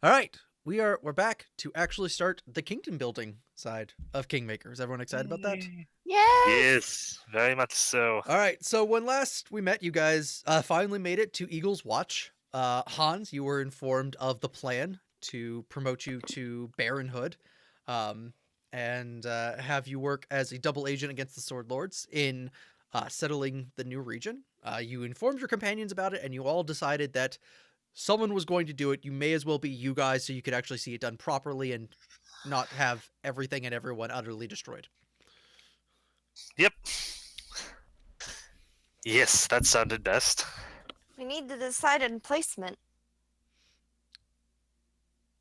All right, we're back to actually start the kingdom building side of Kingmaker. Is everyone excited about that? Yes. Yes, very much so. All right, so when last we met, you guys finally made it to Eagle's Watch. Hans, you were informed of the plan to promote you to Baronhood, um, and have you work as a double agent against the Sword Lords in settling the new region. You informed your companions about it, and you all decided that someone was going to do it. You may as well be you guys, so you could actually see it done properly and not have everything and everyone utterly destroyed. Yep. Yes, that sounded best. We need to decide on placement.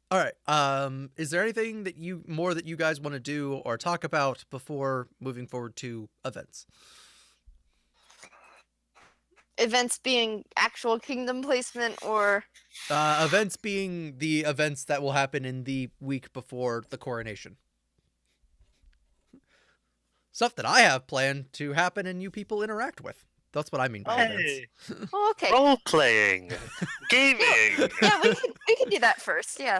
All right. Is there anything that you guys want to do or talk about before moving forward to events? Events being actual kingdom placement or Events being the events that will happen in the week before the coronation. Stuff that I have planned to happen and you people interact with. That's what I mean by events. Hey, oh, okay. role playing, gaming, Yeah, we could do that first. Yeah.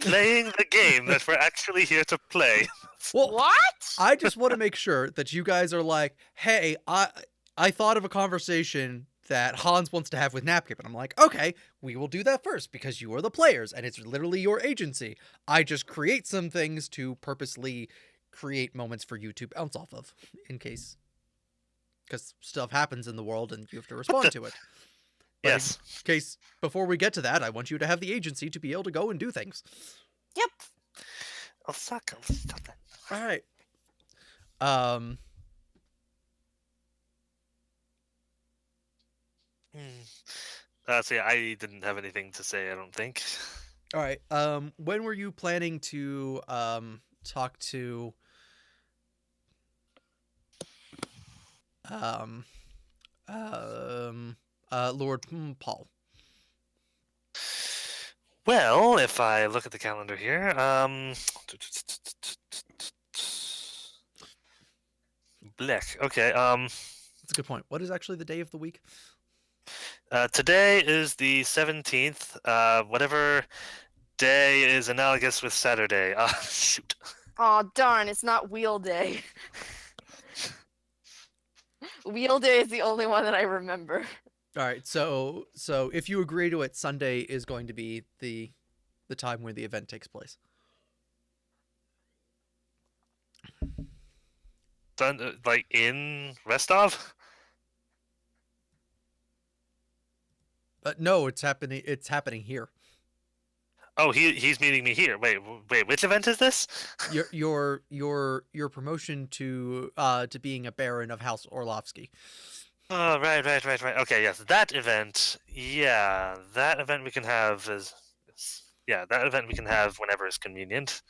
playing the game that we're actually here to play. Well, What? I just want to make sure that you guys are like, hey, I thought of a conversation that Hans wants to have with Napkin. And I'm like, okay, we will do that first because you are the players and it's literally your agency. I just create some things to purposely create moments for you to bounce off of in case, because stuff happens in the world and you have to respond to it. But Yes. in case, before we get to that, I want you to have the agency to be able to go and do things. Yep. Oh, suck. Stop that. All right. Um, See, I didn't have anything to say, I don't think. all right. When were you planning to talk to um Lord Paul? Well, if I look at the calendar here, Blech. Okay, That's a good point. What is actually the day of the week? today is the 17th. Whatever day is analogous with Saturday. Shoot. Oh darn! It's not wheel day. Wheel day is the only one that I remember. All right. So if you agree to it, Sunday is going to be the time where the event takes place. Like in Rostov? No, it's happening. It's happening here. Oh, he's meeting me here. Wait, which event is this? Your promotion to being a Baron of House Orlovsky. Oh, right. Okay, yes, that event. Yeah, that event we can have that event we can have whenever is convenient.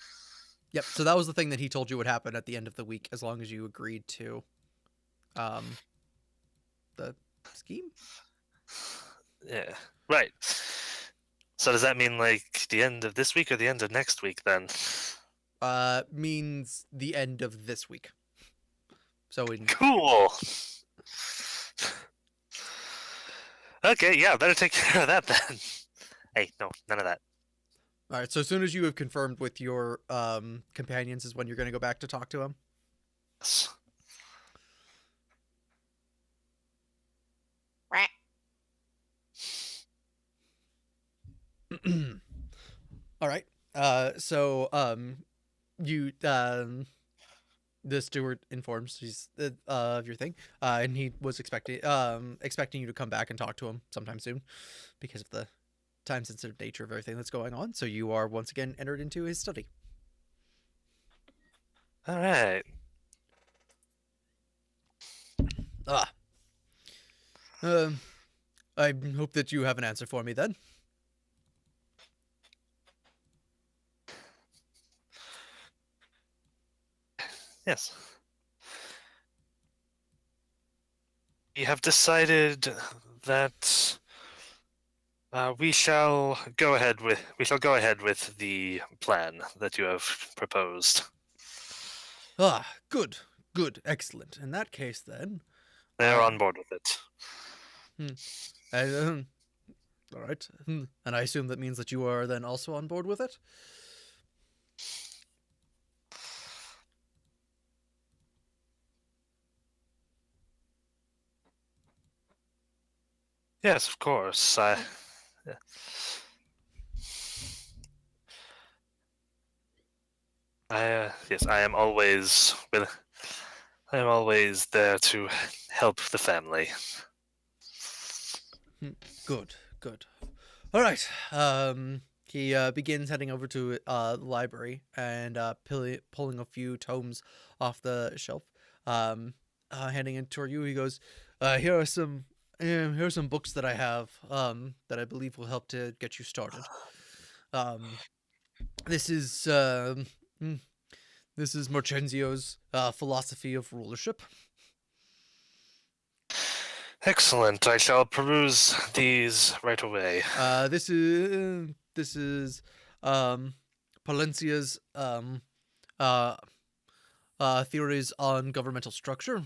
Yep. So that was the thing that he told you would happen at the end of the week, as long as you agreed to, the scheme. Yeah, right. So does that mean like the end of this week or the end of next week then? Means the end of this week. So in Cool. Okay, yeah, better take care of that then. Hey, no, none of that. all right. So as soon as you have confirmed with your companions, is when you're going to go back to talk to him. Yes. Right. All right. You the steward informs he's of your thing, and he was expecting you to come back and talk to him sometime soon, because of the time sensitive nature of everything that's going on. So you are once again entered into his study. All right. I hope that you have an answer for me then. Yes. We have decided that we shall go ahead with the plan that you have proposed. Good, excellent. In that case, then, They're on board with it. I, All right. And I assume that means that you are then also on board with it? Yes, of course. Yeah. Yes, I am always I am always there to help the family. Good, good. All right. He begins heading over to the library and pulling a few tomes off the shelf. Handing it toward you, he goes, "Here are some books that I have that I believe will help to get you started. This is mm, this is Morchenzio's philosophy of rulership. Excellent. I shall peruse these right away. This is Palencia's uh, theories on governmental structure.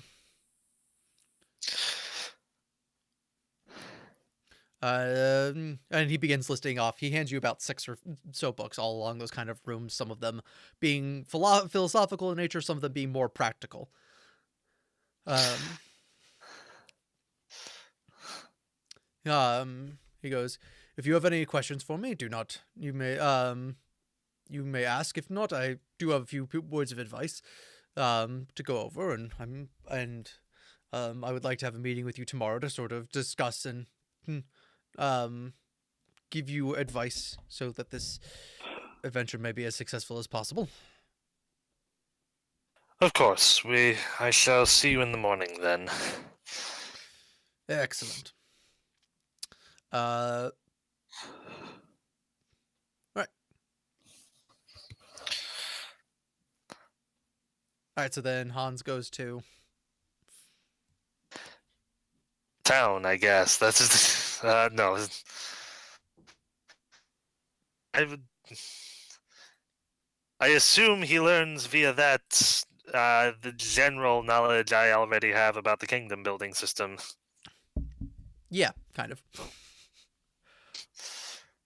And he begins listing off. He hands you about 6 or so books all along those kind of rooms, some of them being philosophical in nature, some of them being more practical. He goes, "If you have any questions for me, you may ask. If not, I do have a few words of advice to go over, and I would like to have a meeting with you tomorrow to sort of discuss and give you advice so that this adventure may be as successful as possible." Of course. I shall see you in the morning then. Excellent. Right. All right. So then Hans goes to Town, I guess. That's just no. I assume he learns via that the general knowledge I already have about the kingdom building system. Yeah, kind of.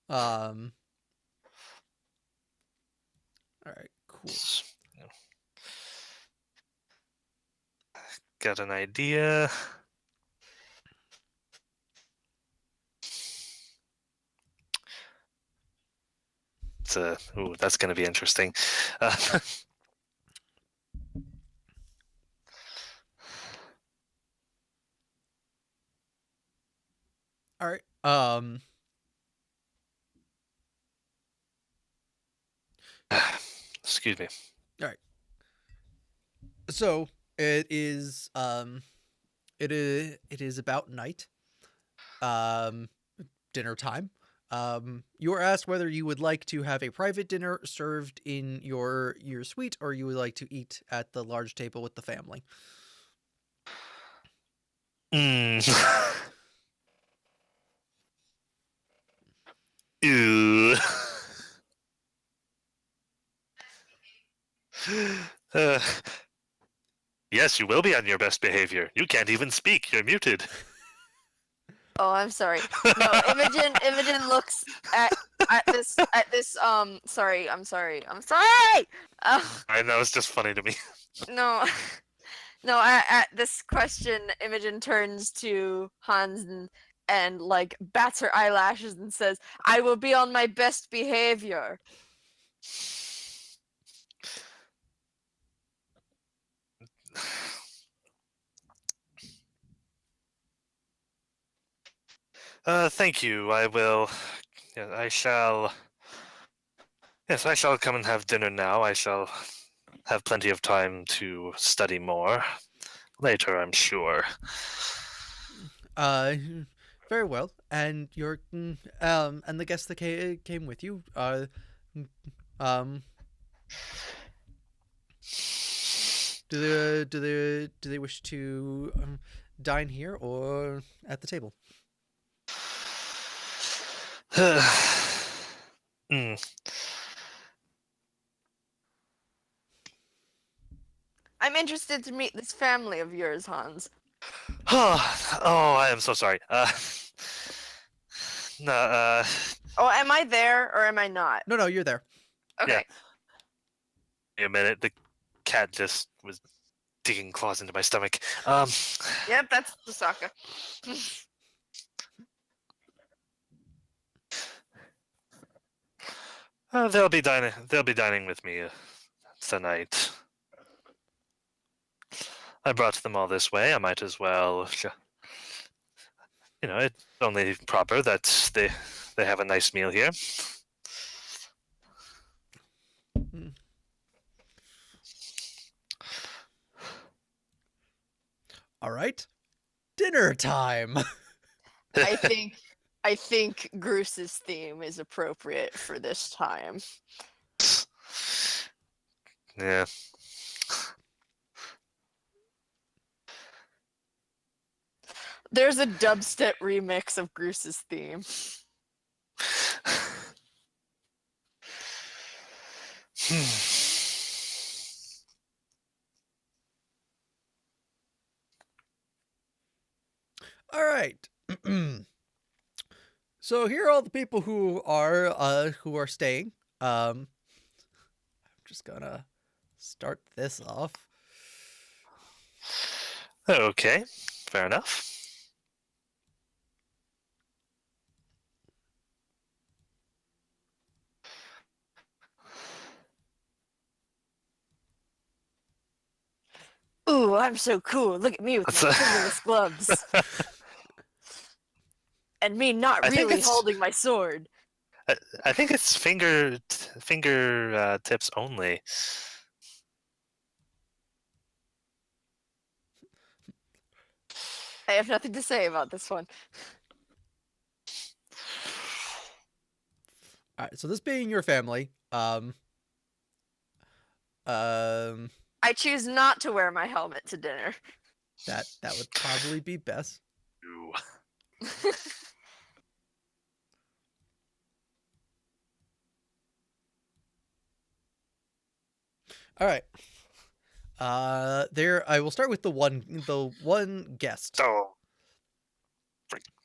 All right, cool. Got an idea. Ooh, that's going to be interesting. All right. Excuse me. All right. So it is it is about night. Dinner time. You were asked whether you would like to have a private dinner served in your suite, or you would like to eat at the large table with the family. Ew. Yes, you will be on your best behavior. You can't even speak. You're muted. Oh, I'm sorry. No, Imogen looks at this sorry, I'm sorry. I know, it's just funny to me. No. No, at this question, Imogen turns to Hans and like bats her eyelashes and says, "I will be on my best behavior." Thank you. I will. Yeah, I shall. Yes, I shall come and have dinner now. I shall have plenty of time to study more later, I'm sure. Very well. And your and the guests that came with you, do they wish to dine here or at the table? I'm interested to meet this family of yours, Hans. Oh, I am so sorry. No, Oh, am I there or am I not? No, you're there. Okay. wait a minute. The cat just was digging claws into my stomach. Yep, that's the Sokka. They'll be dining. They'll be dining with me tonight. I brought them all this way. I might as well. It's only proper that they have a nice meal here. All right. Dinner time. I think Groos's theme is appropriate for this time. Yeah. There's a dubstep remix of Groos's theme. All right. So here are all the people who are staying. I'm just gonna start this off. Okay, fair enough. Ooh, I'm so cool. Look at me with my fingerless gloves. And me not I think really it's- holding my sword. I think it's finger tips only. I have nothing to say about this one. All right. So this being your family, I choose not to wear my helmet to dinner. that would probably be best. Ooh. All right. There. I will start with the one guest. Oh.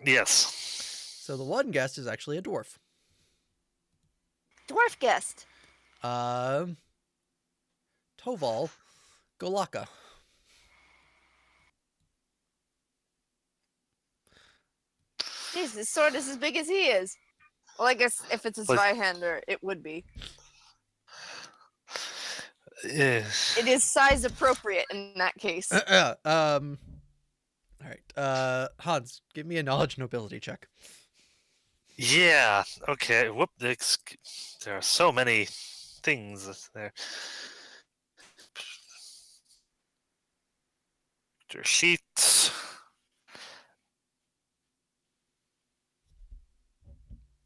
Yes. So the one guest is actually a dwarf. Dwarf guest. Toval Golaka. Jeez, his sword is as big as he is. Well, I guess if it's a Was- Zweihander, it would be. Yes. It is size appropriate in that case. All right. Hans, give me a knowledge nobility check. Yeah. Okay. Whoop. There are so many things there. Your sheets.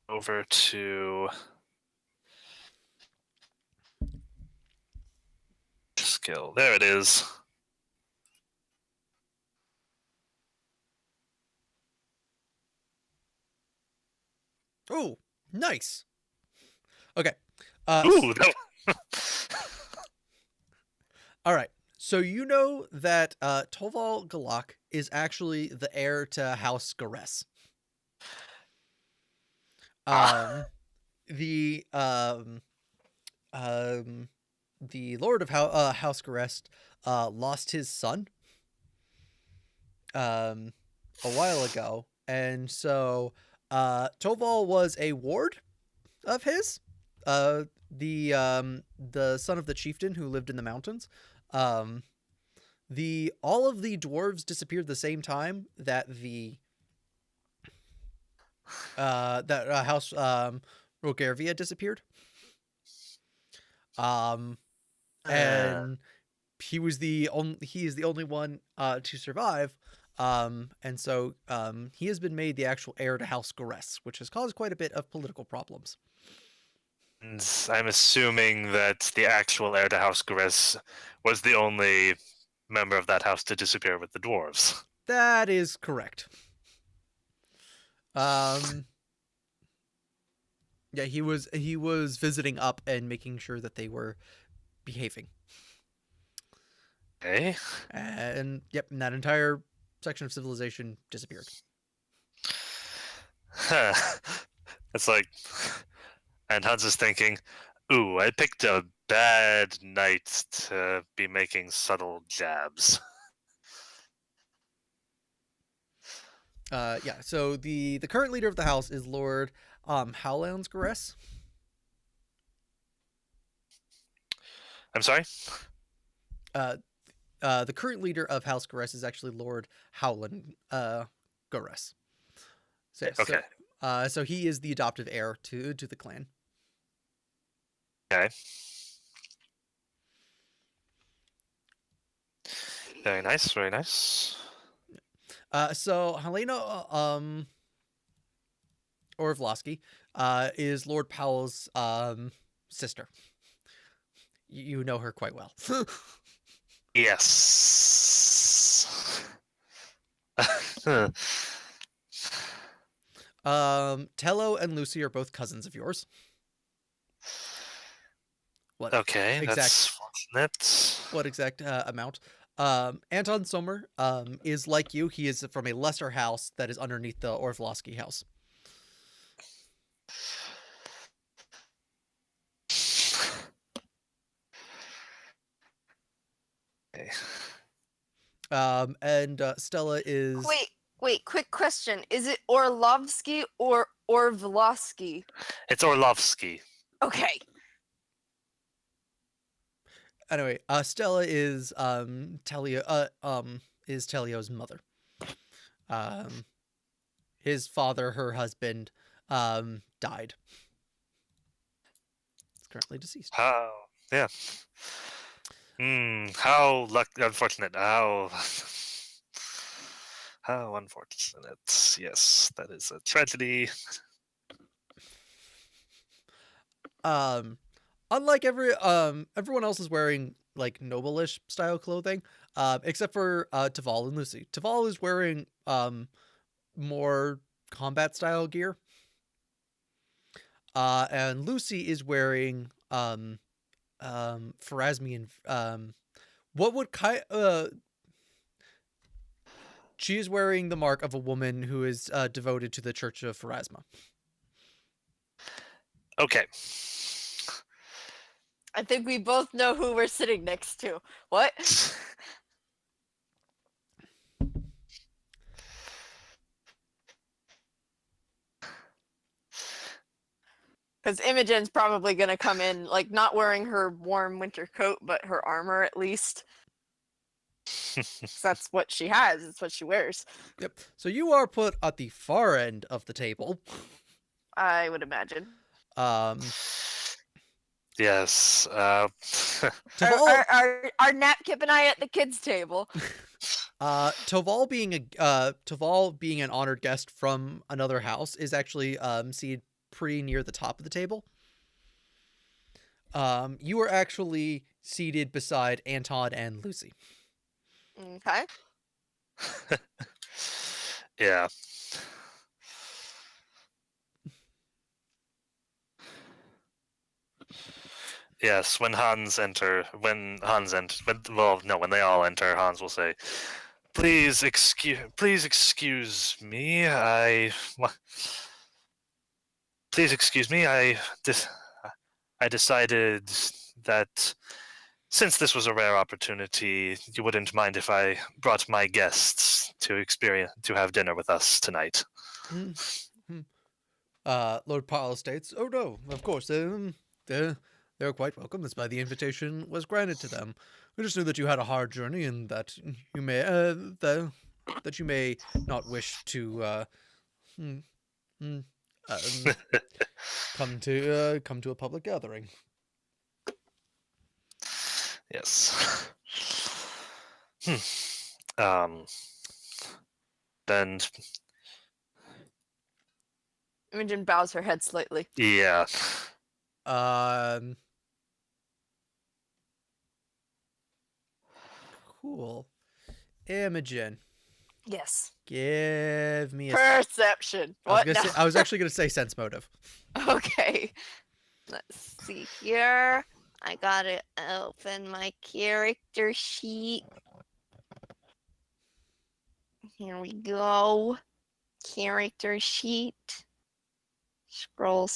Over to skill. There it is. Oh, nice. Okay. Ooh. All right. So you know that Toval Galak is actually the heir to House Gares. The Lord of House Gares lost his son a while ago, and so Toval was a ward of his. The son of the chieftain who lived in the mountains. All of the dwarves disappeared the same time that House Rogervia disappeared. And he is the only one to survive. And so he has been made the actual heir to House Gares, which has caused quite a bit of political problems. And I'm assuming that the actual heir to House Gares was the only member of that house to disappear with the dwarves. That is correct. Yeah, he was visiting up and making sure that they were behaving. Okay. And yep, and that entire section of civilization disappeared. Huh. It's like, and Hans is thinking, ooh, I picked a bad night to be making subtle jabs. Yeah. So the current leader of the house is Lord Howlandsgaress. I'm sorry? The current leader of House Garess is actually Lord Howland Garess. So, yeah, Okay. so he is the adoptive heir to the clan. Okay. Very nice, very nice. So Helena Orvlosky is Lord Powell's sister. You know her quite well. Yes. Tello and Lucy are both cousins of yours. What Okay, exact that's fortunate. what exact amount? Anton Sommer is like you. He is from a lesser house that is underneath the Orvlosky house. Okay. And Stella is Wait, quick question. Is it Orlovsky or Orvlosky? It's Orlovsky. Okay. anyway. Stella is Telio's mother. His father, her husband, died. He's currently deceased. How? Yeah. How unfortunate. How unfortunate. Yes, that is a tragedy. Unlike everyone else is wearing like noble-ish style clothing, except for Taval and Lucy. Taval is wearing more combat style gear. And Lucy is wearing Pharasmian what would she is wearing the mark of a woman who is devoted to the Church of Pharasma. Okay. I think we both know who we're sitting next to. What? Because Imogen's probably going to come in, like, not wearing her warm winter coat, but her armor at least. 'Cause that's what she has. It's what she wears. Yep. So you are put at the far end of the table. I would imagine. Yes. Taval, Are Napkip and I at the kids' table? Taval being an honored guest from another house is actually seated pretty near the top of the table. You are actually seated beside Anton and Lucy. Okay. Yeah. Yes, when they all enter, Hans will say, please excuse me, please excuse me, I decided that since this was a rare opportunity, you wouldn't mind if I brought my guests to have dinner with us tonight. Lord Powell states, "Oh no, of course, they're quite welcome. That's why the invitation was granted to them. We just knew that you had a hard journey and that you may that you may not wish to come to a public gathering." Yes. Then Imogen bows her head slightly. yeah. Cool. Imogen, Yes. give me a Perception. What? No. I was actually gonna say sense motive. Okay. Let's see here. I gotta open my character sheet. Here we go. Character sheet. Scroll.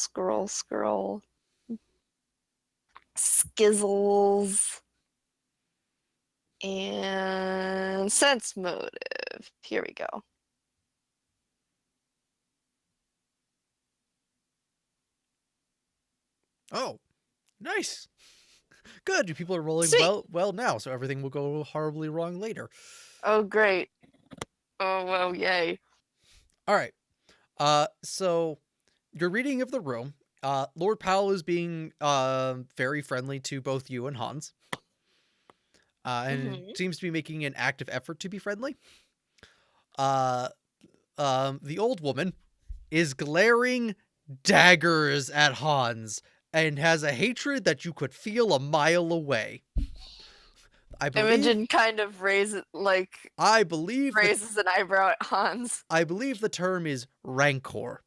Skizzles. And sense motive. Here we go. Oh, nice. Good. You people are rolling Sweet. well now, so everything will go horribly wrong later. Oh, great. Oh, well, yay. All right. So your reading of the room, Lord Powell is being very friendly to both you and Hans. And seems to be making an active effort to be friendly. The old woman is glaring daggers at Hans and has a hatred that you could feel a mile away. I believe Imogen kind of raises an eyebrow at Hans. I believe the term is rancor.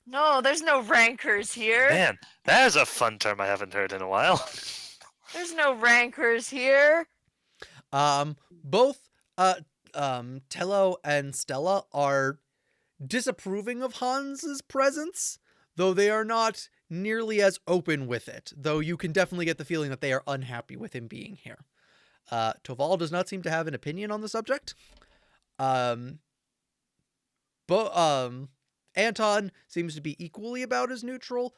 No, there's no rancors here. Man, that is a fun term I haven't heard in a while. There's no rancors here. Both Tello and Stella are disapproving of Hans's presence, though they are not nearly as open with it, though you can definitely get the feeling that they are unhappy with him being here. Toval does not seem to have an opinion on the subject. Anton seems to be equally about as neutral.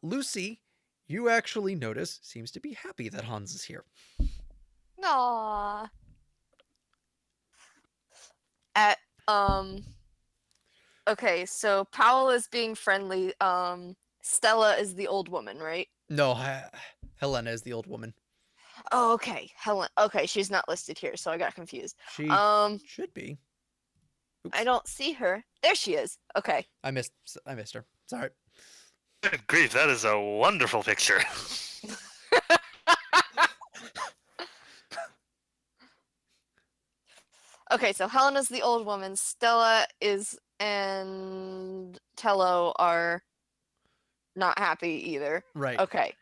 Lucy, you actually notice, seems to be happy that Hans is here. Aww. Okay, so Powell is being friendly. Stella is the old woman, right? No, Helena is the old woman. Oh, okay. Helen. Okay, she's not listed here, so I got confused. She should be. Oops. I don't see her. There she is. Okay. I missed her. Sorry. Good grief, that is a wonderful picture. Okay, so Helena's the old woman. Stella and Tello are not happy either. Right. Okay.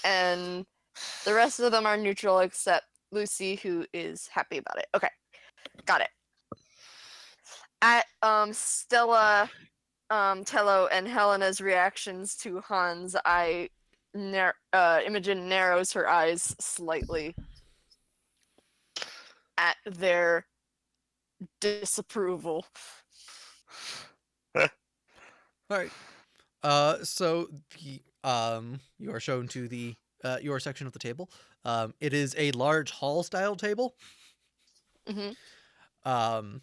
And the rest of them are neutral except Lucy, who is happy about it. Okay. Got it. At Stella, Tello, and Helena's reactions to Hans, Imogen narrows her eyes slightly at their disapproval. All right. So the you are shown to the your section of the table. It is a large hall style table. Mm-hmm.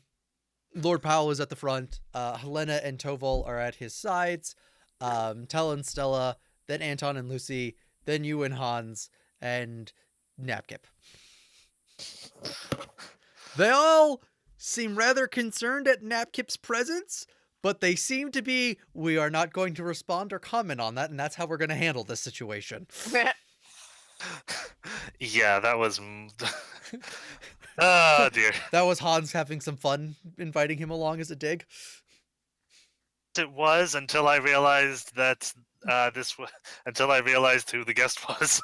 Lord Powell is at the front. Helena and Toval are at his sides. Tell and Stella, then Anton and Lucy, then you and Hans, and Napkip. They all seem rather concerned at Napkip's presence, but they seem to be, we are not going to respond or comment on that, and that's how we're going to handle this situation. Yeah, that was... Oh, dear. That was Hans having some fun inviting him along as a dig. It was until I realized that until I realized who the guest was.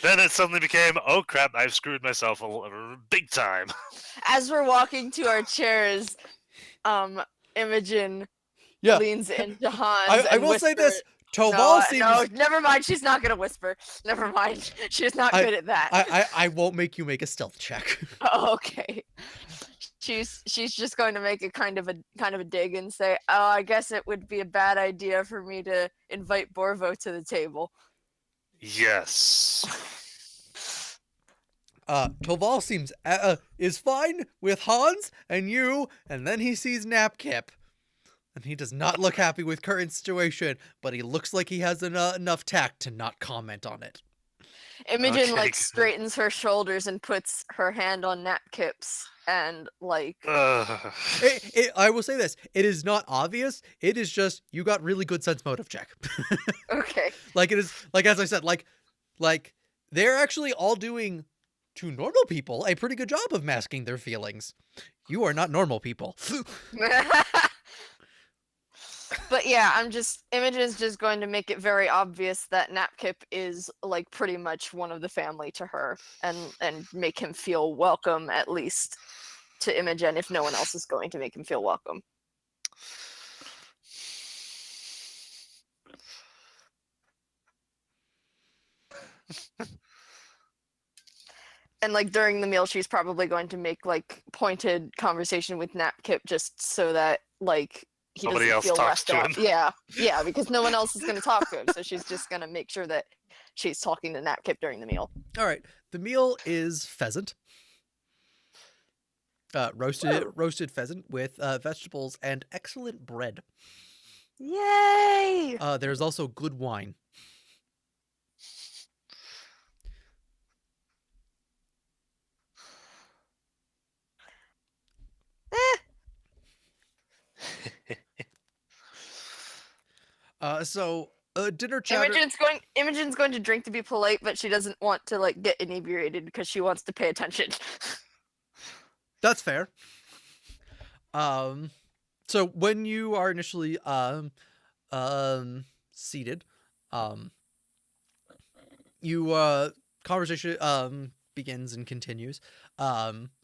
Then it suddenly became, oh crap, I've screwed myself big time. As we're walking to our chairs, Imogen leans into Hans. I will say this. Toval seems... No, never mind. She's not gonna whisper. Never mind. She's not good at that. I won't make you make a stealth check. Oh, okay. She's just going to make a kind of a dig and say, "Oh, I guess it would be a bad idea for me to invite Borvo to the table." Yes. Toval seems is fine with Hans and you, and then he sees Napkip. And he does not look happy with current situation, but he looks like he has enough tact to not comment on it. Imogen straightens her shoulders and puts her hand on Napkip's and I will say this: it is not obvious. It is just you got really good sense motive check. Okay. It is as I said, they're actually all doing, to normal people, a pretty good job of masking their feelings. You are not normal people. But yeah, Imogen's just going to make it very obvious that Napkip is pretty much one of the family to her and make him feel welcome at least. to Imogen if no one else is going to make him feel welcome. And like during the meal, she's probably going to make like pointed conversation with Napkip just so that like he Nobody doesn't else feel talks left to out. him. Yeah, because no one else is going to talk to him, so she's just going to make sure that she's talking to Napkip during the meal. All right. The meal is pheasant. Roasted pheasant with vegetables and excellent bread. Yay! There's also good wine. Dinner chatter. Imogen's going to drink to be polite, but she doesn't want to like get inebriated because she wants to pay attention. That's fair. So when you are initially seated, conversation begins and continues.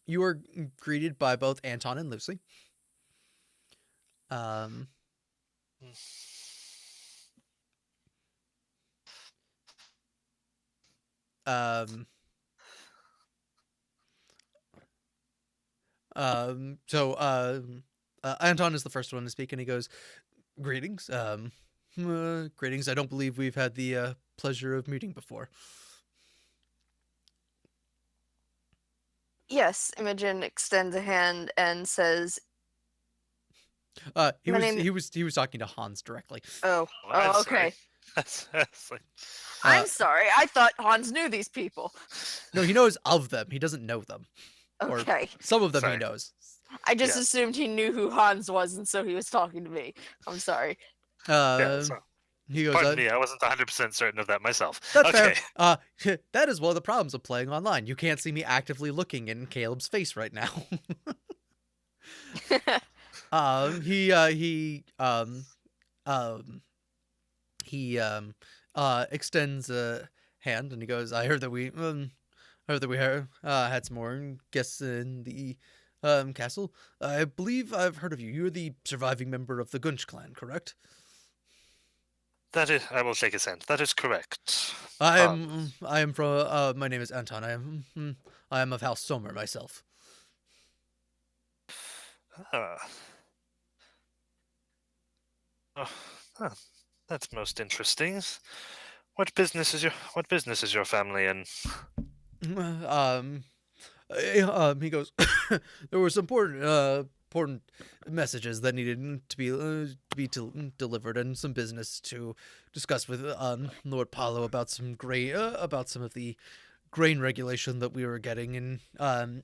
You are greeted by both Anton and Lucy. Anton is the first one to speak, and he goes, "Greetings. Greetings. I don't believe we've had the pleasure of meeting before." Yes, Imogen extends a hand and says, He was talking to Hans directly. "Oh, I'm okay. sorry. I'm sorry. I thought Hans knew these people." No, he knows of them. He doesn't know them. Okay. Or some of them Sorry. he knows. I just Yeah. assumed he knew who Hans was, and so he was talking to me. I'm sorry. He goes, Pardon me, I wasn't 100% certain of that myself. That's Okay. fair. That is one of the problems of playing online. You can't see me actively looking in Caleb's face right now. He extends a hand and he goes, "I heard that we had some more guests in the castle. I believe I've heard of you. You're the surviving member of the Gunch clan, correct?" That is, I will shake his hand. That is correct. I am from. My name is Anton. I am of House Sommer myself. That's most interesting. What business is your family in? He goes, "There were some important messages that needed to be delivered, and some business to discuss with Lord Paulo about some of the grain regulation that we were getting, and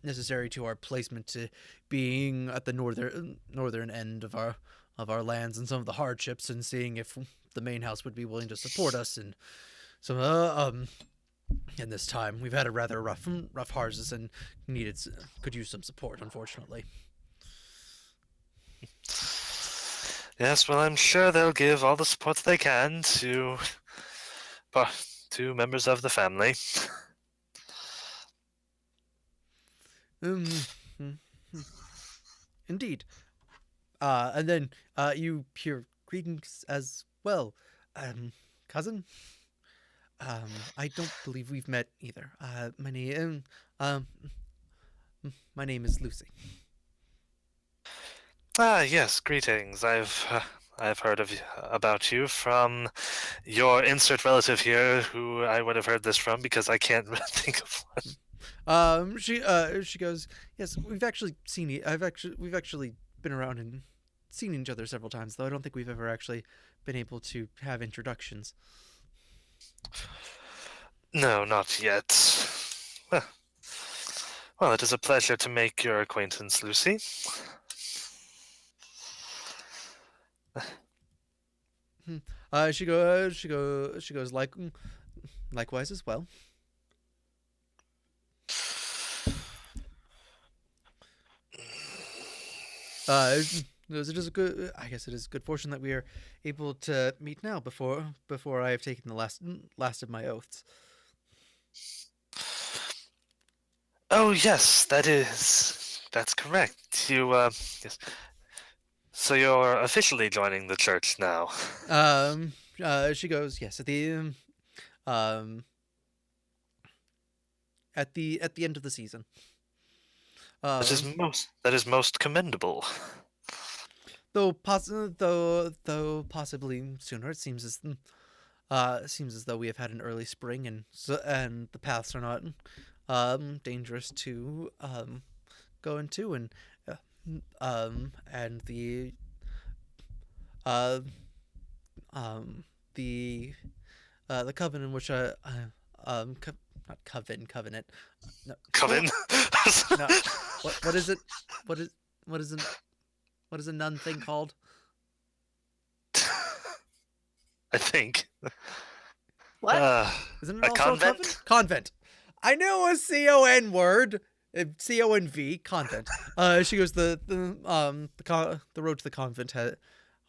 necessary to our placement to being at the northern end of our lands, and some of the hardships, and seeing if the main house would be willing to support us in some in this time. We've had a rather rough harvest and could use some support, unfortunately." Yes, well, I'm sure they'll give all the support they can to members of the family. Indeed. And then you hear greetings as well, cousin. I don't believe we've met either. My name is Lucy. Yes, greetings. I've heard about you from your insert relative here, who I would have heard this from because I can't think of one. She goes, "Yes, we've actually we've actually been around and seen each other several times, though I don't think we've ever actually been able to have introductions." No, not yet. Well, it is a pleasure to make your acquaintance, Lucy. She goes likewise as well. It is a good. I guess it is good fortune that we are able to meet now before I have taken the last of my oaths. Oh yes, that is That's correct. You, yes. So you're officially joining the church now. She goes, yes, um, at the end of the season. That is most commendable. Though possibly sooner. It seems as though we have had an early spring, and the paths are not dangerous to go into, and and uh the the covenant which not covenant, no, Coven. no, what is it, what is a nun thing called? I think. What? Isn't it A also convent? a covenant? Convent. I knew a C-O-N word. C-O-N-V, convent. She goes, the road to the convent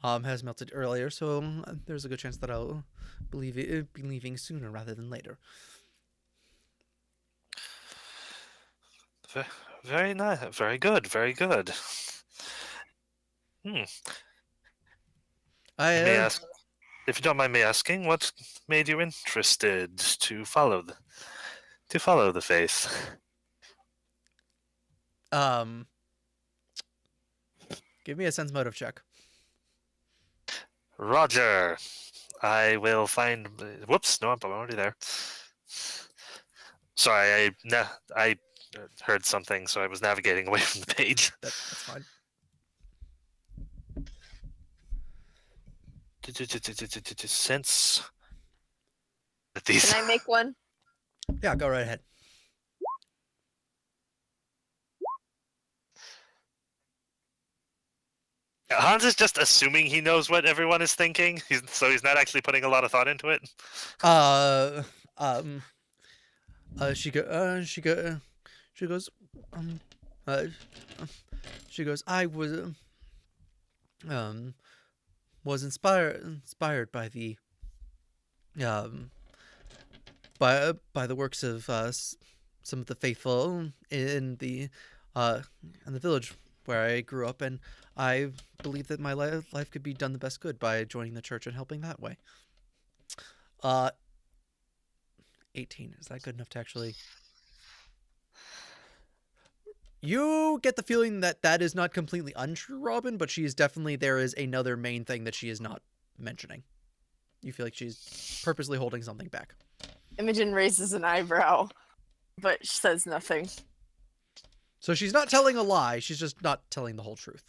has melted earlier, so there's a good chance that I'll be leaving sooner rather than later. Very nice. Very good. Very good. I May I ask, if you don't mind me asking, what made you interested to follow the faith? Give me a sense motive check. Roger. I will find. Whoops! No, I'm already there. Sorry, I heard something, so I was navigating away from the page. That's fine. Since these. Can I make one? Yeah, go right ahead. Hans is just assuming he knows what everyone is thinking, so he's not actually putting a lot of thought into it. She goes, I was inspired by the by the works of some of the faithful in the village where I grew up, and I believe that my life could be done the best good by joining the church and helping that way. 18, is that good enough to actually... You get the feeling that that is not completely untrue, Robin, but there is another main thing that she is not mentioning. You feel like she's purposely holding something back. Imogen raises an eyebrow, but says nothing. So she's not telling a lie, she's just not telling the whole truth.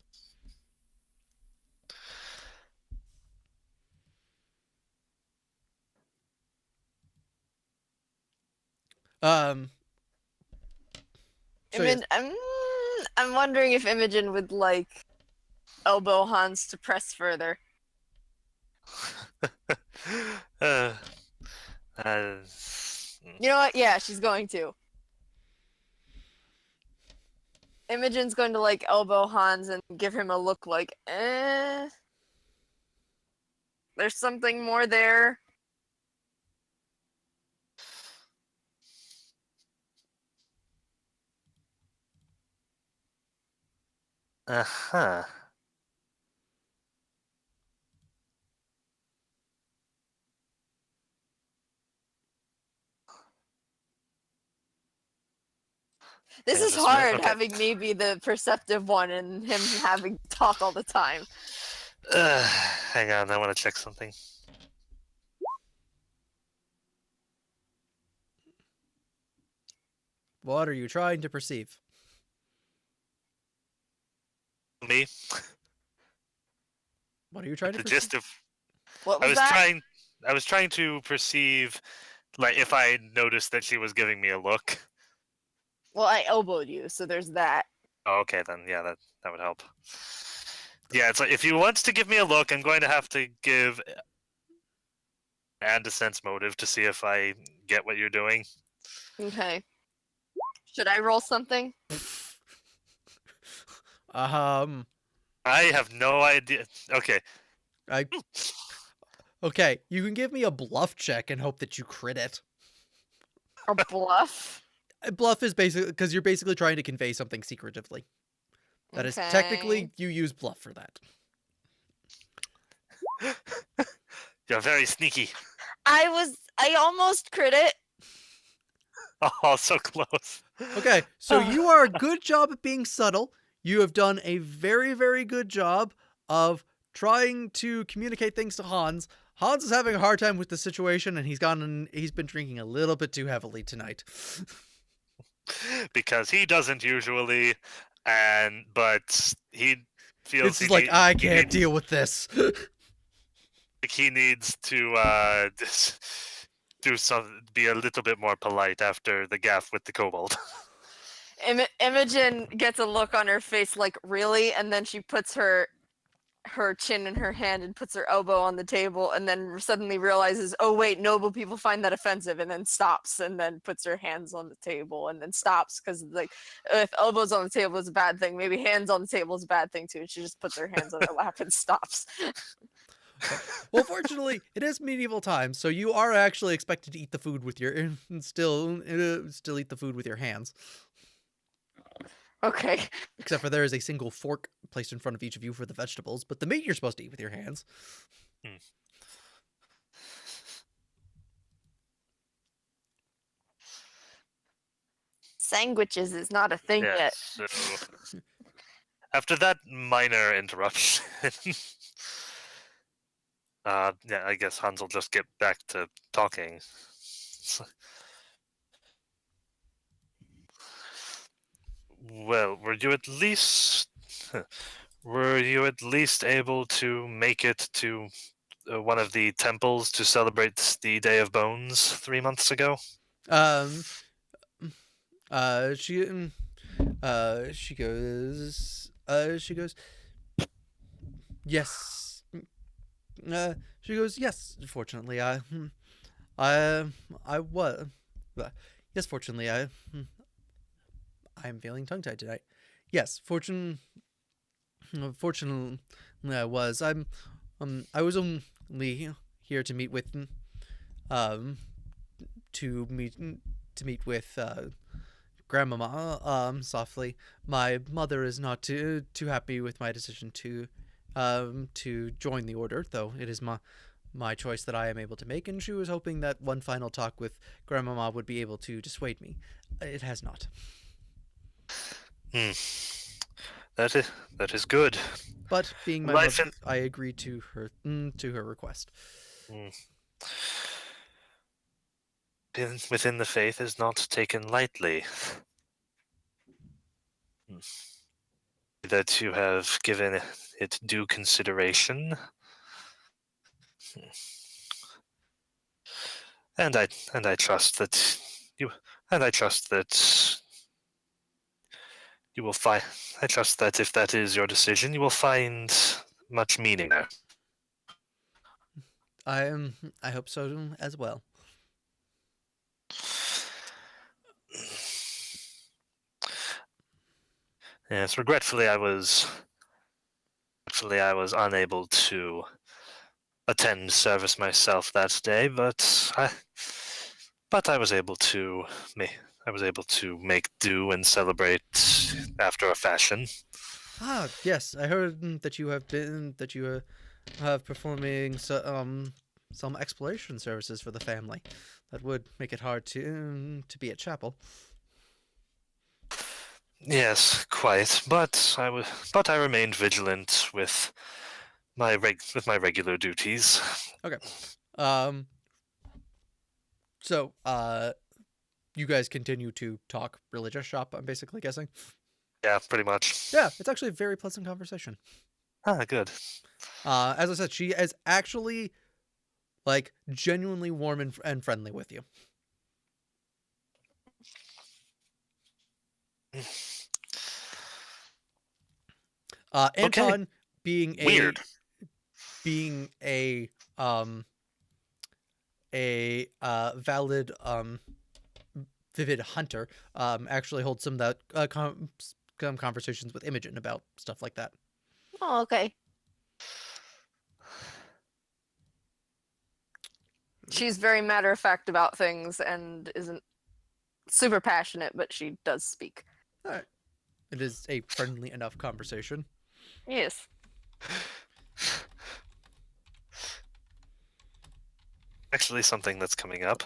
I'm wondering if Imogen would like elbow Hans to press further. uh, You know what? Yeah, she's going to. Imogen's going to like elbow Hans and give him a look like, there's something more there. Uh-huh. This Yeah, is this hard, okay. having me be the perceptive one and him having to talk all the time. Hang on, I want to check something. What are you trying to perceive? Me? What are you trying to The perceive? gist of... What was that? I was trying to perceive, like, if I noticed that she was giving me a look. Well, I elbowed you, so there's that. Oh, okay, then, yeah, that would help. Yeah, it's like, if you want to give me a look, I'm going to have to give and a sense motive to see if I get what you're doing. Okay. Should I roll something? I have no idea. Okay. Okay, you can give me a bluff check and hope that you crit it. A bluff? Bluff is basically because you're basically trying to convey something secretively. That is Okay. technically, you use bluff for that. You're very sneaky. I almost crit it. Oh, so close. Okay, so you are a good job at being subtle. You have done a very, very good job of trying to communicate things to Hans. Hans is having a hard time with the situation, and he's been drinking a little bit too heavily tonight. Because he doesn't usually, but he feels It's like, I can't deal with this. he needs to be a little bit more polite after the gaff with the kobold. Imogen gets a look on her face like, really? And then she puts her chin in her hand and puts her elbow on the table, and then suddenly realizes, oh wait, noble people find that offensive, and then stops, and then puts her hands on the table, and then stops, because like, if elbows on the table is a bad thing, maybe hands on the table is a bad thing too, and she just puts her hands on her lap and stops. Well, fortunately, it is medieval times, so you are actually expected to eat the food with your still eat the food with your hands. Okay. Except for there is a single fork placed in front of each of you for the vegetables, but the meat you're supposed to eat with your hands. Sandwiches is not a thing yet. So after that minor interruption, yeah, I guess Hans will just get back to talking. Well, were you at least able to make it to one of the temples to celebrate the Day of Bones 3 months ago? She goes, yes. She goes, yes, fortunately, I was. Yes, fortunately, I'm feeling tongue-tied tonight. Yes, fortunately, I was. I was only here to meet with, to meet with, Grandmama, softly. My mother is not too happy with my decision to join the order, though it is my choice that I am able to make, and she was hoping that one final talk with Grandmama would be able to dissuade me. It has not. That is good. But being my mother, I agreed to her request. Within the faith is not taken lightly. That you have given it due consideration. And I trust that you will find. I trust that if that is your decision, you will find much meaning there. I hope so as well. Yes, regretfully, I was unable to attend service myself that day, but I was able to make do and celebrate after a fashion. Ah, yes, I heard that you have performing some exploration services for the family. That would make it hard to be at chapel. Yes, quite. But I remained vigilant with my regular duties. Okay. So, you guys continue to talk religious shop, I'm basically guessing? Yeah, pretty much. Yeah, it's actually a very pleasant conversation. Ah, good. As I said, she is actually, like, genuinely warm and friendly with you. Anton, Okay. being Weird. a valid vivid hunter, actually holds some of that conversations with Imogen about stuff like that. Oh, okay. She's very matter of fact about things and isn't super passionate, but she does speak. All right. It is a friendly enough conversation. Yes. Actually, something that's coming up.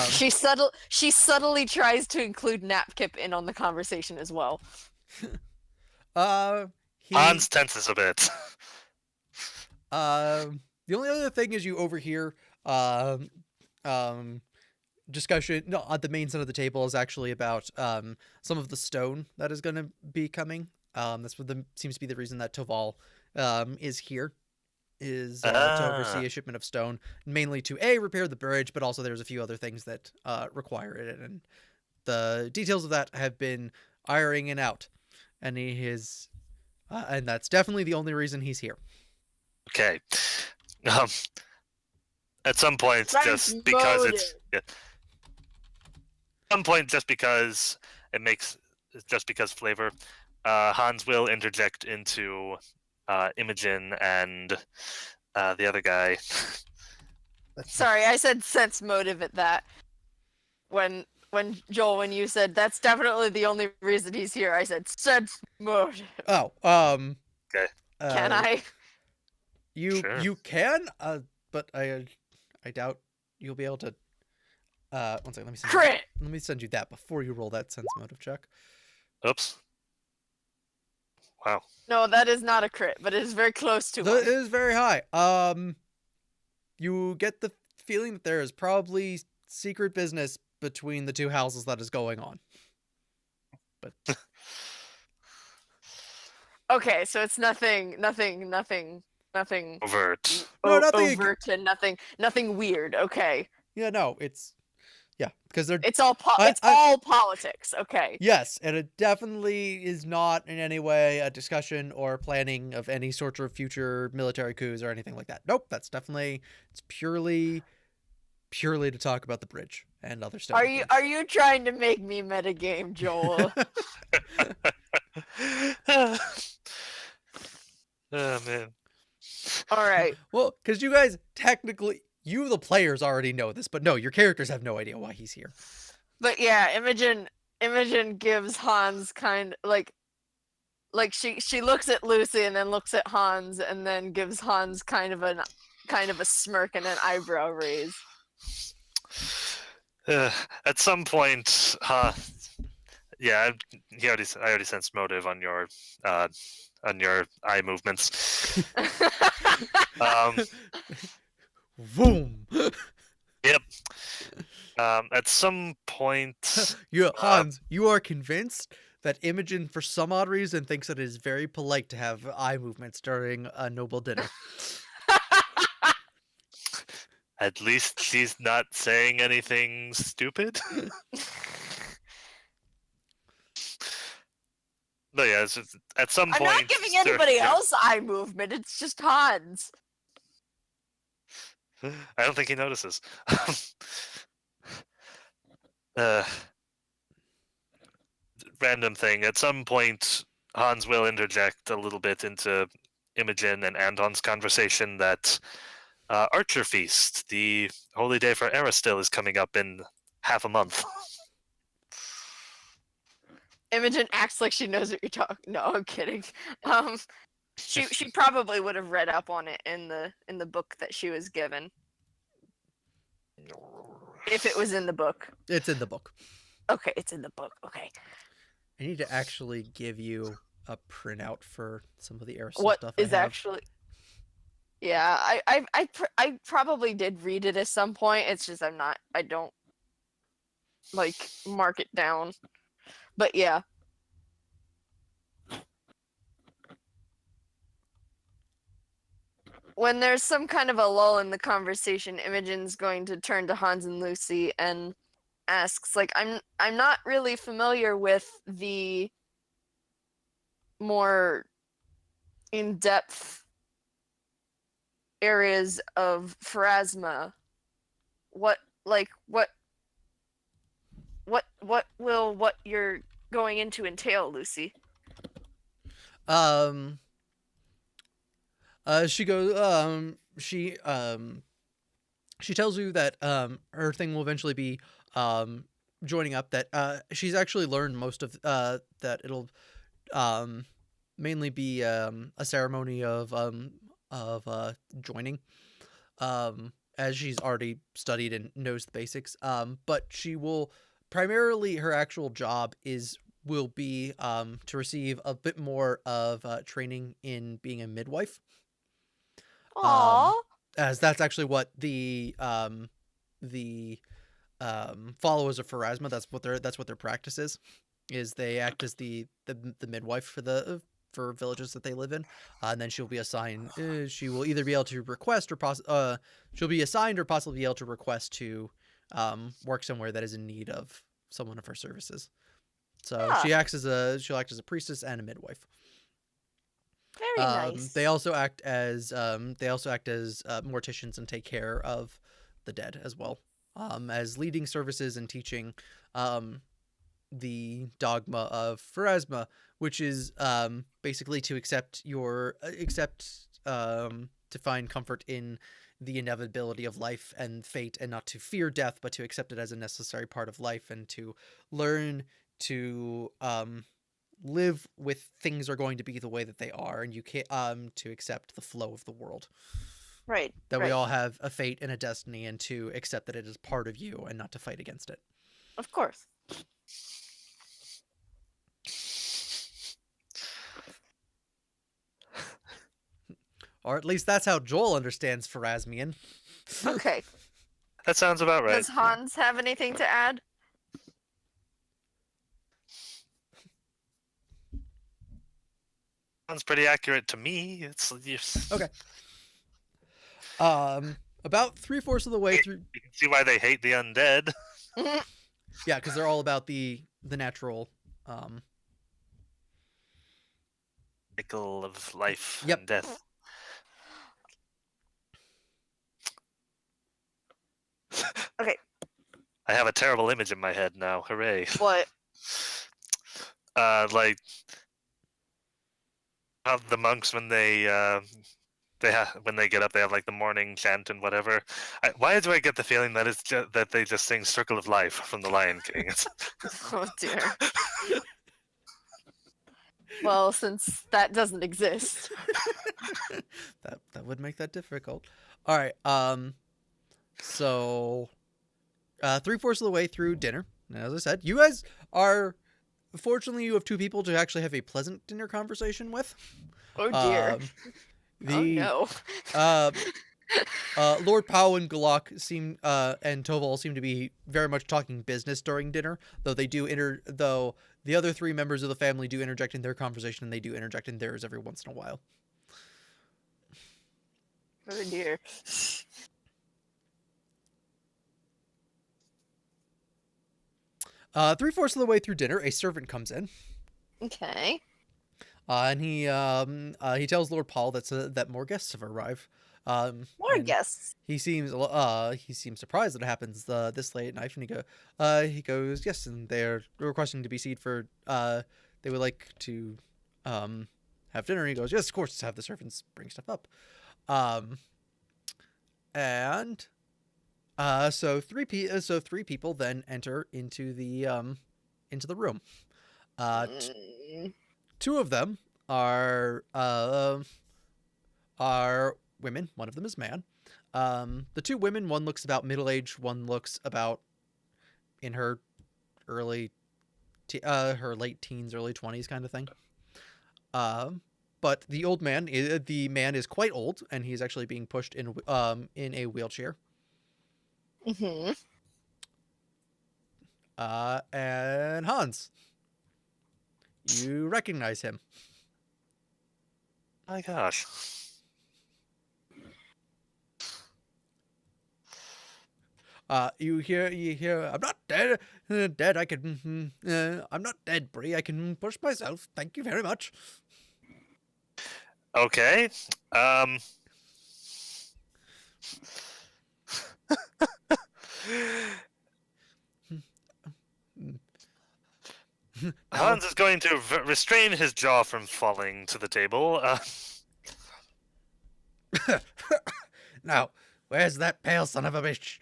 She subtly tries to include Napkip in on the conversation as well. Hans tenses a bit. The only other thing is you overhear discussion. No, at the main side of the table is actually about some of the stone that is going to be coming. That's what seems to be the reason that Toval is here. Is to oversee a shipment of stone, mainly to repair the bridge, but also there's a few other things that require it, and the details of that have been ironing out, and and that's definitely the only reason he's here. Okay. At some point, just because flavor, Hans will interject into Imogen and the other guy. Sorry, I said sense motive at that. When Joel, when you said that's definitely the only reason he's here, I said sense motive. Oh, okay. Can I? Sure. You can, but I doubt you'll be able to. One second, let me send you that before you roll that sense motive check. Oops. Wow. No, that is not a crit, but it is very close to one. It is very high. You get the feeling that there is probably secret business between the two houses that is going on. But okay, so it's nothing overt. No, nothing overt and nothing weird. Okay. Yeah, no, because it's all all politics. Okay. Yes, and it definitely is not in any way a discussion or planning of any sort of future military coups or anything like that. Nope, it's purely to talk about the bridge and other stuff. Are you trying to make me metagame, Joel? Oh man. All right. Well, because you guys technically, you the players already know this, but no, your characters have no idea why he's here. But yeah, Imogen gives Hans kind like she looks at Lucy and then looks at Hans and then gives Hans kind of a smirk and an eyebrow raise. At some point, yeah, I already sensed motive on your eye movements. Boom. Yep. At some point, Hans, you are convinced that Imogen, for some odd reason, thinks that it is very polite to have eye movements during a noble dinner. At least she's not saying anything stupid. But yeah, at some point... I'm not giving anybody else eye movement, it's just Hans. I don't think he notices. Random thing. At some point, Hans will interject a little bit into Imogen and Anton's conversation that Archer Feast, the holy day for Aristil, is coming up in half a month. Imogen acts like she knows what you're talking. No, I'm kidding. She probably would have read up on it in the book that she was given. If it was in the book. It's in the book. Okay, it's in the book. Okay. I need to actually give you a printout for some of the Aristil what stuff. What is actually? Yeah, I probably did read it at some point. It's just I don't like mark it down. But yeah. When there's some kind of a lull in the conversation, Imogen's going to turn to Hans and Lucy and asks, like, I'm not really familiar with the more in-depth areas of Pharasma. What will what you're going into entail, Lucy? She goes, she tells you that her thing will eventually be joining up that she's actually learned most of that it'll mainly be a ceremony of joining, as she's already studied and knows the basics. But she will primarily, her actual job will be to receive a bit more of training in being a midwife. Aww. As that's actually what the followers of Pharasma, that's what their practice is they act as the midwife for villages that they live in, and then she'll be assigned. She will either be able to request or she'll be assigned or possibly be able to request to work somewhere that is in need of someone of her services. So she'll act as a priestess and a midwife. Very nice. They also act as morticians and take care of the dead as well, as leading services and teaching the dogma of Pharasma, which is basically to to find comfort in the inevitability of life and fate, and not to fear death, but to accept it as a necessary part of life, and to learn to live with things are going to be the way that they are, and you can't to accept the flow of the world. Right. That we all have a fate and a destiny, and to accept that it is part of you and not to fight against it. Of course. Or at least that's how Joel understands Pharasmian. Okay. That sounds about right. Does Hans have anything to add? Sounds pretty accurate to me. It's Okay. About 3/4 of the way through. You can see why they hate the undead. Yeah, because they're all about the natural. Cycle of life Yep. and death. Okay. I have a terrible image in my head now. Hooray! What? Like how the monks when they when they get up, they have like the morning chant and whatever. Why do I get the feeling that it's that they just sing "Circle of Life" from The Lion King? Oh dear. Well, since that doesn't exist. that would make that difficult. All right. So 3/4 of the way through dinner, and as I said, you guys are. Fortunately, you have two people to actually have a pleasant dinner conversation with. Oh dear. Oh no. Lord Pow and Galak and Toval seem to be very much talking business during dinner, though though the other three members of the family do interject in their conversation, and they do interject in theirs every once in a while. Oh dear. 3/4 of the way through dinner, a servant comes in. Okay. And he tells Lord Paul that more guests have arrived. More guests. He seems surprised that it happens this late at night, and he goes, yes, and they're requesting to be seated for they would like to have dinner. And he goes, yes, of course, have the servants bring stuff up. So three people then enter into the room. Two of them are women. One of them is man. The two women, one looks about middle-aged, one looks about in her late teens, early 20s kind of thing. But the man is quite old, and he's actually being pushed in a wheelchair. Mm-hmm. And Hans, you recognize him. My gosh. You hear, I'm not dead. I can, I'm not dead, Bree. I can push myself. Thank you very much. Okay. Hans is going to restrain his jaw from falling to the table. Now, where's that pale son of a bitch?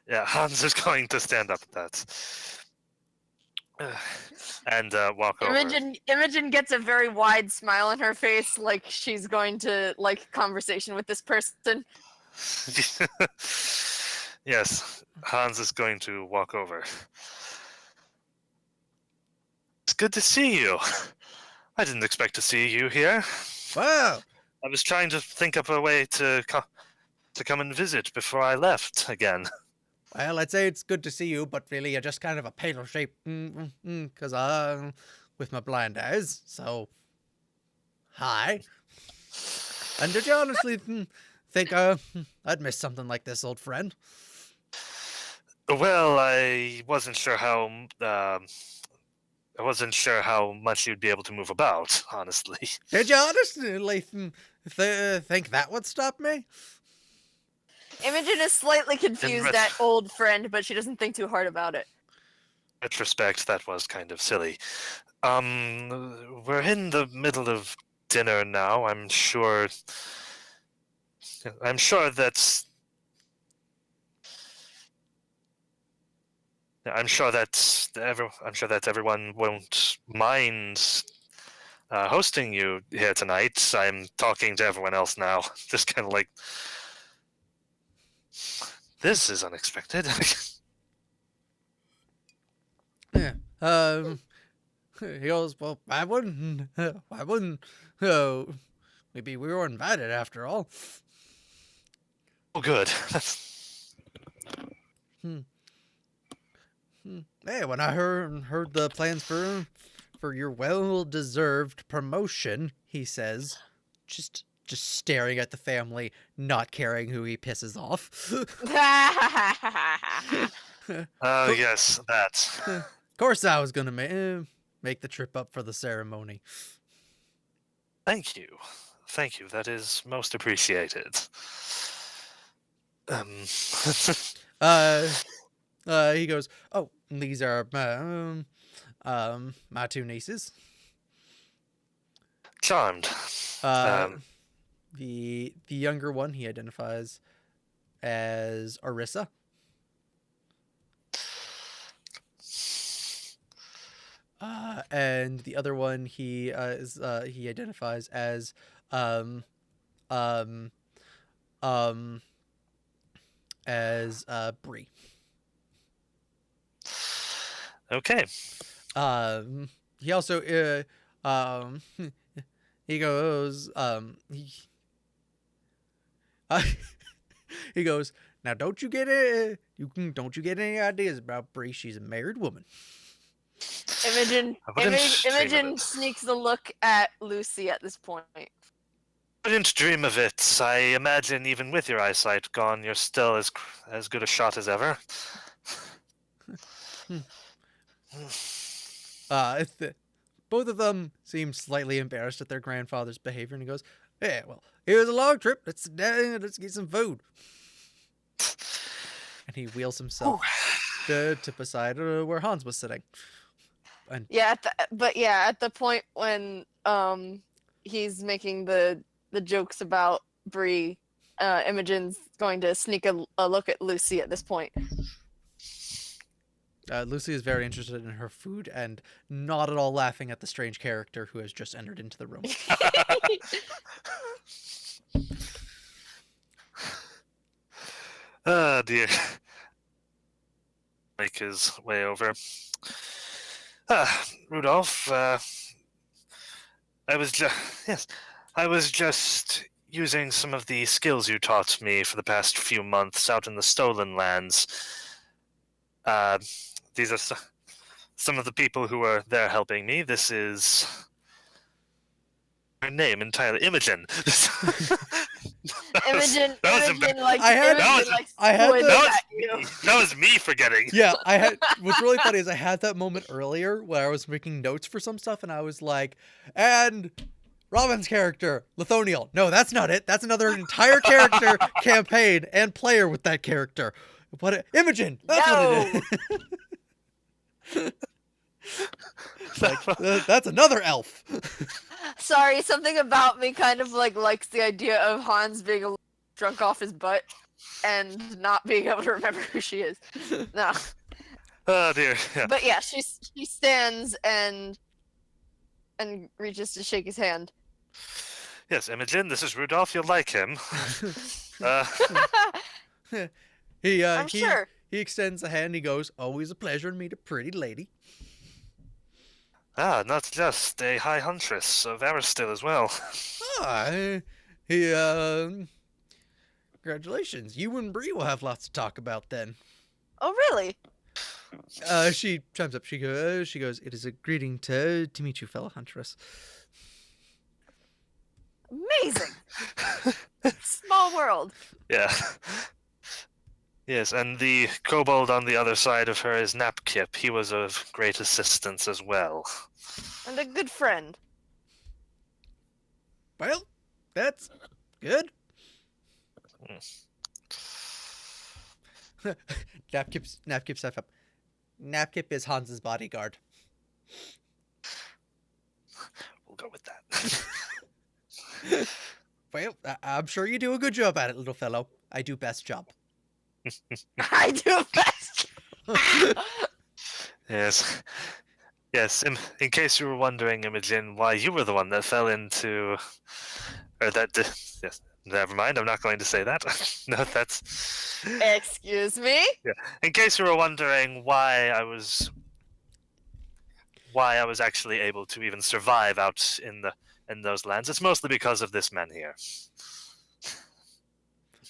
Yeah, Hans is going to stand up at that. And walk over. Imogen gets a very wide smile on her face, like she's going to like conversation with this person. Yes, Hans is going to walk over. It's good to see you. I didn't expect to see you here. Wow. I was trying to think of a way to come and visit before I left again. Well, I'd say it's good to see you, but really you're just kind of a pale shape. Because with my blind eyes, so hi. And did you honestly think I'd miss something like this, old friend? Well, I wasn't sure how much you'd be able to move about, honestly. Did you honestly think that would stop me? Imogen is slightly confused ret- at old friend, but she doesn't think too hard about it. In retrospect, that was kind of silly. We're in the middle of dinner now. I'm sure that's everyone won't mind hosting you here tonight. I'm talking to everyone else now. Just kind of like, this is unexpected. Yeah. He goes, well, why wouldn't? Maybe we were invited after all. Oh, good. Hey, when I heard the plans for your well-deserved promotion, he says, just staring at the family, not caring who he pisses off. Oh, yes, that. Of course, I was gonna make the trip up for the ceremony. Thank you. That is most appreciated. He goes, oh, these are my two nieces. Charmed. The younger one he identifies as Arissa. And the other one he identifies as Bree. Okay. He also he goes he goes, now don't you get any ideas about Bree? She's a married woman. Imogen sneaks a look at Lucy at this point. I didn't dream of it. I imagine even with your eyesight gone, you're still as good a shot as ever. Both of them seem slightly embarrassed at their grandfather's behavior, and he goes, "Yeah, well, it was a long trip. Let's get some food." And he wheels himself to beside where Hans was sitting. And at the point when he's making the jokes about Bree, Imogen's going to sneak a look at Lucy at this point. Lucy is very interested in her food and not at all laughing at the strange character who has just entered into the room. Oh dear. Make his way over. Rudolph, I was just using some of the skills you taught me for the past few months out in the Stolen Lands. These are some of the people who are there helping me. This is her name entirely, Imogen. Imogen, that was me forgetting. Yeah, what's really funny is I had that moment earlier where I was making notes for some stuff, and I was like, and Robin's character, Lithoniel. No, that's not it. That's another entire character campaign and player with that character. What Imogen? That's what it is. That's another elf. Sorry, something about me kind of likes the idea of Hans being drunk off his butt. and not being able to remember who she is. No. Oh dear. Yeah. But yeah, she stands and reaches to shake his hand. Yes, Imogen, this is Rudolph. You'll like him. Uh, I'm sure. He extends a hand. He goes, "Always a pleasure to meet a pretty lady." not just a high huntress of Aristil as well. Ah, congratulations. You and Bree will have lots to talk about then. Oh, really? She chimes up. She goes, "It is a greeting to meet you, fellow huntress." Amazing. Small world. Yeah. Yes, and the kobold on the other side of her is Napkip. He was of great assistance as well. And a good friend. Well, that's good. Napkip steps up. Napkip is Hans's bodyguard. We'll go with that. Well, I'm sure you do a good job at it, little fellow. I do best job. I do best. Yes. Yes, in case you were wondering, Imogen, why you were the one that fell into... Or that... yes, never mind, I'm not going to say that. No, that's... Excuse me? Yeah. In case you were wondering why I was actually able to even survive out in those lands, it's mostly because of this man here.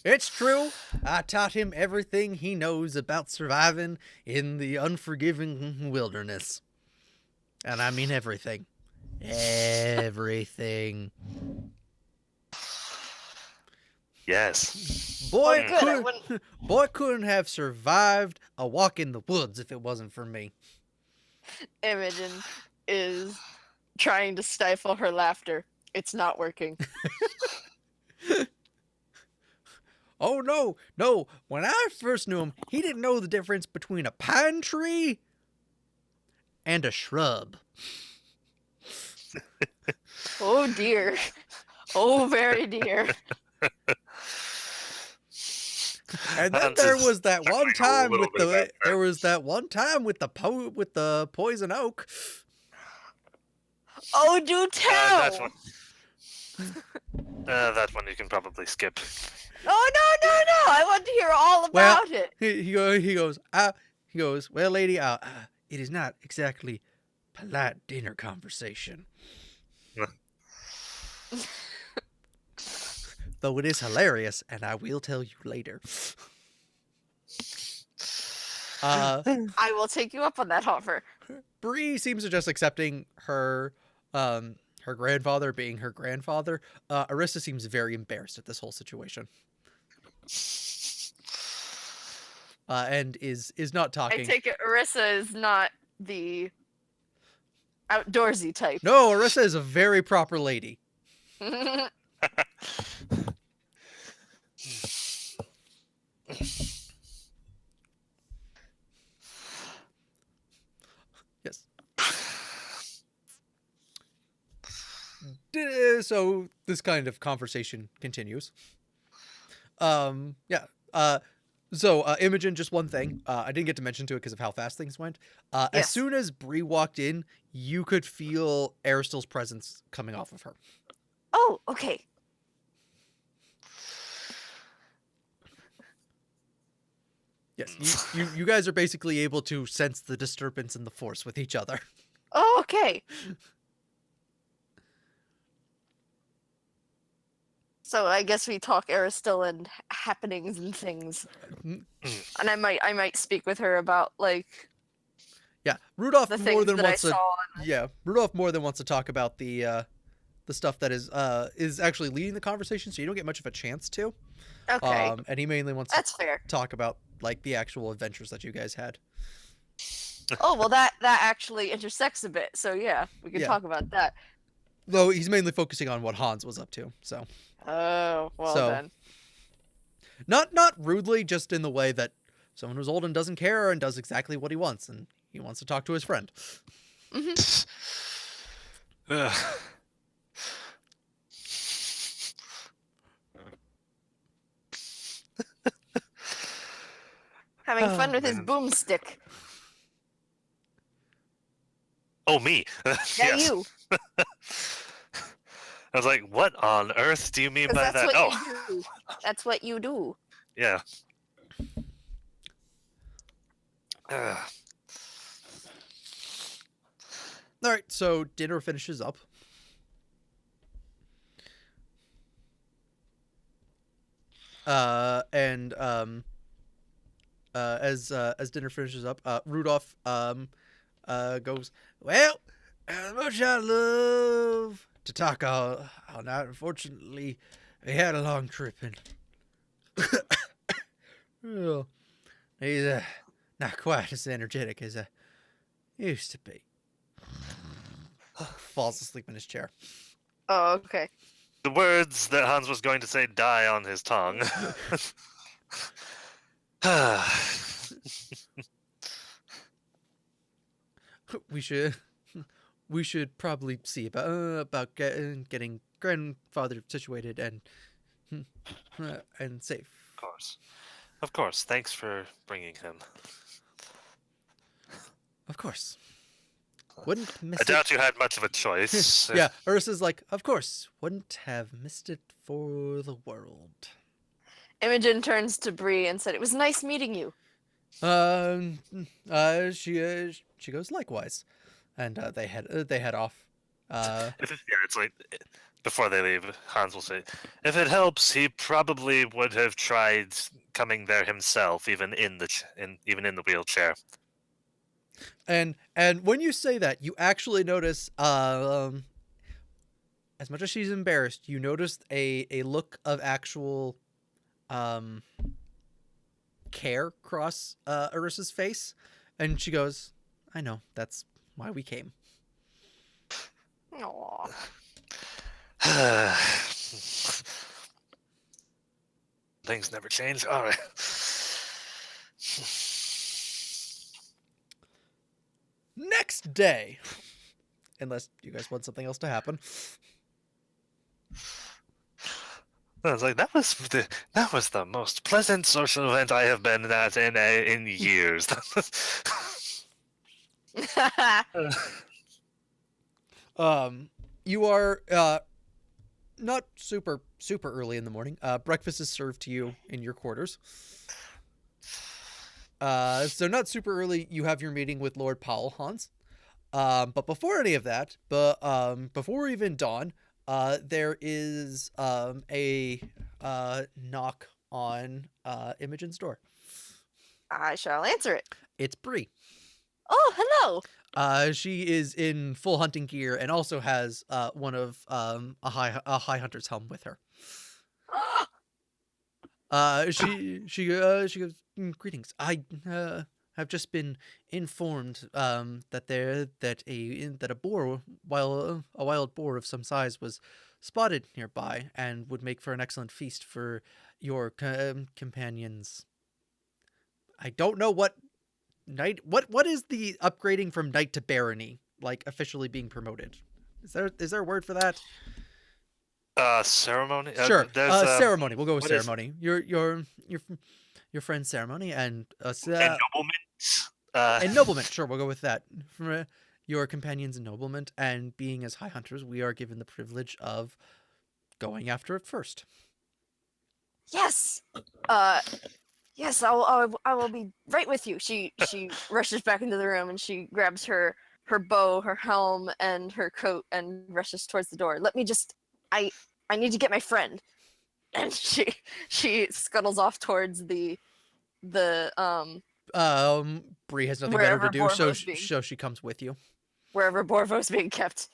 It's true. I taught him everything he knows about surviving in the unforgiving wilderness. And I mean everything. Everything. Yes. Boy, Good, boy couldn't have survived a walk in the woods if it wasn't for me. Imogen is trying to stifle her laughter. It's not working. Oh, no. When I first knew him, he didn't know the difference between a pine tree and a shrub. Oh, dear. Oh, very dear. And then there was that one time with the poison oak. Oh, do tell! That one you can probably skip. Oh, no! I want to hear all about it. He goes, well, lady, it is not exactly polite dinner conversation. Though it is hilarious, and I will tell you later. I will take you up on that offer. Bree seems to just accepting her grandfather being her grandfather. Arista seems very embarrassed at this whole situation. And is not talking. I take it Arissa is not the outdoorsy type. No, Arissa is a very proper lady. Yes. So this kind of conversation continues. So Imogen, just one thing. I didn't get to mention to it because of how fast things went. As Yes. soon as Bree walked in, you could feel Aristil's presence coming off of her. Oh, okay. Yes, you guys are basically able to sense the disturbance in the force with each other. Oh, okay. So I guess we talk Aristil and happenings and things. Mhm. And I might speak with her about like Yeah, Rudolph the more things than that I wants to. saw. Yeah, Rudolph more than wants to talk about the stuff that is actually leading the conversation, so you don't get much of a chance to. Okay, And he mainly wants that's fair. to talk about like the actual adventures that you guys had. Oh well, that actually intersects a bit. So yeah, we can Yeah. talk about that. Though he's mainly focusing on what Hans was up to. So Oh well So- then. not rudely, just in the way that someone who's old and doesn't care and does exactly what he wants, and he wants to talk to his friend. Ugh. having fun Oh, with his man. boomstick. Oh, me. Yeah, Yes. you. I was like, what on earth do you mean Because by that's that? what Oh, you do. That's what you do. yeah. Uh, All right, so dinner finishes up. And as dinner finishes up, Rudolph goes, well, as much I love to talk all night. Unfortunately, we had a long trip and well, he's not quite as energetic as I used to be. Falls asleep in his chair. Oh, okay. the words that Hans was going to say die on his tongue. We should probably see about getting grandfather situated and safe. Of course. Thanks for bringing him. Of course. Wouldn't miss I it. doubt you had much of a choice. Yeah, Ursa's like, of course. Wouldn't have missed it for the world. Imogen turns to Bree and said, "It was nice meeting you." She goes likewise, and they head off. It's like before they leave, Hans will say, "If it helps, he probably would have tried coming there himself, even in the wheelchair." And when you say that, you actually notice, as much as she's embarrassed, you noticed a look of actual, care cross Ursula's face, and she goes, "I know. That's why we came." Aww. Things never change. All right. Next day, unless you guys want something else to happen. I was like, that was the most pleasant social event I have been at in years. You are not super early in the morning. Breakfast is served to you in your quarters. So not super early. You have your meeting with Lord Powell, Hans. But before any of that, before even dawn, there is a knock on Imogen's door. I shall answer it. It's Bree. Oh, hello. She is in full hunting gear and also has one of a high hunter's helm with her. She goes, greetings. I have just been informed that a boar, while a wild boar of some size, was spotted nearby and would make for an excellent feast for your companions. I don't know what knight. What is the upgrading from knight to barony, like officially being promoted? Is there a word for that? Ceremony. Sure. Ceremony. We'll go with what is- ceremony. Your friend's ceremony and Ennoblement. ennoblement. Sure, we'll go with that. For your companions' ennoblement and being as high hunters, we are given the privilege of going after it first. Yes. Yes. I will be right with you. She rushes back into the room and she grabs her bow, her helm, and her coat and rushes towards the door. Let me just. I need to get my friend. And she scuttles off towards the Bree has nothing Wherever better to do, so Borvo's being- she comes with you. wherever Borvo's being kept.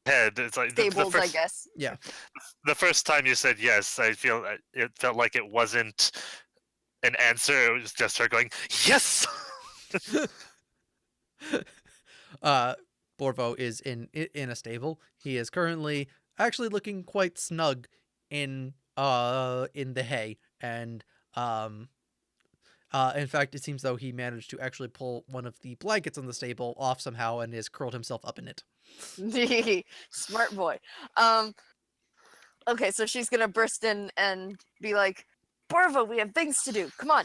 Head. It's like the Stabled, I first, guess. Yeah. the first time you said yes, it felt like it wasn't an answer. It was just her going yes. Borvo is in a stable. He is currently actually looking quite snug in the hay, and in fact, it seems though he managed to actually pull one of the blankets on the stable off somehow and has curled himself up in it. Smart boy. Okay, so she's gonna burst in and be like, Borvo, we have things to do. Come on.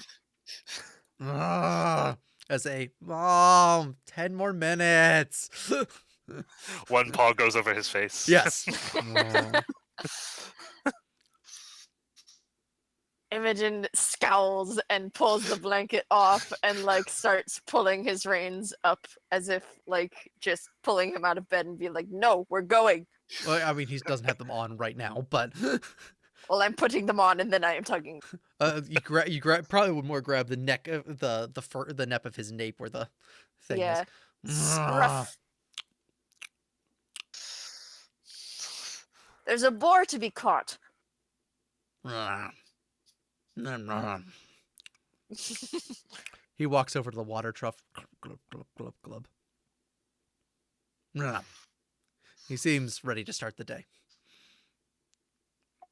As a mom, 10 more minutes. One paw goes over his face. Yes. Imogen scowls and pulls the blanket off and like starts pulling his reins up as if like just pulling him out of bed and be like, "No, we're going." Well, I mean, he doesn't have them on right now, but Well, I'm putting them on and then I am tugging. you grab probably would more grab the neck of the neck of his nape where the thing Yeah. is. Scruff. There's a boar to be caught. He walks over to the water trough. Glub, glub, glub, glub. He seems ready to start the day.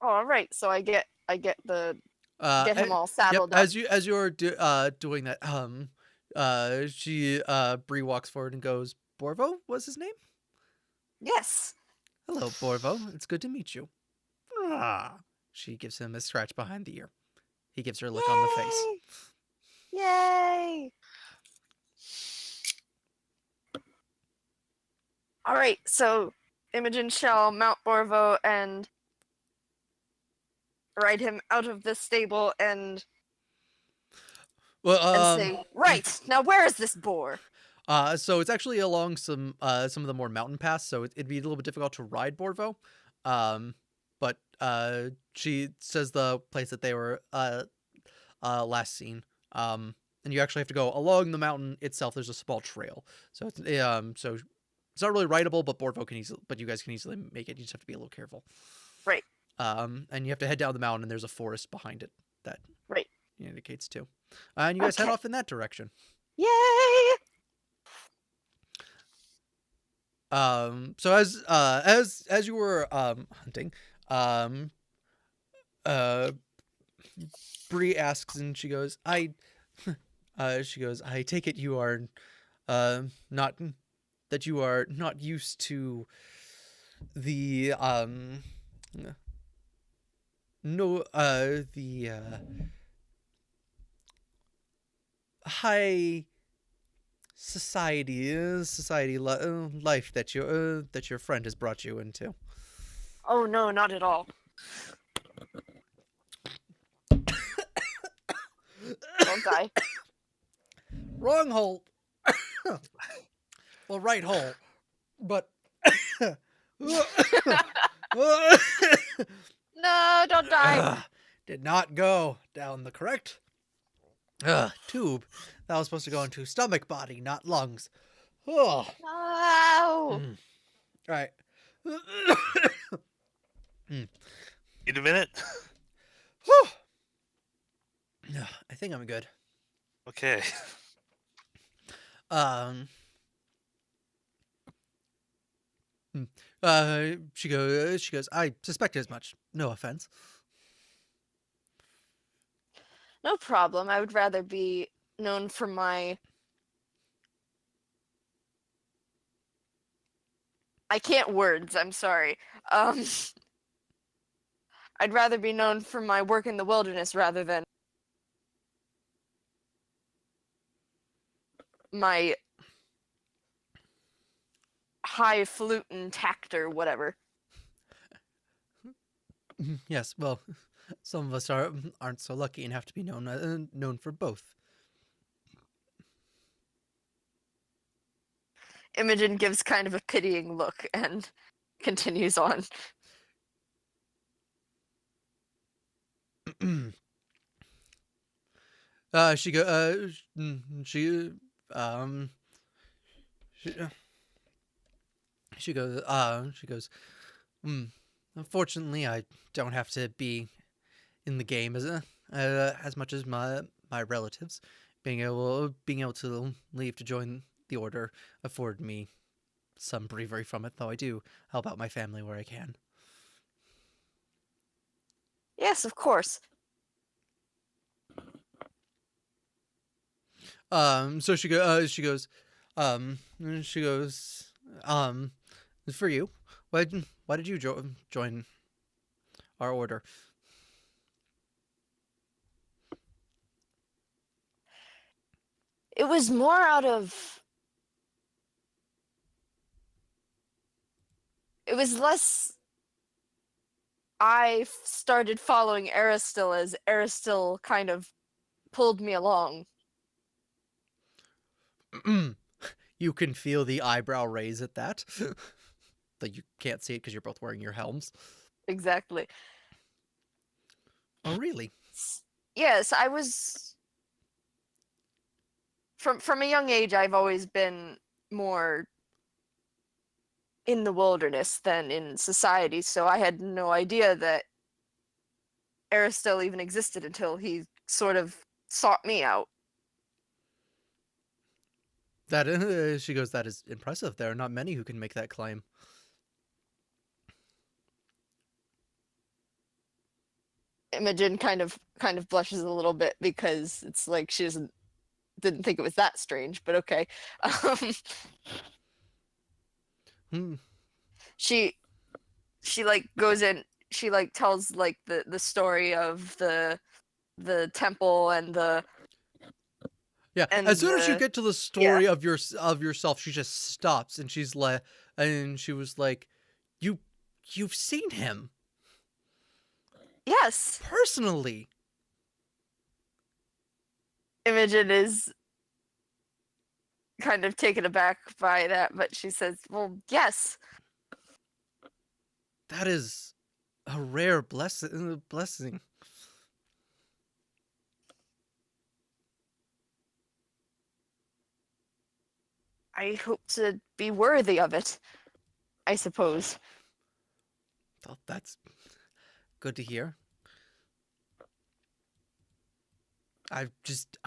All right, so I get the get him all Yep, saddled up. as you're doing that, Bree walks forward and goes, "Borvo was his name? Yes. Hello, Borvo. It's good to meet you." She gives him a scratch behind the ear. He gives her a lick on the face. Yay! All right, so Imogen shall mount Borvo and ride him out of the stable and Well, say, "Right, now where is this boar?" so it's actually along some of the more mountain paths, so it'd be a little bit difficult to ride Borvo. But she says the place that they were last seen. And you actually have to go along the mountain itself. There's a small trail, so it's not really rideable, but you guys can easily make it. You just have to be a little careful. Right. And you have to head down the mountain, and there's a forest behind it that Right. indicates too. And you guys head Okay. off in that direction. Yay! So as you were hunting, Bree asks, and she goes, I take it you are not that you are not used to the high society life that your friend has brought you into. Oh no, not at all. Don't die. Wrong hole. Well, right hole, but No, don't die. did not go down the correct tube. That was supposed to go into stomach, body, not lungs. Oh. No. All right. Need a minute? Whew. I think I'm good. Okay. She goes, I suspected as much. No offense. No problem. I would rather be known for my... I can't words, I'm sorry. I'd rather be known for my work in the wilderness rather than my highfalutin tact or whatever. Yes, well, some of us aren't so lucky and have to be known for both. Imogen gives kind of a pitying look and continues on. She goes, unfortunately, I don't have to be in the game as much as my relatives. Being able to leave to join the order afforded me some bravery from it, though I do help out my family where I can. Yes, of course. So she goes, for you, why did you join our order? It was more out of. It was less. I started following Aristil as Aristil kind of pulled me along. You can feel the eyebrow raise at that. But you can't see it because you're both wearing your helms. Exactly. Oh, really? Yes, I was from a young age I've always been more in the wilderness than in society, so I had no idea that Aristil even existed until he sort of sought me out. That she goes, that is impressive. There are not many who can make that claim. Imogen kind of blushes a little bit because it's like she didn't think it was that strange, but okay. Hmm. She like goes in, she like tells like the story of the temple and the Yeah. and As soon as you the get to the story of yourself, she just stops and she's like, and she was like, you've seen him yes. personally. Imogen is kind of taken aback by that, but she says, "Well, yes." That is a rare blessing. I hope to be worthy of it, I suppose. Oh, that's good to hear. I just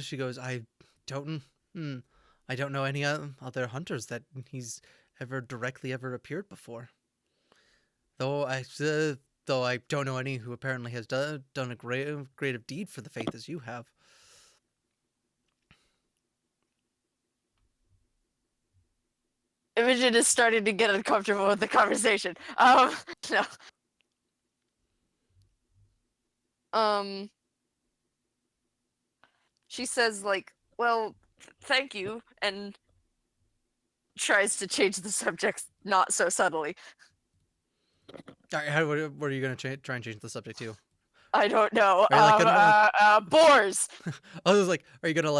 she goes, I don't hmm, I don't know any other hunters that he's ever directly ever appeared before. Though I don't know any who apparently has done a great of deed for the faith as you have. Imogen is starting to get uncomfortable with the conversation. No. Um, she says like, "Well, thank you," and tries to change the subject not so subtly. All right, what are you gonna try and change the subject to? I don't know. Are you like gonna? Boars. I was like, are you gonna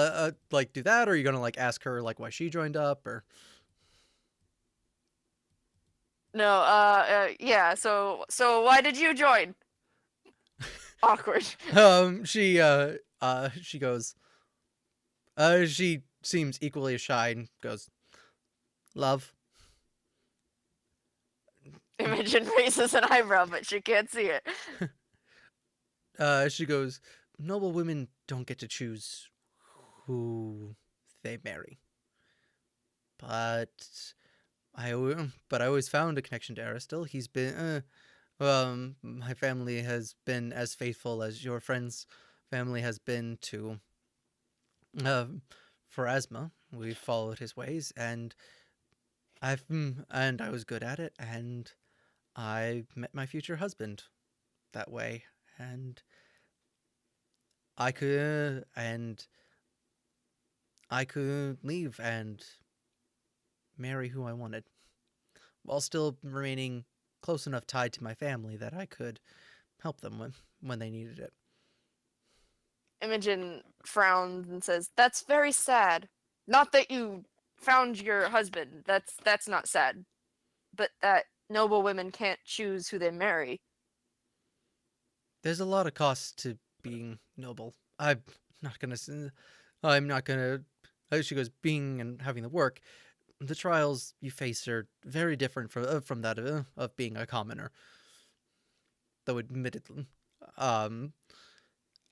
like do that, or are you gonna like ask her like why she joined up, or? No. Yeah. So why did you join? Awkward. She goes. She seems equally as shy and goes, love. Imogen raises an eyebrow, but she can't see it. She goes, noble women don't get to choose who they marry. But I always found a connection to Aristil. He's been, my family has been as faithful as your friend's family has been to, uh, Pharasma. We followed his ways, and I was good at it, and I met my future husband that way, and and I could leave and marry who I wanted, while still remaining close enough tied to my family that I could help them when they needed it. Imogen frowns and says, "That's very sad. Not that you found your husband. That's not sad. But that noble women can't choose who they marry." There's a lot of costs to being noble. Not gonna. I'm not gonna. She goes, being and having the work. The trials you face are very different from that of being a commoner. Though admittedly, um,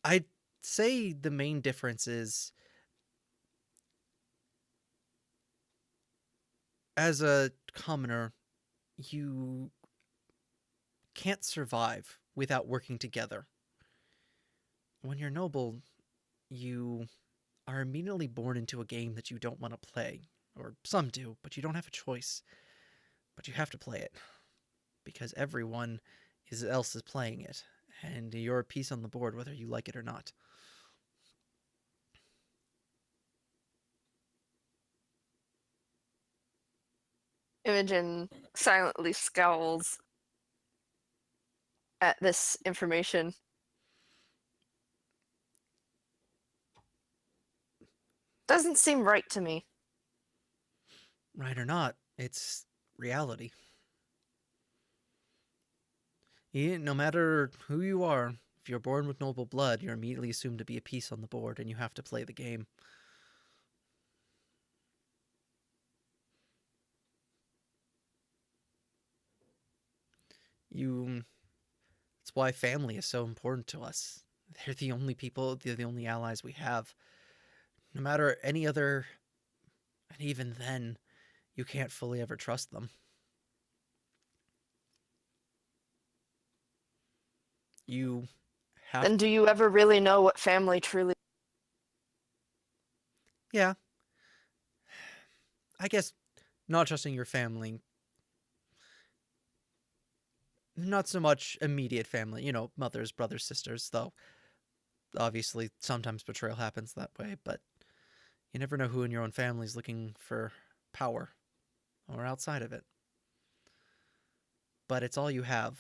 I'd say the main difference is, as a commoner, you can't survive without working together. When you're noble, you are immediately born into a game that you don't want to play. Or some do, but you don't have a choice. But you have to play it. Because everyone else is playing it. And you're a piece on the board whether you like it or not. Imogen silently scowls at this information. Doesn't seem right to me. Right or not, it's reality. No matter who you are, if you're born with noble blood, you're immediately assumed to be a piece on the board, and you have to play the game. That's why family is so important to us. They're the only people, they're the only allies we have. No matter any other, and even then, you can't fully ever trust them. You have Then do you ever really know what family truly? Yeah. I guess not trusting your family. Not so much immediate family, mothers, brothers, sisters, though obviously sometimes betrayal happens that way, but you never know who in your own family is looking for power or outside of it. But it's all you have.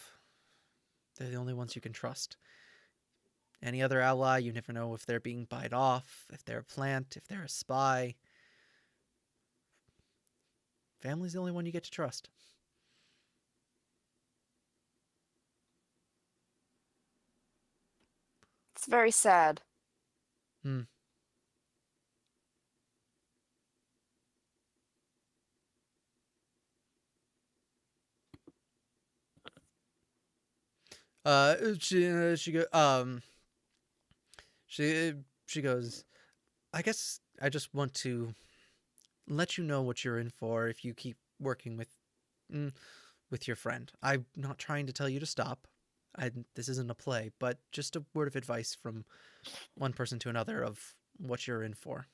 They're the only ones you can trust. Any other ally, you never know if they're being bought off, if they're a plant, if they're a spy. Family's the only one you get to trust. It's very sad. Hmm. She go she goes, I guess I just want to let you know what you're in for if you keep working with your friend. I'm not trying to tell you to stop. This isn't a play, but just a word of advice from one person to another of what you're in for.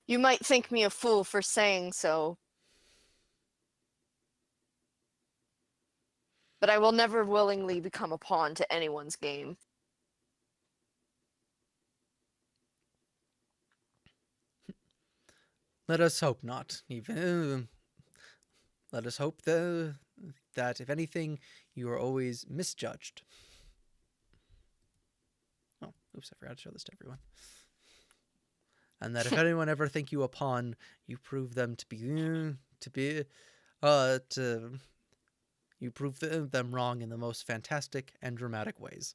You might think me a fool for saying so, but I will never willingly become a pawn to anyone's game. Let us hope not. Even let us hope that if anything, you are always misjudged. Oh, oops! I forgot to show this to everyone. And that if anyone ever think you a pawn, you prove them to you prove them wrong in the most fantastic and dramatic ways.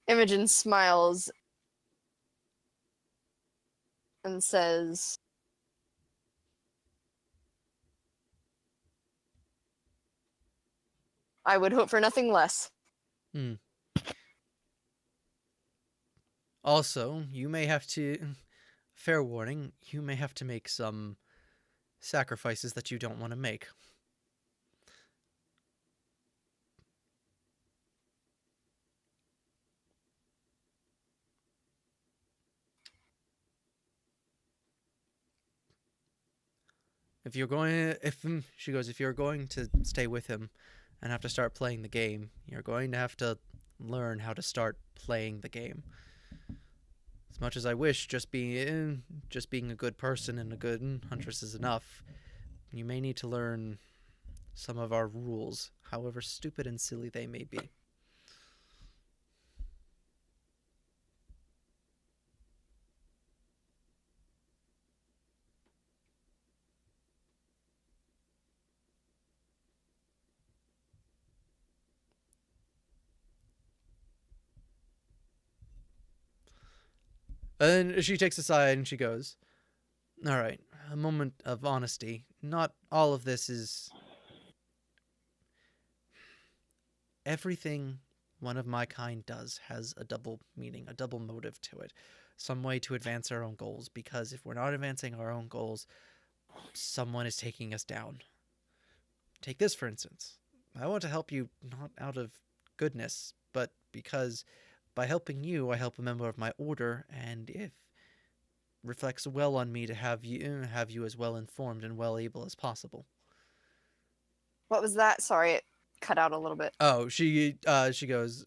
Imogen smiles and says, I would hope for nothing less. Hmm. Also, you may have to, fair warning, you may have to make some sacrifices that you don't want to make. If you're going, she goes, if you're going to stay with him and have to start playing the game, you're going to have to learn how to start playing the game. As much as I wish just being a good person and a good huntress is enough, you may need to learn some of our rules, however stupid and silly they may be. And she takes a sigh and she goes, all right, a moment of honesty. Not all of this is everything one of my kind does has a double meaning, a double motive to it. Some way to advance our own goals, because if we're not advancing our own goals, someone is taking us down. Take this, for instance. I want to help you not out of goodness, but because by helping you, I help a member of my order, and it reflects well on me to have you as well informed and well able as possible. What was that? Sorry, it cut out a little bit. Oh, she goes,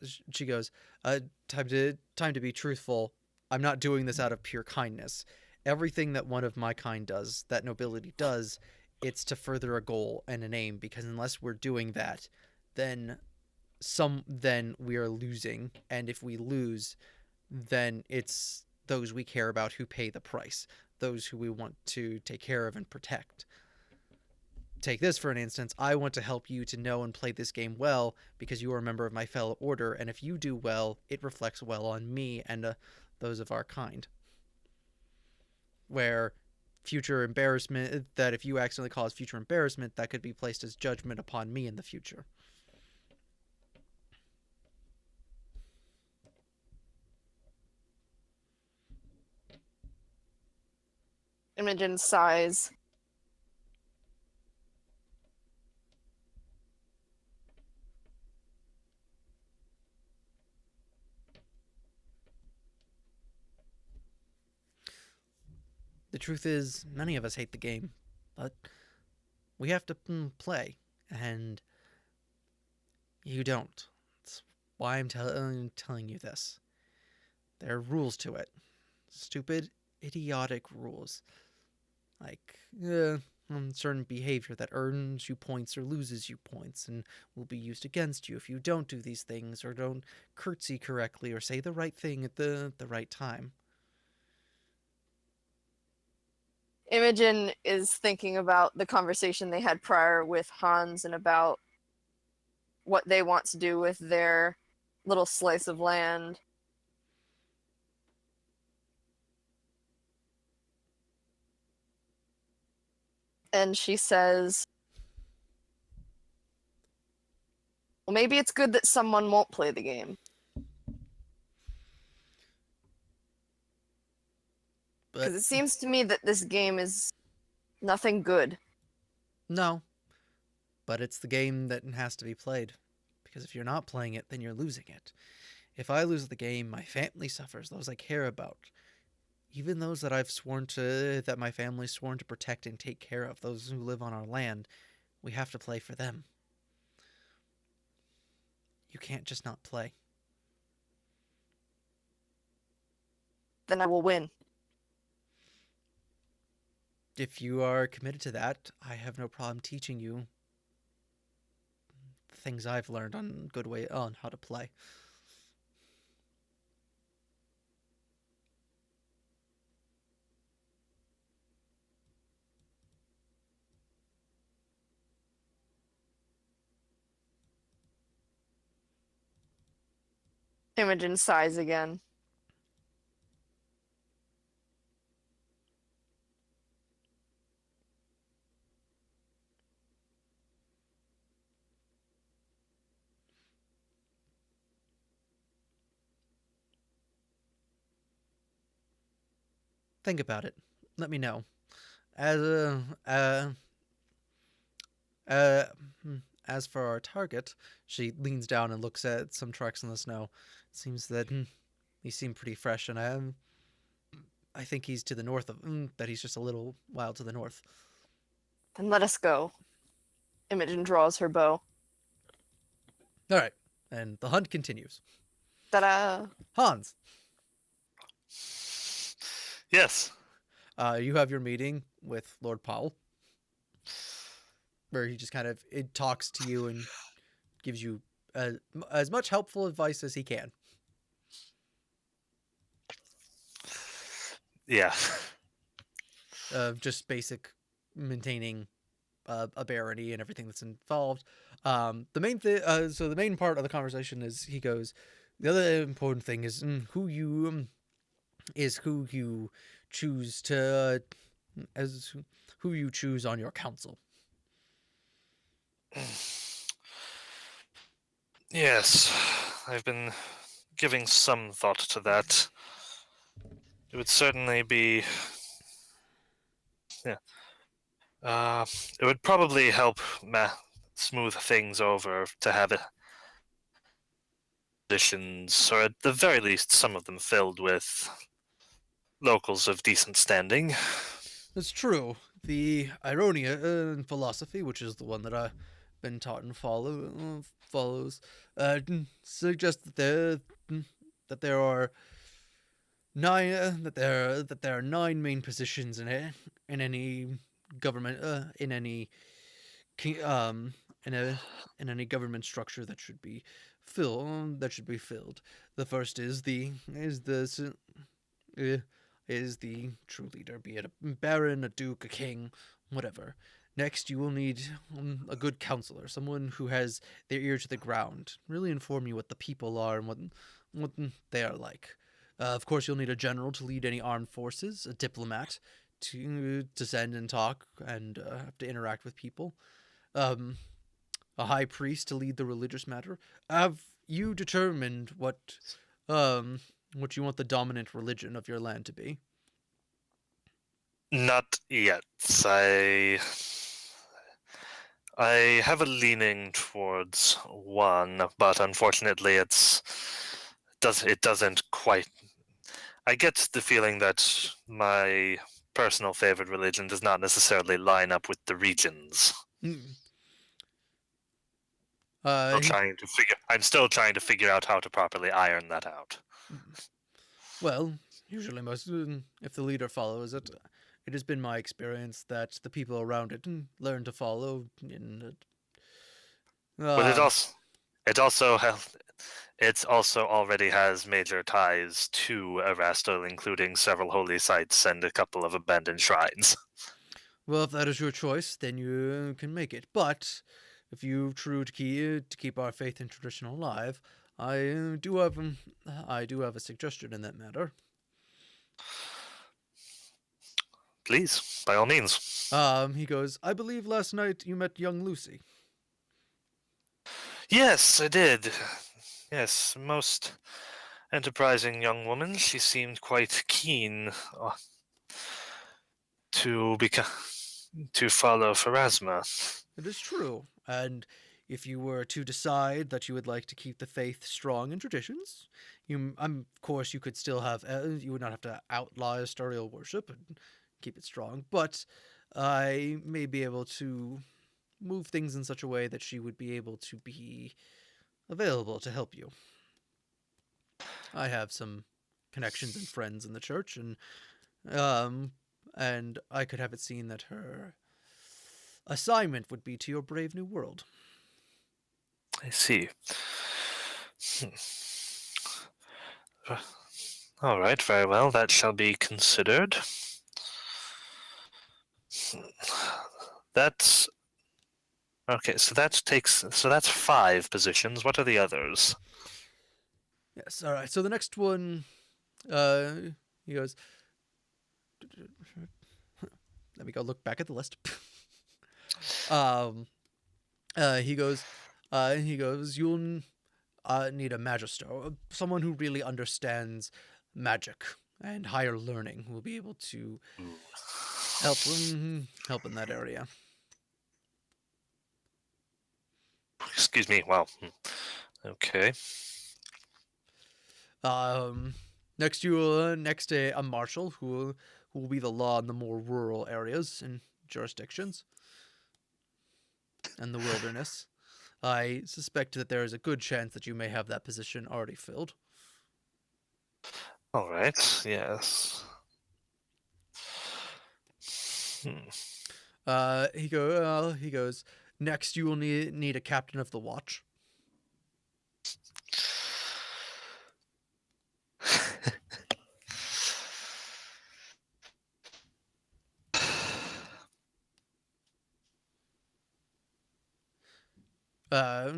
time to be truthful. I'm not doing this out of pure kindness. Everything that one of my kind does, that nobility does, it's to further a goal and an aim, because unless we're doing that, then we are losing, and if we lose, then it's those we care about who pay the price, those who we want to take care of and protect. Take this for an instance. I want to help you to know and play this game well because you are a member of my fellow order, and if you do well, it reflects well on me and those of our kind. Where future embarrassment, that if you accidentally cause future embarrassment, that could be placed as judgment upon me in the future. Imogen sighs. The truth is, many of us hate the game, but we have to play, and you don't. That's why I'm telling you this. There are rules to it. Stupid, idiotic rules. Like, certain behavior that earns you points or loses you points, and will be used against you if you don't do these things, or don't curtsy correctly, or say the right thing at the right time. Imogen is thinking about the conversation they had prior with Hans and about what they want to do with their little slice of land. And she says, well, maybe it's good that someone won't play the game. Because it seems to me that this game is nothing good. No. But it's the game that has to be played. Because if you're not playing it, then you're losing it. If I lose the game, my family suffers, those I care about. Even those that that my family's sworn to protect and take care of, those who live on our land, we have to play for them. You can't just not play. Then I will win. If you are committed to that, I have no problem teaching you the things I've learned on how to play. Imogen sighs again. Think about it. Let me know. As as for our target, she leans down and looks at some tracks in the snow. It seems that he seem pretty fresh, and I think he's to the north of that. He's just a little while to the north. Then let us go. Imogen draws her bow. All right, and the hunt continues. Ta-da! Hans. Yes. You have your meeting with Lord Powell, where he just kind of talks to you and gives you as much helpful advice as he can. Yeah. Just basic maintaining a barony and everything that's involved. The main thing, so the main part of the conversation is he goes, the other important thing is who you choose to who you choose on your council. Yes, I've been giving some thought to that. It would certainly be... Yeah. It would probably help smooth things over to have it positions, or at the very least, some of them filled with locals of decent standing. It's true. The Ironia philosophy, which is the one that I've been taught and follows, suggests that there are nine main positions in any government in any government structure that should be filled. The first is the true leader, be it a baron, a duke, a king, whatever. Next, you will need a good counselor, someone who has their ear to the ground, really inform you what the people are and what they are like. Of course, you'll need a general to lead any armed forces, a diplomat to send and talk and have to interact with people, a high priest to lead the religious matter. Have you determined what you want the dominant religion of your land to be? Not yet. I have a leaning towards one, but unfortunately it doesn't quite. I get the feeling that my personal favorite religion does not necessarily line up with the regions. Mm. I'm still trying to figure out how to properly iron that out. Well, usually if the leader follows it, it has been my experience that the people around it learn to follow. But it also already has major ties to Erastil, including several holy sites and a couple of abandoned shrines. Well, if that is your choice, then you can make it. But if you true to keep our faith and tradition alive, I do have a suggestion in that matter. Please, by all means. He goes, I believe last night you met young Lucy. Yes, I did. Yes, most enterprising young woman. She seemed quite keen to follow Pharasma. It is true, and if you were to decide that you would like to keep the faith strong in traditions, of course, you could still have, you would not have to outlaw Astarial worship and keep it strong, but I may be able to move things in such a way that she would be able to be available to help you. I have some connections and friends in the church, and I could have it seen that her assignment would be to your brave new world. I see. All right, very well. That shall be considered. That's okay. So that's 5 positions. What are the others? Yes, all right. So the next one, he goes, let me go look back at the list. He goes, you'll need a magister, someone who really understands magic and higher learning, who will be able to help in that area. Excuse me. Wow. Okay. Next, a marshal who will be the law in the more rural areas and jurisdictions and the wilderness. I suspect that there is a good chance that you may have that position already filled. All right. Yes. He goes. Next, you will need a captain of the watch.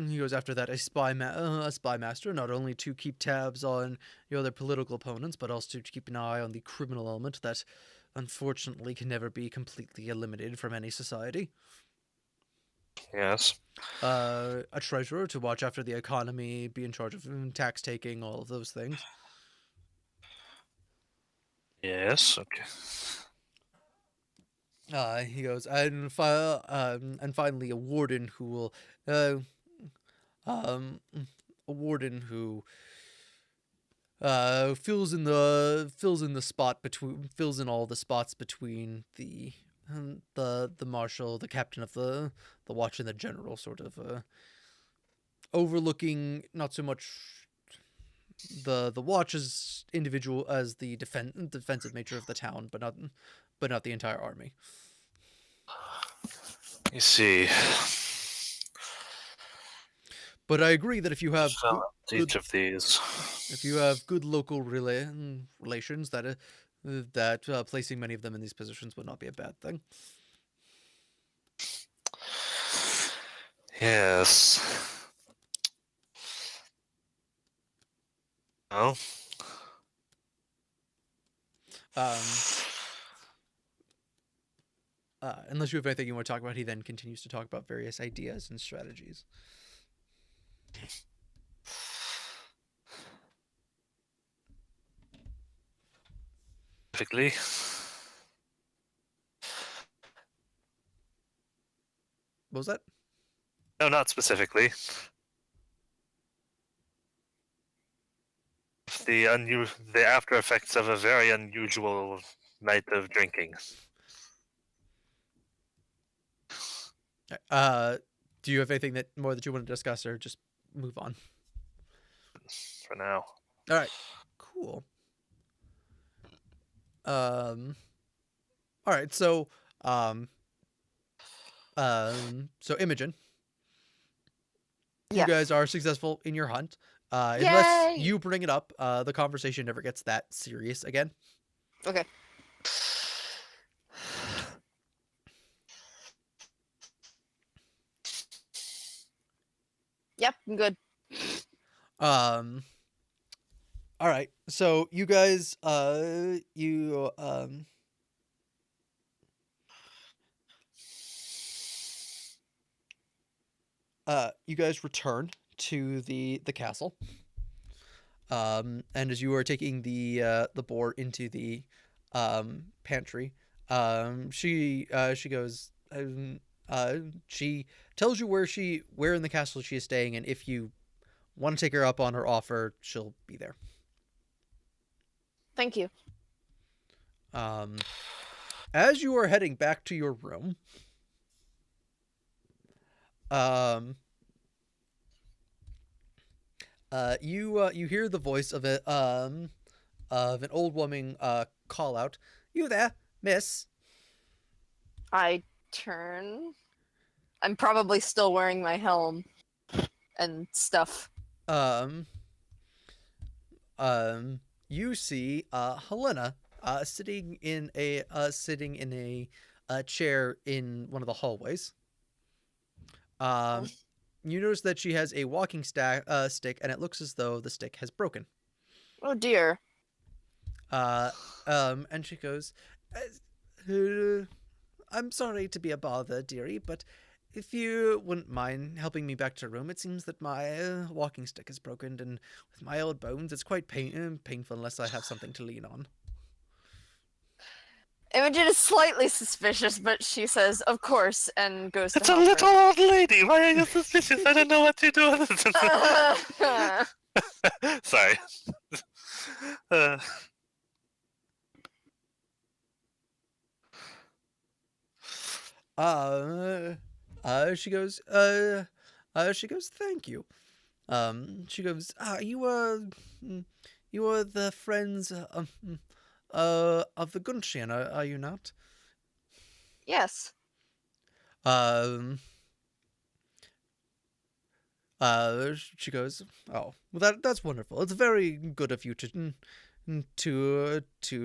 He goes after that a spy master, not only to keep tabs on your other political opponents, but also to keep an eye on the criminal element that, unfortunately, can never be completely eliminated from any society. Yes. A treasurer to watch after the economy, be in charge of tax taking, all of those things. Yes. Okay. He goes, and finally a warden who will warden who fills in all the spots between the marshal, the captain of the watch, and the general, sort of overlooking not so much the watch as individual as the defensive nature of the town, but not the entire army. You see. But I agree that if you have Each of these. if you have good local relations, that placing many of them in these positions would not be a bad thing. Yes. Oh. Unless you have anything you want to talk about, he then continues to talk about various ideas and strategies. Specifically. What was that? No, not specifically. The after effects of a very unusual night of drinking. Do you have anything more that you want to discuss, or just move on? For now. All right. Cool. All right. So, Imogen, you guys are successful in your hunt. Unless you bring it up, the conversation never gets that serious again. Okay. Yep, I'm good. All right. So you guys, you guys return to the castle. And as you are taking the boar into the pantry, she goes, she tells you where in the castle she is staying, and if you want to take her up on her offer, she'll be there. Thank you. As you are heading back to your room, you hear the voice of an old woman call out, "You there, miss?" I turn. I'm probably still wearing my helm and stuff. You see Helena sitting in a chair in one of the hallways. You notice that she has a walking stick, and it looks as though the stick has broken. Oh dear. And she goes, "I'm sorry to be a bother, dearie, but if you wouldn't mind helping me back to room, it seems that my walking stick is broken, and with my old bones, it's quite painful unless I have something to lean on." Imogen is slightly suspicious, but she says, "Of course," and goes to It's a help little old lady. Why are you suspicious? I don't know what you do. her. Sorry. She goes, "Thank you." She goes, you are the friends of the Gunslinger, are you not?" Yes. She goes, "Oh, well, that's wonderful. It's very good of you to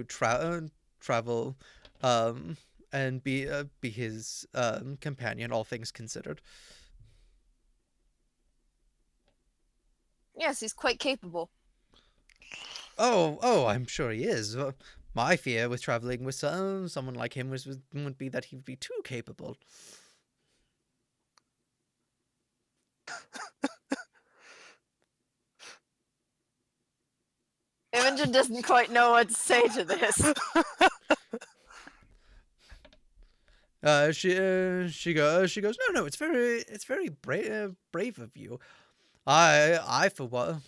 travel, and be his companion, all things considered." Yes, he's quite capable. Oh, I'm sure he is. My fear with traveling with someone like him would be that he would be too capable. Imogen doesn't quite know what to say to this. She goes, "No, it's very brave of you. I for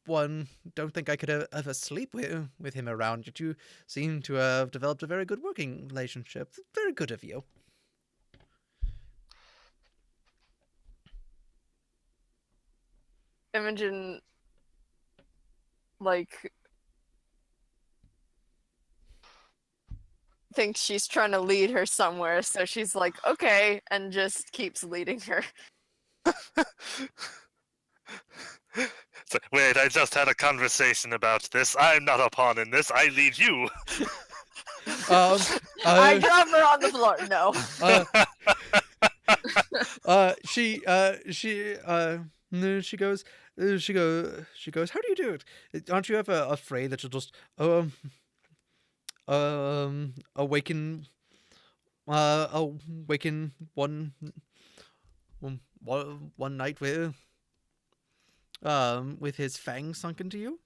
one don't think I could ever sleep with him around. Yet you seem to have developed a very good working relationship. Very good of you. Imogen, like, thinks she's trying to lead her somewhere, so she's like, okay, and just keeps leading her. Wait, I just had a conversation about this. I'm not a pawn in this. I lead you. I drop her on the floor. No. No, she goes, how do you do it? Aren't you ever afraid that you'll just, awaken, awaken one night with his fangs sunk into you?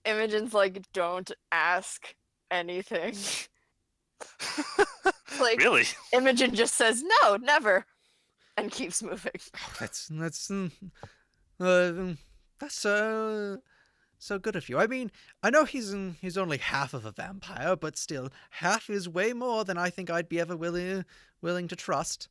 Imogen's like, don't ask anything. Like, Really? Imogen just says, no, never, and keeps moving. That's so good of you. I mean, I know he's only half of a vampire, but still, half is way more than I think I'd be ever willing to trust.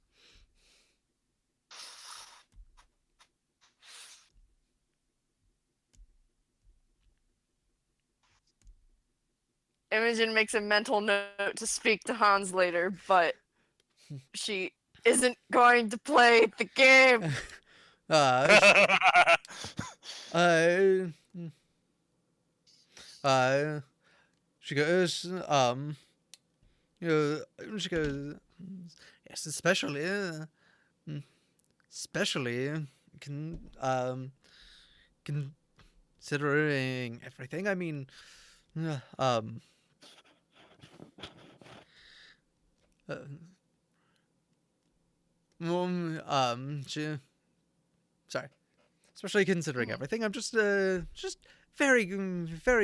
Imogen makes a mental note to speak to Hans later, but she isn't going to play the game. She goes, she goes, yes, especially, considering everything. I mean, uh, sorry. Especially considering everything, I'm just very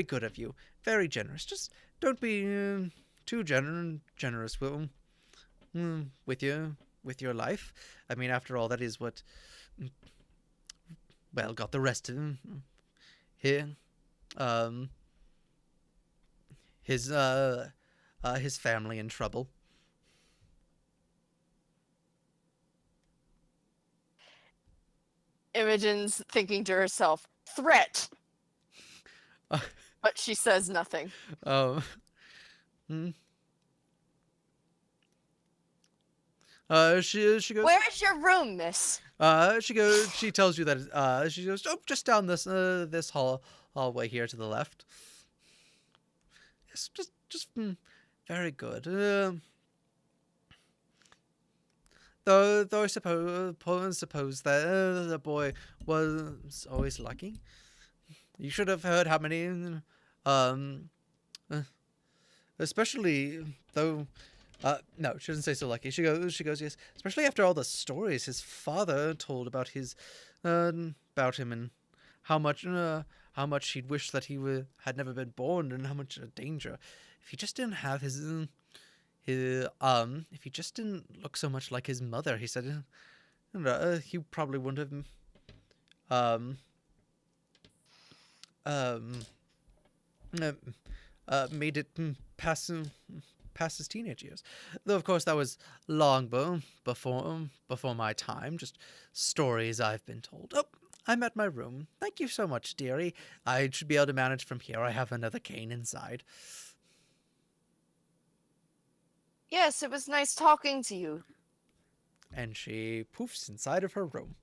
good of you. Very generous. Just don't be too generous with your life. I mean, after all, that is what, well, got the rest of here. His family in trouble. Imogen's thinking to herself, threat. But she says nothing. Oh. She goes, where's your room, miss? She tells you that she goes, oh, just down this hallway here to the left. Yes, just very good. Though I suppose that the boy was always lucky. You should have heard how many, especially though. No, she doesn't say so lucky. She goes, yes. Especially after all the stories his father told about about him and how much he'd wish that he had never been born and how much danger. If he just didn't have if he just didn't look so much like his mother, he said, he probably wouldn't have, made it past his teenage years. Though, of course, that was long before my time. Just stories I've been told. Oh, I'm at my room. Thank you so much, dearie. I should be able to manage from here. I have another cane inside. Yes, it was nice talking to you. And she poofs inside of her room.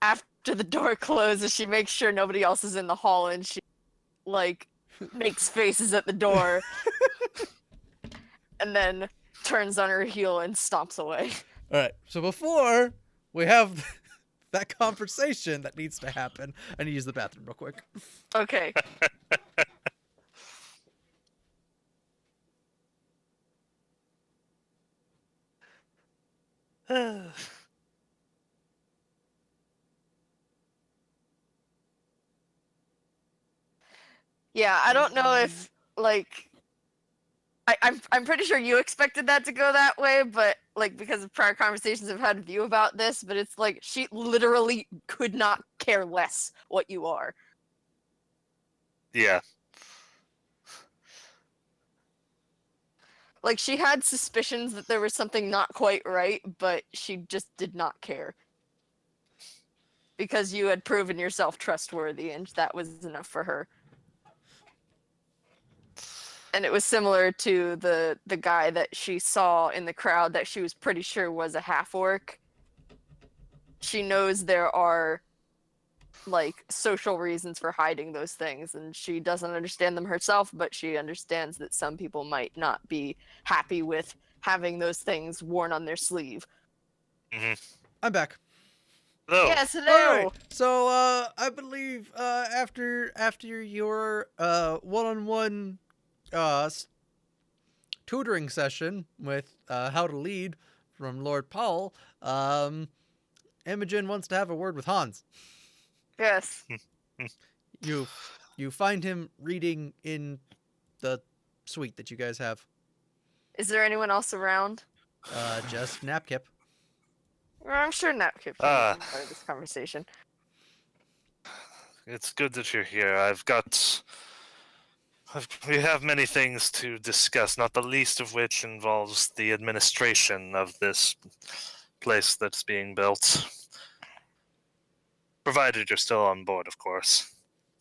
After the door closes, she makes sure nobody else is in the hall, and she, like, makes faces at the door. And then turns on her heel and stomps away. All right. So before we have that conversation that needs to happen, I need to use the bathroom real quick. Okay. Yeah, I don't know if, like, I'm pretty sure you expected that to go that way, but like because of prior conversations I've had with you about this, but it's like she literally could not care less what you are. Yeah. Like she had suspicions that there was something not quite right, but she just did not care. Because you had proven yourself trustworthy, and that was enough for her. And it was similar to the guy that she saw in the crowd that she was pretty sure was a half-orc. She knows there are like social reasons for hiding those things, and she doesn't understand them herself, but she understands that some people might not be happy with having those things worn on their sleeve. Mm-hmm. I'm back. Hello. Yes, All hello. right. So I believe after your one-on-one tutoring session with how to lead from Lord Powell, Imogen wants to have a word with Hans. Yes. You find him reading in the suite that you guys have. Is there anyone else around? Just Napkip. I'm sure Napkip can Ah. be part of this conversation. It's good that you're here. We have many things to discuss, not the least of which involves the administration of this place that's being built. Provided you're still on board, of course.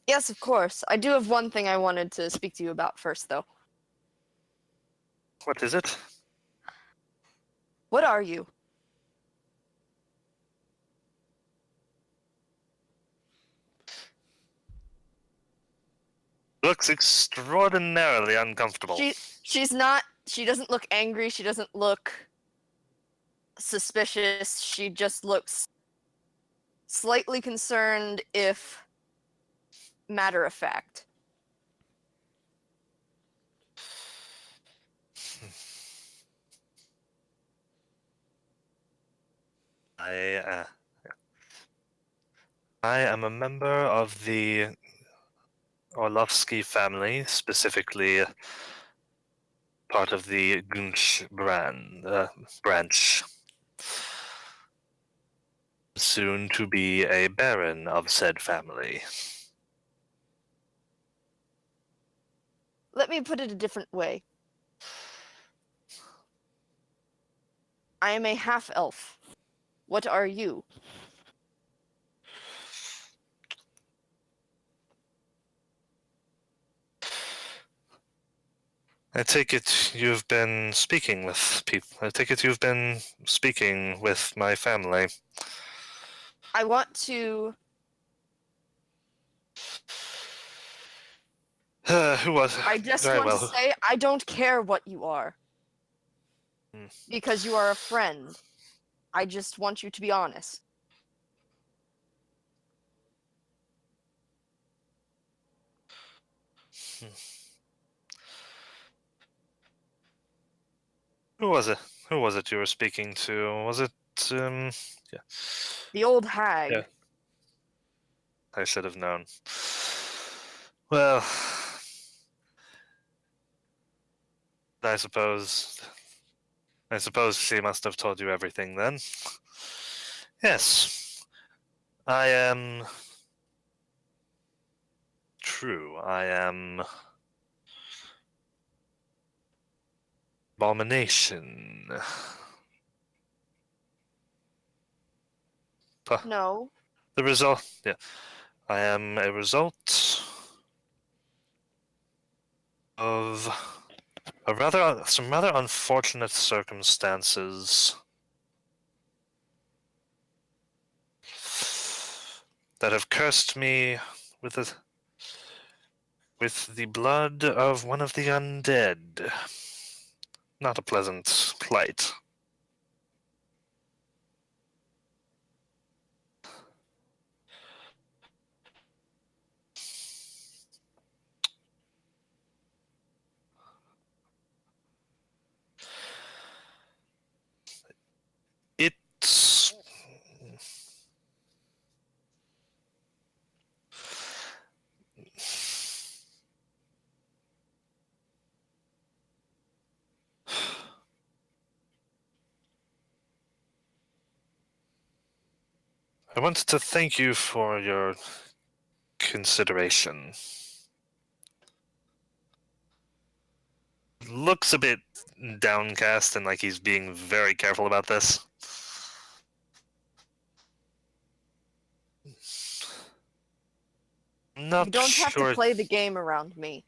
Yes, of course. I do have one thing I wanted to speak to you about first, though. What is it? What are you? Looks extraordinarily uncomfortable. She's not. She doesn't look angry. She doesn't look suspicious. She just looks slightly concerned, if matter of fact. I am a member of the Orlovsky family, specifically part of the Gunch branch. Soon to be a Baron of said family. Let me put it a different way. I am a half-elf. What are you? I take it you've been speaking with people. I take it you've been speaking with my family. I want to. Who was? I just Very want to well. say I don't care what you are. Hmm. Because you are a friend. I just want you to be honest. Who was it? Who was it you were speaking to? Was it? Yeah. The old hag. Yeah. I should have known. Well, I suppose she must have told you everything then. Yes, I am. True, I am. Abomination. No. The result. Yeah, I am a result of some rather unfortunate circumstances that have cursed me with the blood of one of the undead. Not a pleasant plight. It's I wanted to thank you for your consideration. Looks a bit downcast and like he's being very careful about this. Not You don't have to sure. play the game around me.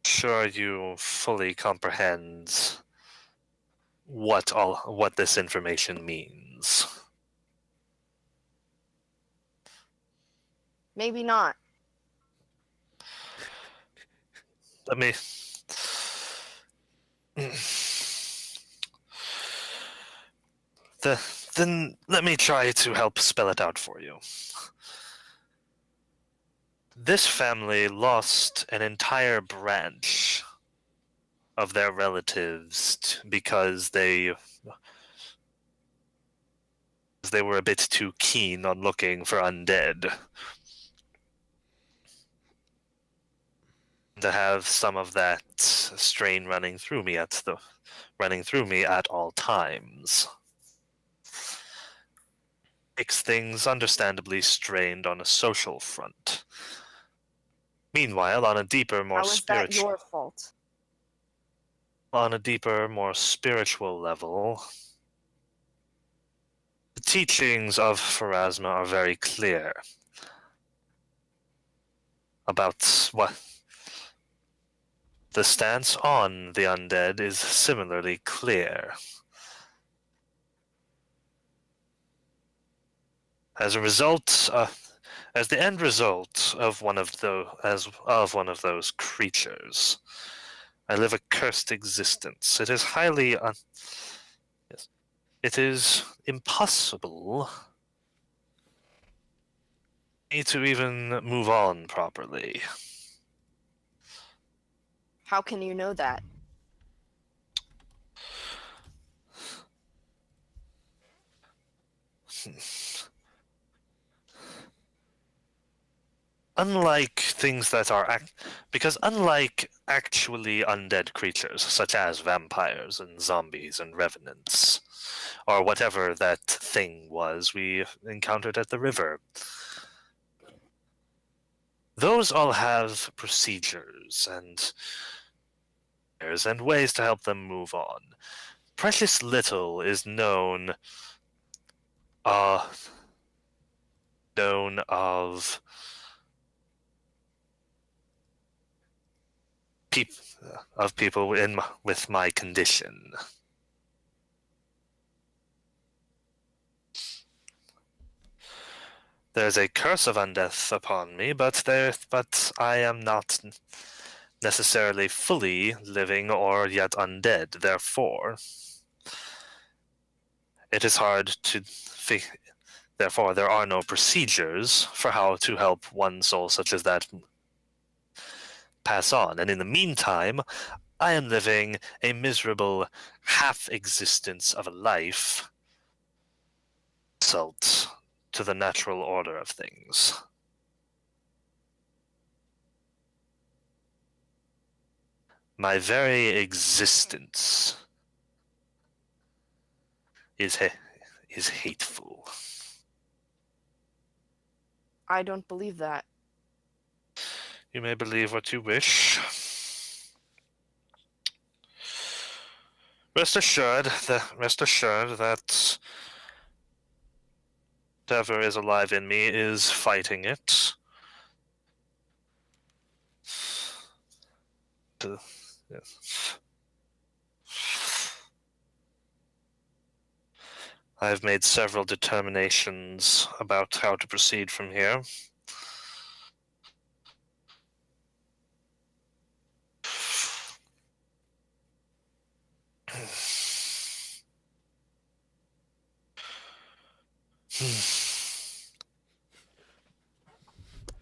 Sure, you fully comprehend what this information means. Maybe not. Let me. Then let me try to help spell it out for you. This family lost an entire branch of their relatives because they were a bit too keen on looking for undead. To have some of that strain running through me at all times makes things understandably strained on a social front. Meanwhile, on a deeper, more How is that spiritual your fault? level, the teachings of Pharasma are very clear about what the stance on the undead is similarly clear. As a result, as the end result of one of those creatures, I live a cursed existence. It is yes, it is impossible for me to even move on properly. How can you know that? Unlike actually undead creatures, such as vampires and zombies and revenants, or whatever that thing was we encountered at the river, those all have procedures and ways to help them move on. Precious little is known of people with my condition. There's a curse of undeath upon me, but I am not necessarily fully living or yet undead. Therefore, it is hard to Therefore, there are no procedures for how to help one soul such as that pass on. And in the meantime, I am living a miserable half-existence of a life, insult to the natural order of things. My very existence is hateful. I don't believe that. You may believe what you wish. Rest assured that whatever is alive in me is fighting it. Yes. I've made several determinations about how to proceed from here.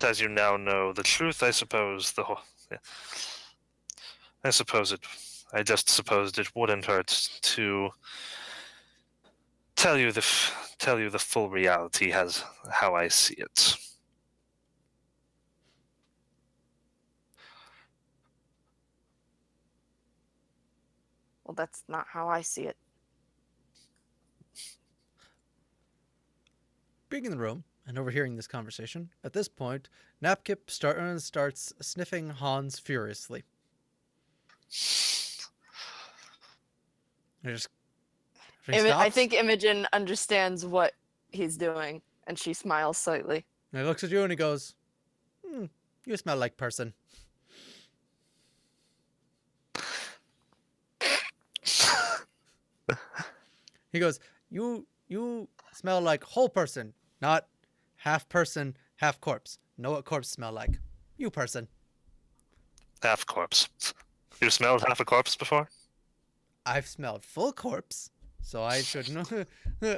As you now know the truth, I suppose I just supposed it wouldn't hurt to tell you the full reality as how I see it. Well, that's not how I see it. being in the room and overhearing this conversation, at this point, Napkip starts sniffing Hans furiously. He I stops, think Imogen understands what he's doing, and she smiles slightly. and he looks at you and he goes, "You smell like person." He goes, "You smell like whole person, not half person, half corpse. Know what corpse smell like? You person." Half corpse. You smelled half a corpse before? I've smelled full corpse, so I should know.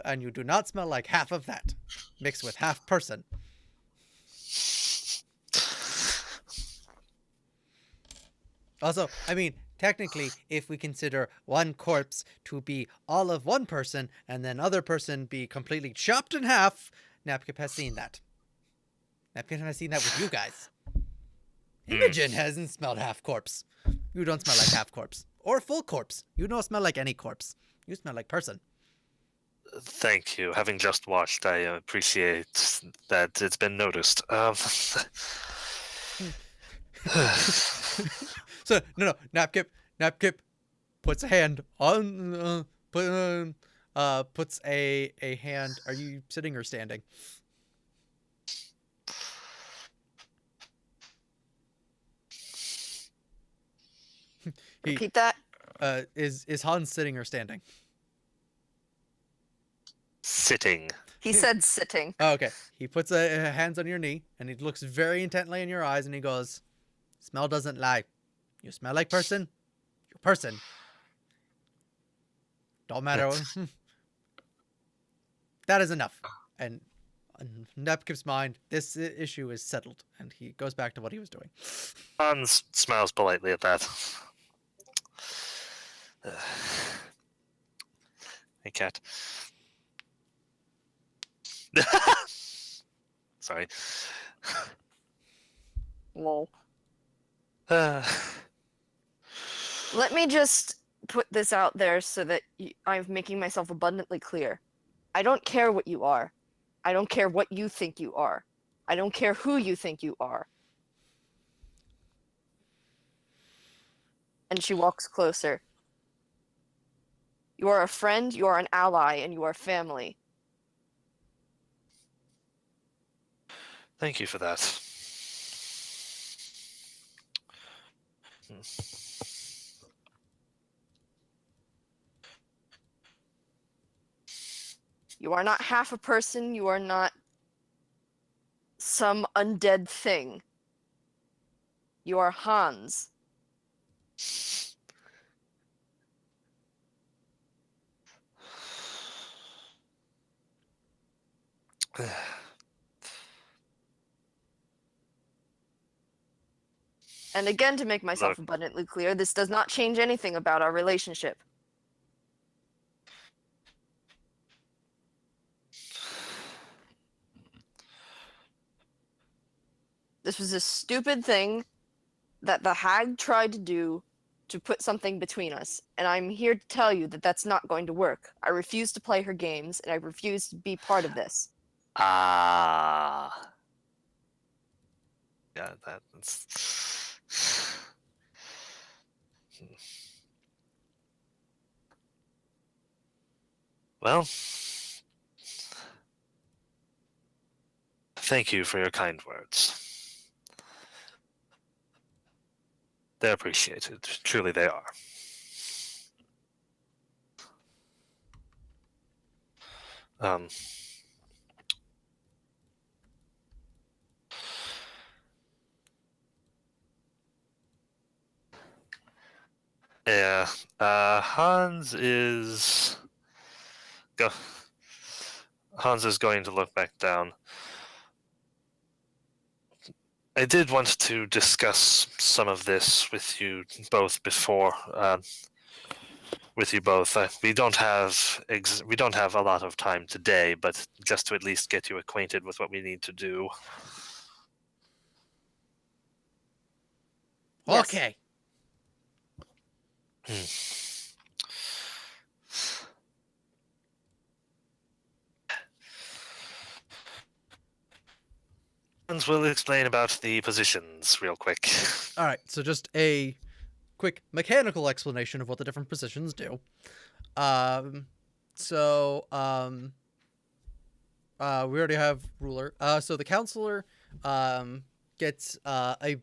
And you do not smell like half of that, mixed with half person. Also, I mean, technically, if we consider one corpse to be all of one person, and then other person be completely chopped in half, Napkip has seen that. Napkip has seen that with you guys. Imogen hasn't smelled half corpse. You don't smell like half corpse. Or full corpse. You don't smell like any corpse. You smell like person. Thank you. Having just watched, I appreciate that it's been noticed. So, no, Napkip puts a hand on, puts a hand. Are you sitting or standing? Repeat that. Is Hans sitting or standing? Sitting. He said sitting. Oh, okay. He puts hands on your knee and he looks very intently in your eyes and he goes, "Smell doesn't lie. You smell like person. You're person. Don't matter." That is enough. And in Napkip's mind, this issue is settled, and he goes back to what he was doing. Hans smiles politely at that. Hey, cat. Sorry. Lol. Uh, Let me just put this out there so that I'm making myself abundantly clear. I don't care what you are. I don't care what you think you are. I don't care who you think you are. And she walks closer. You are a friend, you are an ally, and you are family. Thank you for that. You are not half a person, you are not some undead thing. You are Hans. And again, to make myself Look. abundantly clear, this does not change anything about our relationship. This was a stupid thing that the hag tried to do to put something between us, and I'm here to tell you that that's not going to work. I refuse to play her games, and I refuse to be part of this. Ah. Yeah, that's. Well, thank you for your kind words. They're appreciated. Truly, they are. Yeah. Hans is going to look back down. I did want to discuss some of this with you both before. We don't have a lot of time today, but just to at least get you acquainted with what we need to do. Yes. Okay. and we'll explain about the positions real quick. All right, so just a quick mechanical explanation of what the different positions do. We already have ruler. So the counselor gets to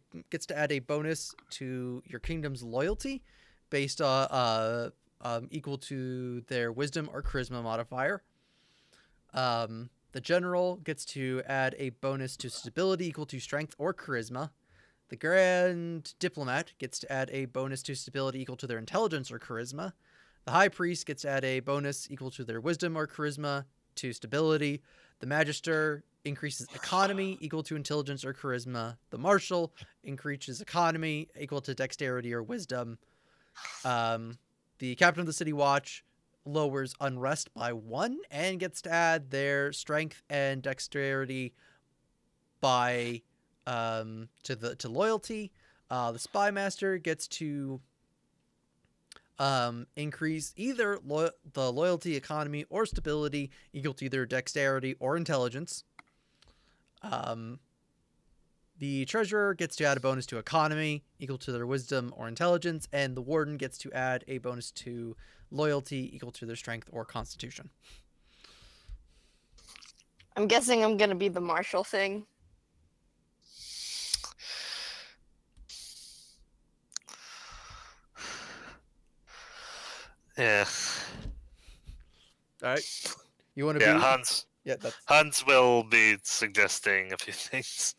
add a bonus to your kingdom's loyalty, based on equal to their wisdom or charisma modifier. The general gets to add a bonus to stability equal to strength or charisma. The grand diplomat gets to add a bonus to stability equal to their intelligence or charisma. The high priest gets to add a bonus equal to their wisdom or charisma to stability. The magister increases economy equal to intelligence or charisma. The marshal increases economy equal to dexterity or wisdom. The captain of the city watch lowers unrest by 1 and gets to add their strength and dexterity by to loyalty. The spy master gets to increase either the loyalty, economy, or stability equal to either dexterity or intelligence. The treasurer gets to add a bonus to economy equal to their wisdom or intelligence, and the warden gets to add a bonus to loyalty equal to their strength or constitution. I'm guessing I'm gonna be the marshal thing. Yeah. All right. You want to Yeah, be? Hans. Yeah, that's. Hans will be suggesting a few things.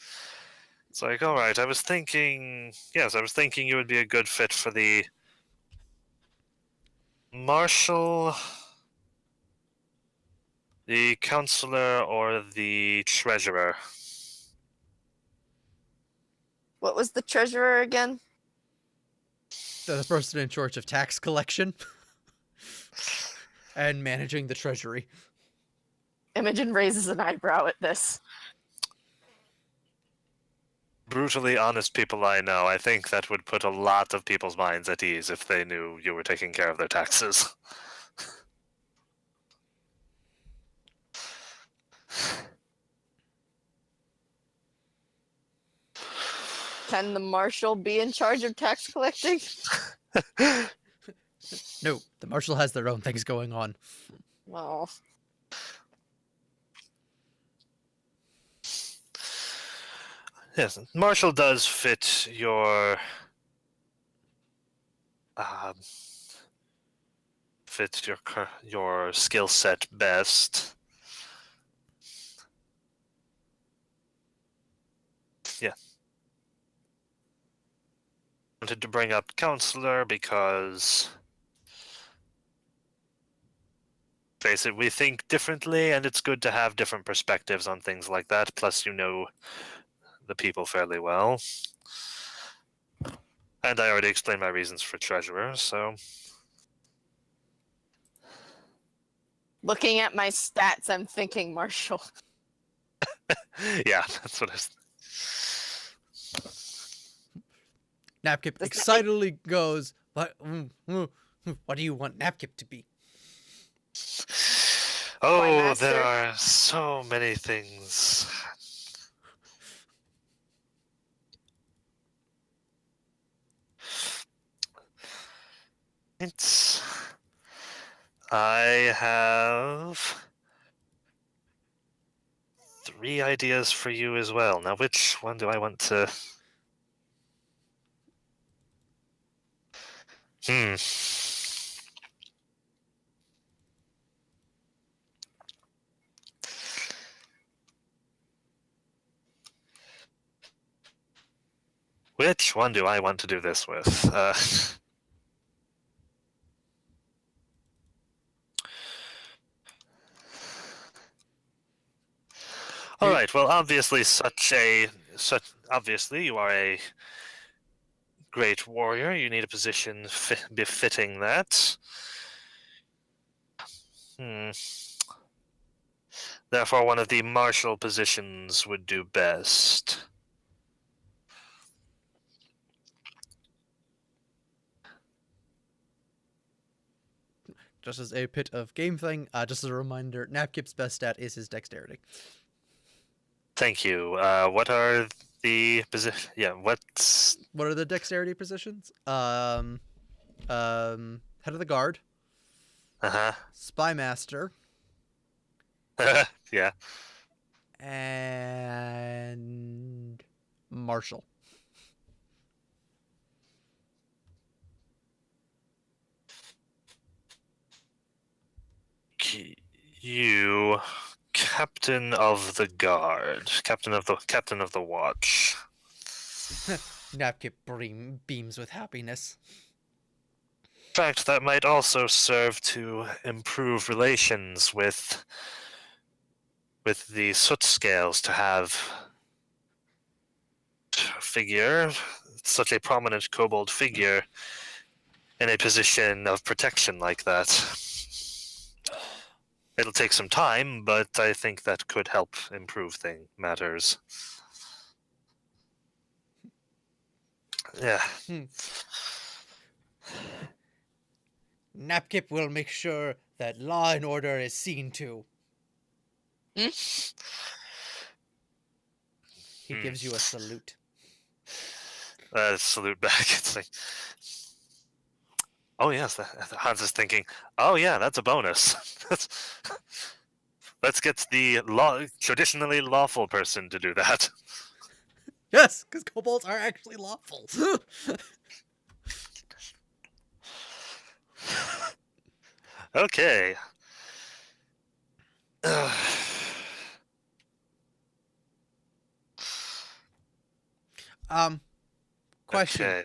It's like, all right, I was thinking you would be a good fit for the marshal, the counselor, or the treasurer. What was the treasurer again? The person in charge of tax collection and managing the treasury. Imogen raises an eyebrow at this. Brutally honest people I know, I think that would put a lot of people's minds at ease if they knew you were taking care of their taxes. Can the marshal be in charge of tax collecting? No, the marshal has their own things going on. Well, Yes, marshal does fit your your skill set best. Yeah. Wanted to bring up counselor because basically we think differently, and it's good to have different perspectives on things like that. Plus, you know the people fairly well. And I already explained my reasons for treasurer, so... looking at my stats, I'm thinking marshal. Yeah, that's what I was... Napkip excitedly goes, what do you want Napkip to be? Oh, there are so many things. I have 3 ideas for you as well. Now, which one do I want to... Which one do I want to do this with? All right. Well, obviously, obviously, you are a great warrior. You need a position befitting that. Therefore, one of the martial positions would do best. Just as a bit of game thing, just as a reminder, Napkip's best stat is his dexterity. Thank you. What are the position? Yeah, what's What are the dexterity positions? Head of the guard, spy master, yeah. and marshal. You, captain of the guard, captain of the watch. Napkip beams with happiness. In fact, that might also serve to improve relations with the soot scales, to have such a prominent kobold figure in a position of protection like that. It'll take some time, but I think that could help improve matters. Yeah. Napkip will make sure that law and order is seen to. He gives you a salute. Salute back. It's like, oh yes, Hans is thinking, oh yeah, that's a bonus. Let's get the traditionally lawful person to do that. Yes, because kobolds are actually lawful. Okay. Question. Okay.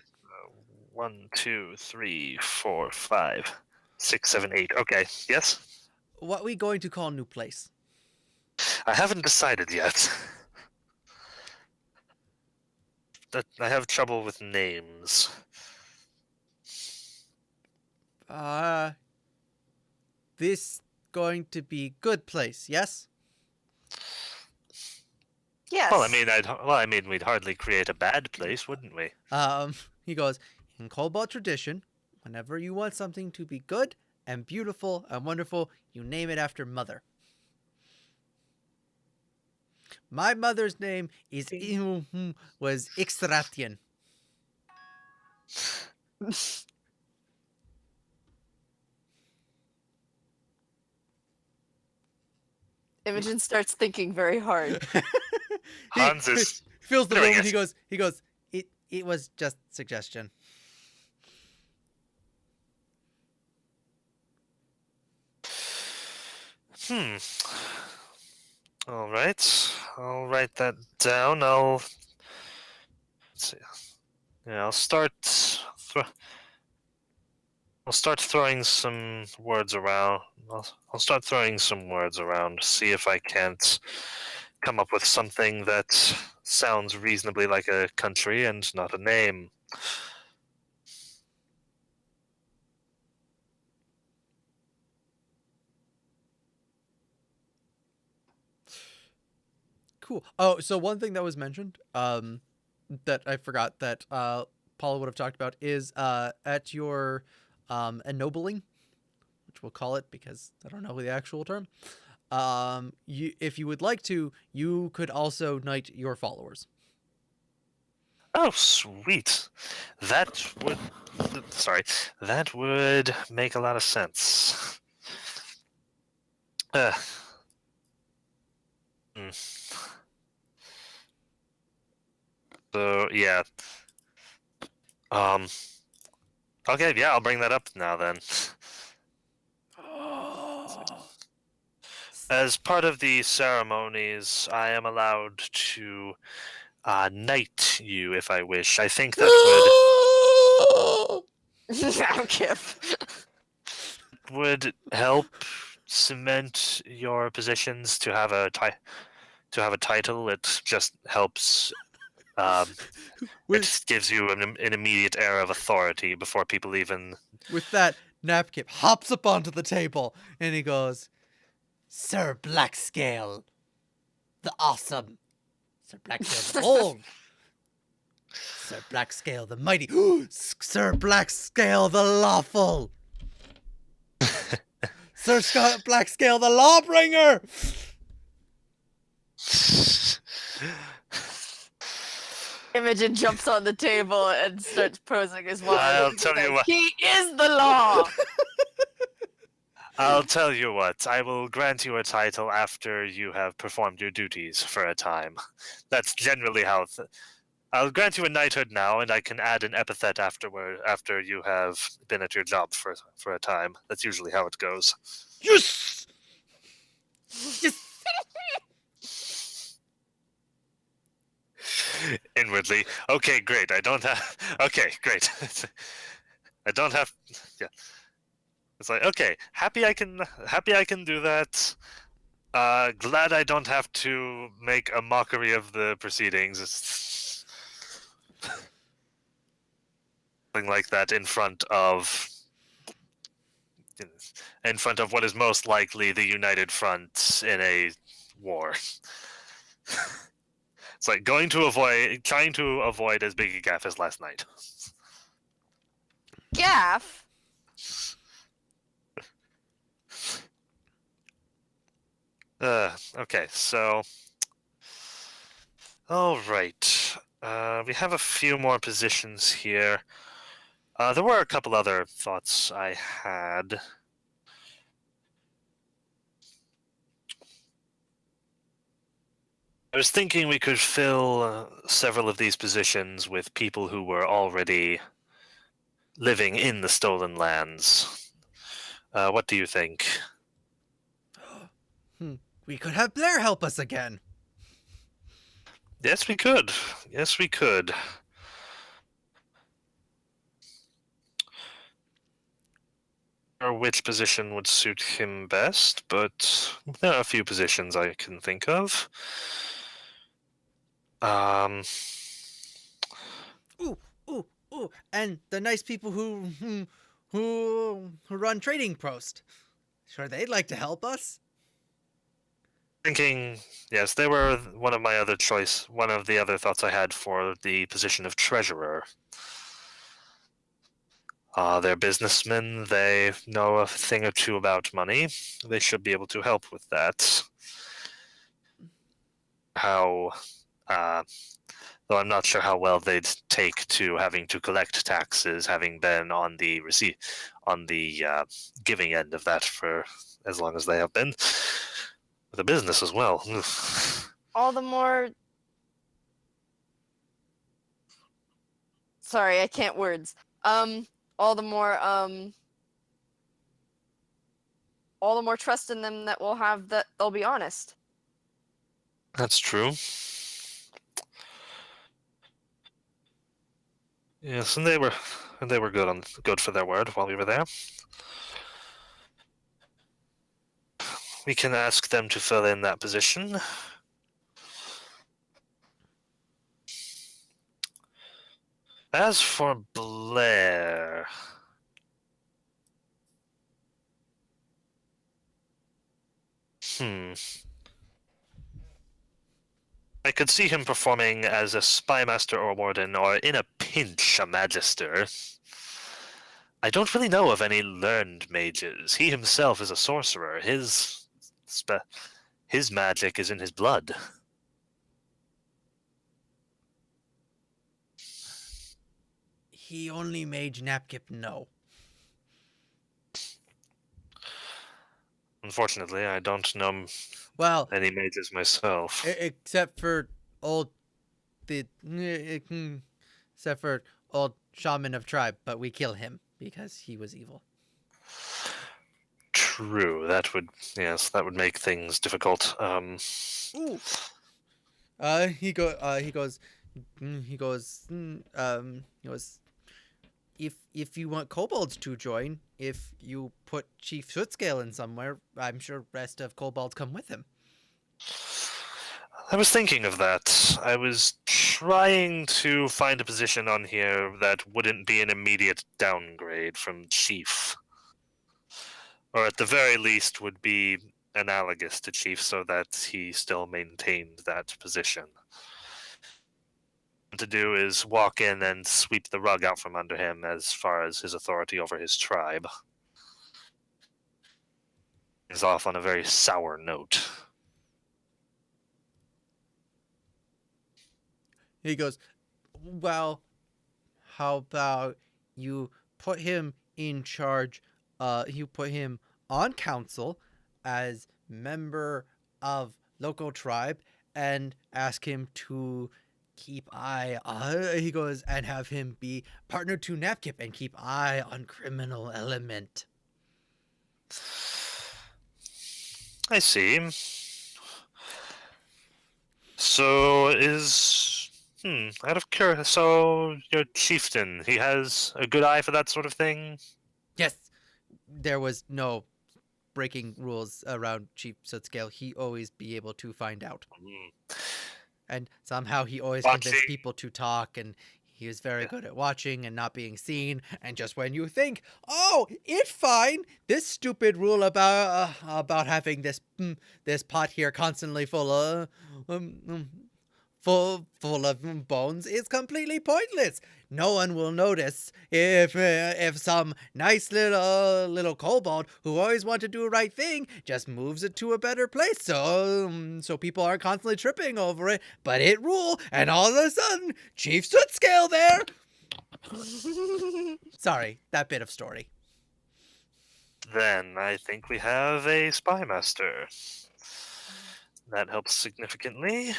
1, 2, 3, 4, 5, 6, 7, 8. Okay. Yes. What are we going to call new place? I haven't decided yet. I have trouble with names. This going to be good place, yes? Yes. Well, I mean, we'd hardly create a bad place, wouldn't we? He goes, in kobold tradition, whenever you want something to be good and beautiful and wonderful, you name it after mother. My mother's name was Ixratian. Imogen starts thinking very hard. Hans is feels the doing moment. it. He goes. It was just suggestion. All right. I'll write that down. Let's see. Yeah, I'll start throwing some words around. I'll start throwing some words around. See if I can't come up with something that sounds reasonably like a country and not a name. Cool. Oh, so one thing that was mentioned, that I forgot that Paula would have talked about is at your ennobling, which we'll call it because I don't know the actual term. If you would like to, you could also knight your followers. Oh, sweet. That would make a lot of sense. So, yeah. Okay, yeah, I'll bring that up now then. As part of the ceremonies, I am allowed to knight you if I wish. I think that would help cement your positions to have a title. It just helps. It gives you an immediate air of authority before people even. With that, Napkip hops up onto the table and he goes, Sir Blackscale, the awesome. Sir Blackscale the bold. Sir Blackscale the mighty. Sir Blackscale the lawful. Sir Blackscale the lawbringer. Imogen jumps on the table and starts posing as one. I'll tell you what. He is the law. I'll tell you what. I will grant you a title after you have performed your duties for a time. That's generally how. I'll grant you a knighthood now, and I can add an epithet afterward after you have been at your job for a time. That's usually how it goes. Yes. Yes. Inwardly, okay, great. I don't have. Okay, great. I don't have. Yeah. It's like, okay, happy I can do that. Glad I don't have to make a mockery of the proceedings. It's something like that in front of what is most likely the United Front in a war. It's like trying to avoid as big a gaffe as last night. Gaff. Okay, so all right. We have a few more positions here. There were a couple other thoughts I had. I was thinking we could fill several of these positions with people who were already living in the stolen lands. What do you think? We could have Blair help us again. Yes, we could. Yes, we could. Or which position would suit him best, but there are a few positions I can think of. Ooh, and the nice people who run Trading Post. Sure, they'd like to help us. Thinking, yes, they were one of the other thoughts I had for the position of treasurer. They're businessmen, they know a thing or two about money. They should be able to help with that. Though I'm not sure how well they'd take to having to collect taxes, having been on the giving end of that for as long as they have been. The business as well. All the more. Sorry, I can't words. All the more trust in them that we'll have that they'll be honest. That's true. Yes, and they were good for their word while we were there. We can ask them to fill in that position. As for Blair, I could see him performing as a spymaster or warden, or in a pinch, a magister. I don't really know of any learned mages. He himself is a sorcerer. His magic is in his blood. He only mage Napkip no. Unfortunately, I don't know any mages myself. Except for old shaman of tribe, but we kill him because he was evil. True. That would make things difficult. He goes. If you want kobolds to join, if you put Chief Footscale in somewhere, I'm sure rest of kobolds come with him. I was thinking of that. I was trying to find a position on here that wouldn't be an immediate downgrade from Chief. Or at the very least would be analogous to Chief so that he still maintained that position. What to do is walk in and sweep the rug out from under him as far as his authority over his tribe. He's off on a very sour note. He goes, Well, how about you put him in charge? You put him on council as member of local tribe, and ask him to keep eye on. He goes and have him be partner to Napkip and keep eye on criminal element. I see. So out of curiosity, so your chieftain, he has a good eye for that sort of thing? Yes, there was no breaking rules around Chief Sudscale. He always be able to find out. And somehow he always convinced Watching. people to talk, and he was very Yeah. good at watching and not being seen. And just when you think, oh, it's fine, this stupid rule about having this pot here constantly full of bones is completely pointless. No one will notice if some nice little kobold who always want to do the right thing just moves it to a better place, so people aren't constantly tripping over it. But it rule, and all of a sudden, Chief Sootscale there. Sorry, that bit of story. Then I think we have a spy master. That helps significantly.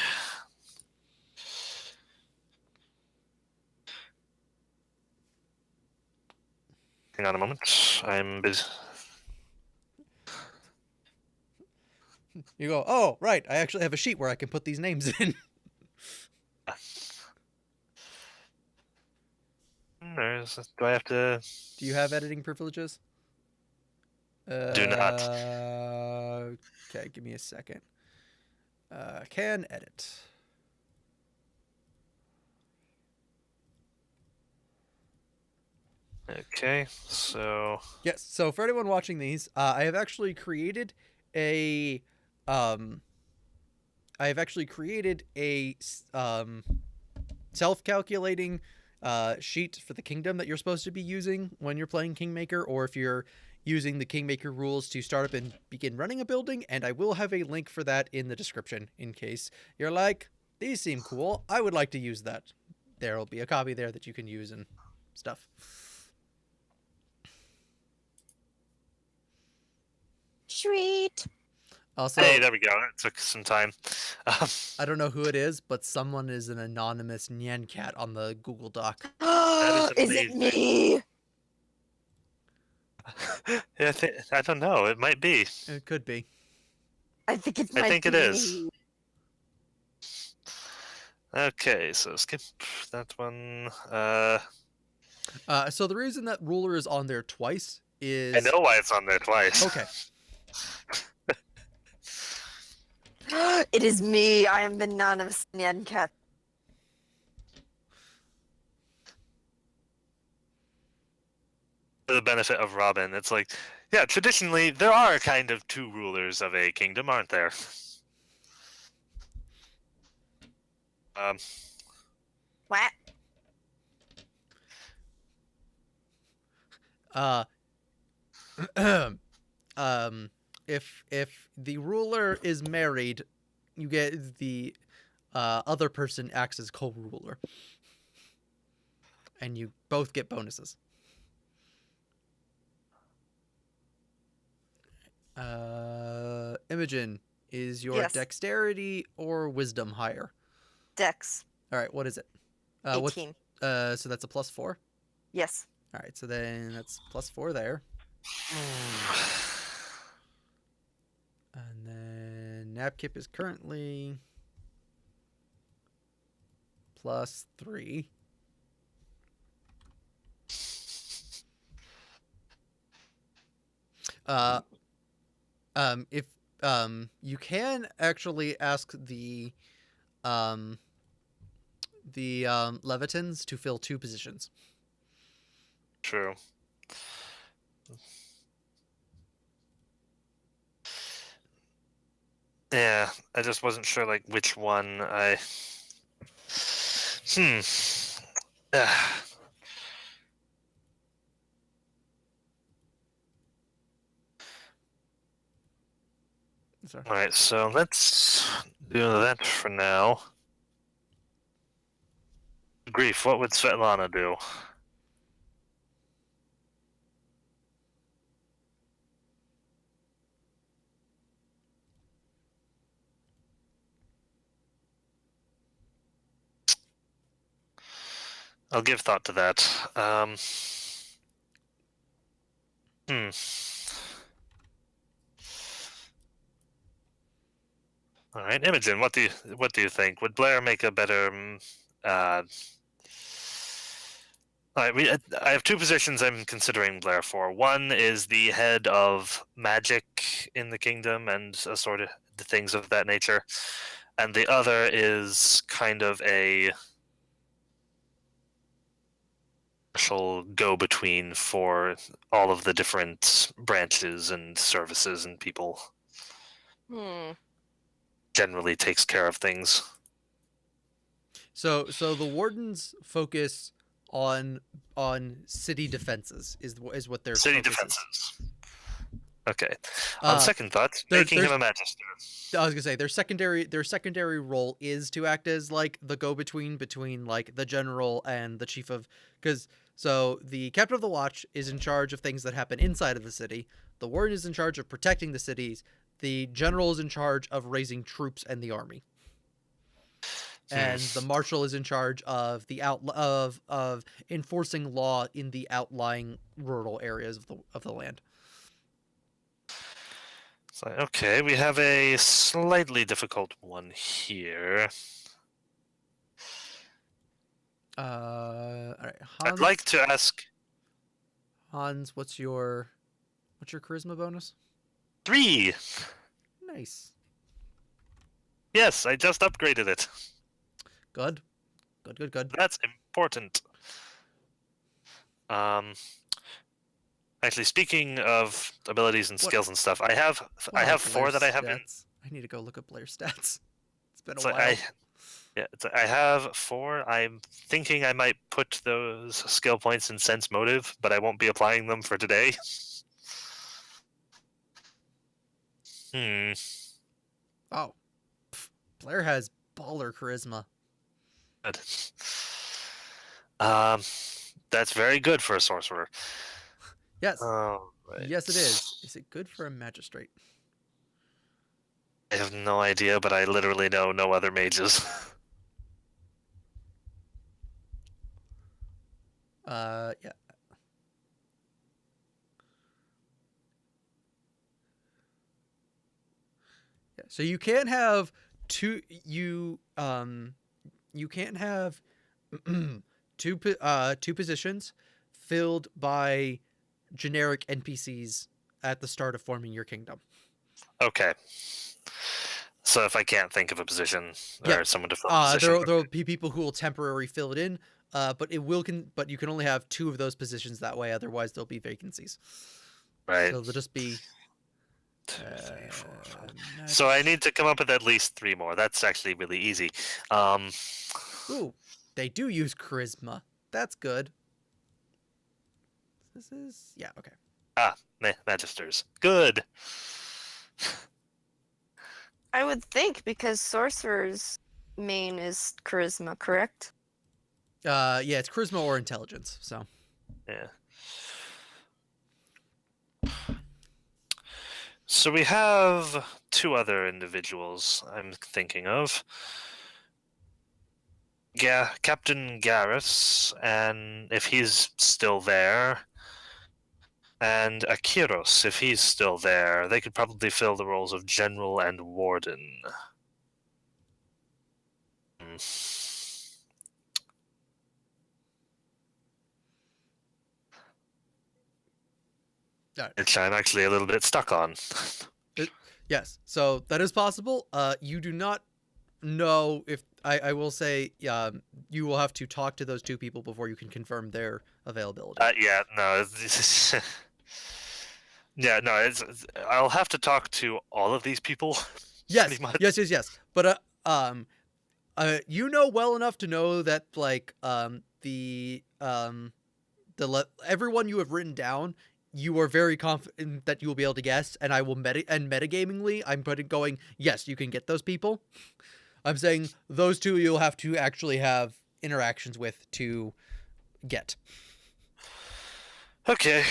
Hang on a moment. I'm busy. You go, oh, right, I actually have a sheet where I can put these names in. Do I have to? Do you have editing privileges? Do not. Okay, give me a second. Can edit. Okay, so Yes. So for anyone watching these, I have actually created a self-calculating sheet for the kingdom that you're supposed to be using when you're playing Kingmaker, or if you're using the Kingmaker rules to start up and begin running a building. And I will have a link for that in the description in case you're like, these seem cool, I would like to use that. There'll be a copy there that you can use and stuff. Sweet. Also, hey, there we go. It took some time. I don't know who it is, but someone is an anonymous Nyan cat on the Google Doc. Is it me? Yeah, I don't know. It might be. It could be. I think it I might think be it is. me. Okay, so skip that one. So the reason that ruler is on there twice is... I know why it's on there twice. Okay. It is me. I am the anonymous Nyan cat. For the benefit of Robin, it's like, yeah, traditionally there are kind of two rulers of a kingdom, aren't there? What? If the ruler is married, you get the other person acts as co-ruler, and you both get bonuses. Imogen, is your Yes. dexterity or wisdom higher? Dex. All right, what is it? 18. So that's a +4. Yes. All right, so then that's +4 there. And then Napkip is currently +3. If you can actually ask the Levitans to fill 2 positions. True. Yeah, I just wasn't sure like which one I. Sorry. All right, so let's do that for now. grief, what would Svetlana do? I'll give thought to that. Hmm. All right, Imogen, what do you think? Would Blair make a better? All right, I have two positions I'm considering Blair for. One is the head of magic in the kingdom and sort of the things of that nature, and the other is kind of a special go-between for all of the different branches and services and people. Generally takes care of things. So the wardens focus on city defenses is what their City focus is. defenses. Okay. On second thought, making him a magister. I was gonna say their secondary role is to act as like the go-between between like the general and the chief of, so the captain of the watch is in charge of things that happen inside of the city. The warden is in charge of protecting the cities. The general is in charge of raising troops and the army. And the marshal is in charge of the of enforcing law in the outlying rural areas of the land. So, okay, we have a slightly difficult one here. All right, Hans, I'd like to ask Hans, what's your charisma bonus? 3. Nice. Yes, I just upgraded it. Good. That's important. Actually, speaking of abilities and skills and stuff, I have 4 that I have. I need to go look up Blair's stats. It's been a while. I have 4. I'm thinking I might put those skill points in sense motive, but I won't be applying them for today. Oh, Blair has baller charisma. Good. That's very good for a sorcerer. Yes. Right. Yes, it is. Is it good for a magistrate? I have no idea, but I literally know no other mages. Yeah. Yeah. So you can't have two. You can't have two positions filled by generic NPCs at the start of forming your kingdom. Okay. So if I can't think of a position or someone to fill a position, there'll be people who will temporarily fill it in, but you can only have 2 of those positions that way. Otherwise, there'll be vacancies. Right. So they'll just be. 2, 3, 4, 5. So I need to come up with at least 3 more. That's actually really easy. Ooh, they do use charisma. That's good. This is okay. Magisters. Good. I would think because sorcerer's main is charisma, correct? Yeah, it's charisma or intelligence. So. Yeah. So we have 2 other individuals I'm thinking of. Captain Garrus, and if he's still there, and Akiros, if he's still there. They could probably fill the roles of general and warden. Which I'm actually a little bit stuck on. Yes, so that is possible. You do not know if I will say you will have to talk to those 2 people before you can confirm their availability. I'll have to talk to all of these people. Yes. But you know well enough to know that like everyone you have written down, you are very confident that you will be able to guess, and I will metagamingly, I'm going, yes, you can get those people. I'm saying those 2 you'll have to actually have interactions with to get. Okay.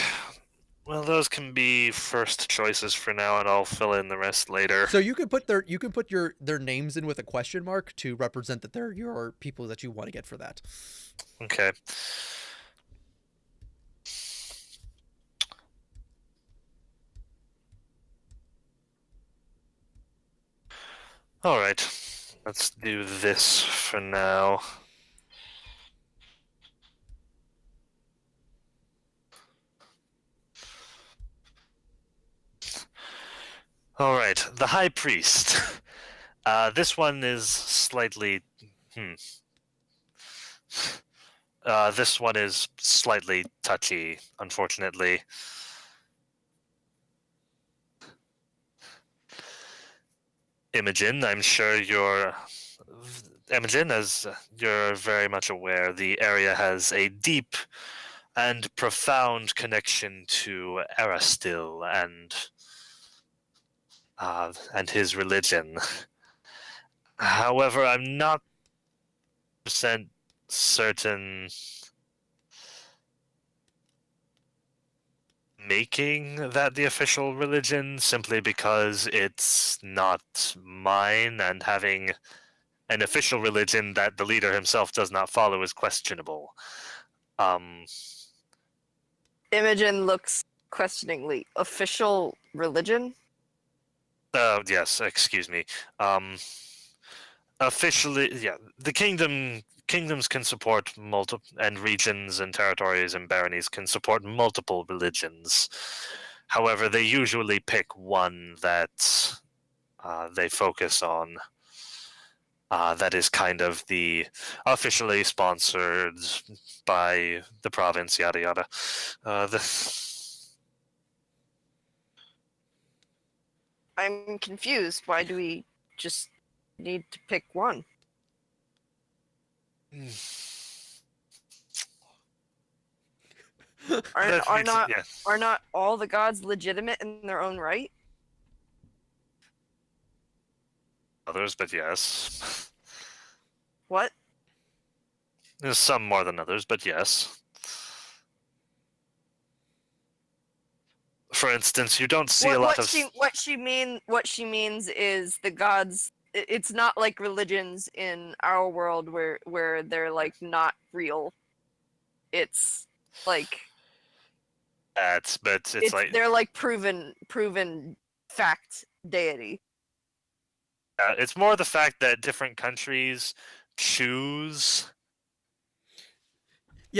Well, those can be first choices for now, and I'll fill in the rest later. So you can put their names in with a question mark to represent that they're your people that you want to get for that. Okay. All right. Let's do this for now. All right. The High Priest. This one is slightly. This one is slightly touchy, unfortunately. Imogen, I'm sure Imogen, as you're very much aware, the area has a deep and profound connection to Aristil and his religion. However, I'm not percent certain making that the official religion, simply because it's not mine, and having an official religion that the leader himself does not follow is questionable. Imogen looks questioningly. Official religion? Yes, excuse me. Officially, yeah, the kingdoms can support multiple, and regions and territories and baronies can support multiple religions. However, they usually pick one that they focus on. That is kind of the officially sponsored by the province, yada yada. I'm confused. Why do we just need to pick one? Are not all the gods legitimate in their own right? Others, but yes. What? There's some more than others, but yes. For instance, you don't see a lot of. What she means is the gods. It's not like religions in our world where they're like not real. It's like. But it's like they're like proven fact deity. It's more the fact that different countries choose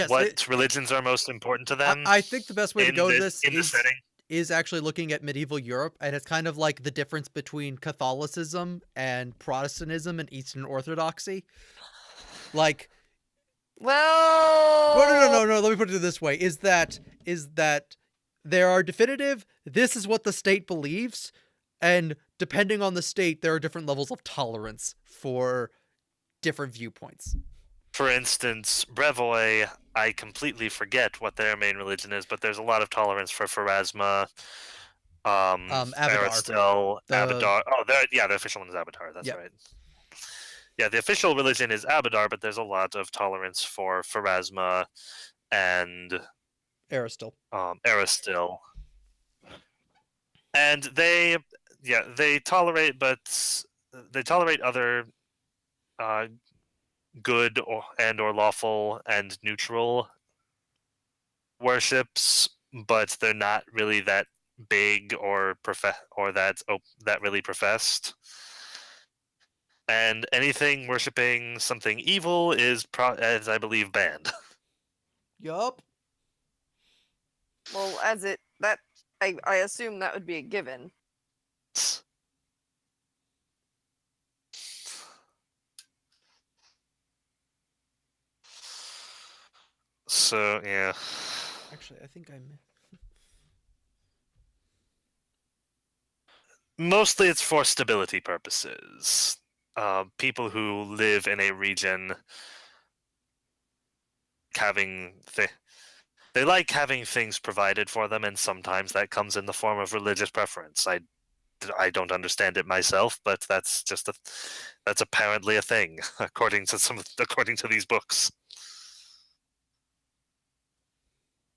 what religions are most important to them. I think the best way to go to this setting is actually looking at medieval Europe, and it's kind of like the difference between Catholicism and Protestantism and Eastern Orthodoxy. Like, well, no. Let me put it this way: is that there are definitive. This is what the state believes, and depending on the state, there are different levels of tolerance for different viewpoints. For instance, Brevoy, I completely forget what their main religion is, but there's a lot of tolerance for Pharasma, Aristil, Abadar. Oh, the official one is Abadar. That's right. Yeah, the official religion is Abadar, but there's a lot of tolerance for Pharasma and Aristil. And they tolerate, but they tolerate other good or lawful and neutral worships, but they're not really that big or that really professed. And anything worshipping something evil is, as I believe, banned. Yup. Well, I assume that would be a given. So, yeah. Actually, I think I'm. Mostly it's for stability purposes. People who live in a region they like having things provided for them, and sometimes that comes in the form of religious preference. I don't understand it myself, but that's that's apparently a thing according to these books.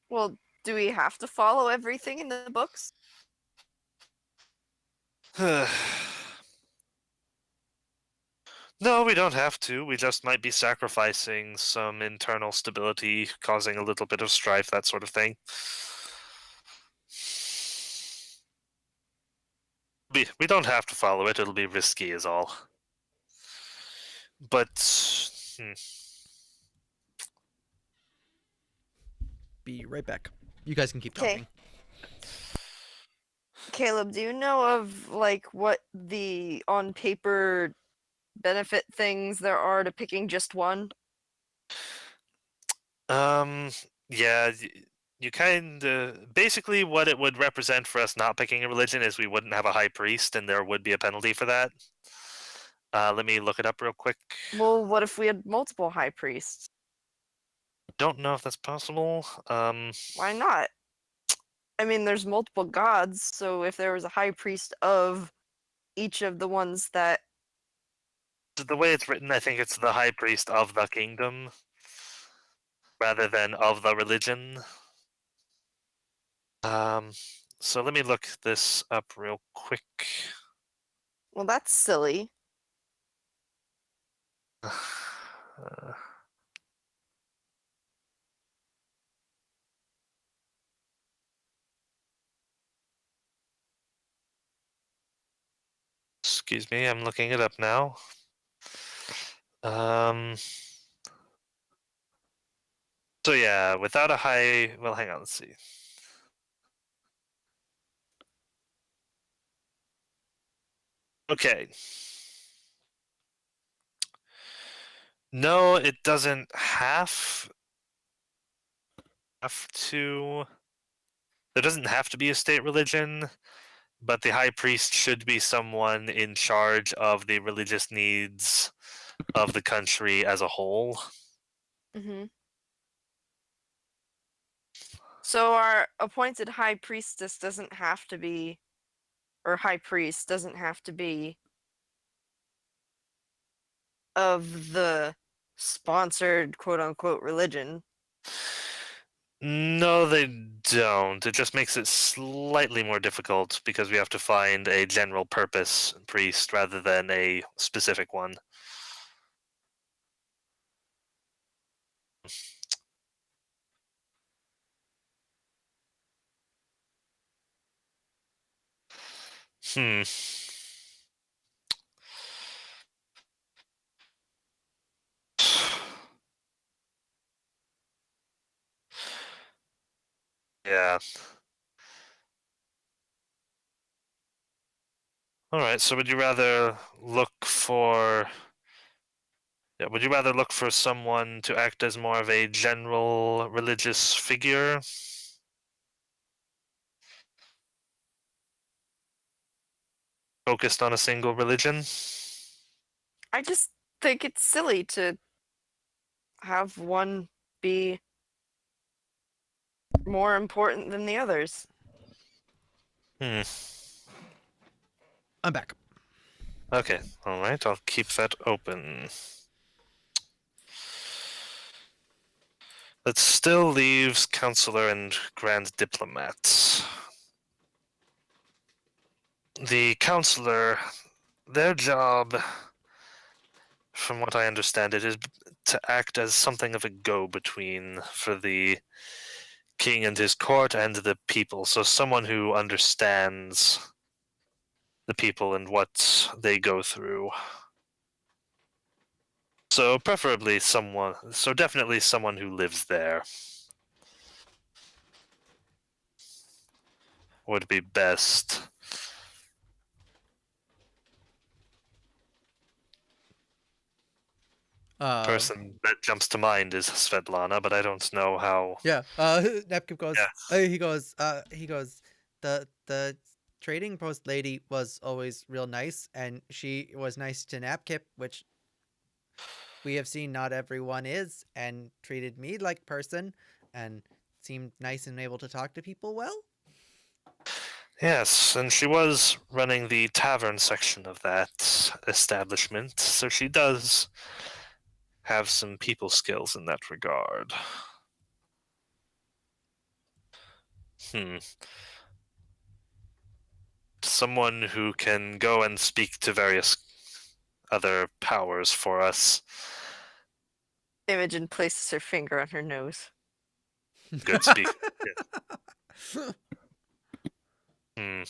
Well, do we have to follow everything in the books? No, we don't have to. We just might be sacrificing some internal stability, causing a little bit of strife, that sort of thing. We don't have to follow it. It'll be risky, is all. But Be right back. You guys can keep 'Kay. talking. Caleb, do you know of like what the on paper benefit things there are to picking just one? yeah, you kind of basically what it would represent for us not picking a religion is we wouldn't have a high priest, and there would be a penalty for that. Let me look it up real quick. Well, what if we had multiple high priests? Don't know if that's possible. Why not? I mean, there's multiple gods, so if there was a high priest of each of the ones that The way it's written, I think it's the high priest of the kingdom rather than of the religion. So let me look this up real quick. well, that's silly. Excuse me, I'm looking it up now. So yeah, without a high, well, hang on, let's see. Okay. No, it doesn't have to. There doesn't have to be a state religion, but the high priest should be someone in charge of the religious needs of the country as a whole. Mm-hmm. So our appointed high priestess doesn't have to be, or high priest doesn't have to be of the sponsored quote unquote religion. No, they don't. It just makes it slightly more difficult because we have to find a general purpose priest rather than a specific one. Hmm. Yeah. All right. So would you rather look for? Yeah. Would you rather look for someone to act as more of a general religious figure? Focused on a single religion? I just think it's silly to have one be more important than the others. Hmm. I'm back. Okay. All right. I'll keep that open. That still leaves Counselor and Grand Diplomat. The Counselor, their job, from what I understand it, is to act as something of a go-between for the king and his court and the people. So someone who understands the people and what they go through. So definitely someone who lives there would be best. Person that jumps to mind is Svetlana, but I don't know how. Yeah. Nepkip goes. Yeah. He goes. The trading post lady was always real nice, and she was nice to Napkip, which we have seen not everyone is, and treated me like person, and seemed nice and able to talk to people well. Yes, and she was running the tavern section of that establishment, so she does have some people skills in that regard. Hmm. Someone who can go and speak to various other powers for us. Imogen places her finger on her nose. Good speak. Yeah. Hmm.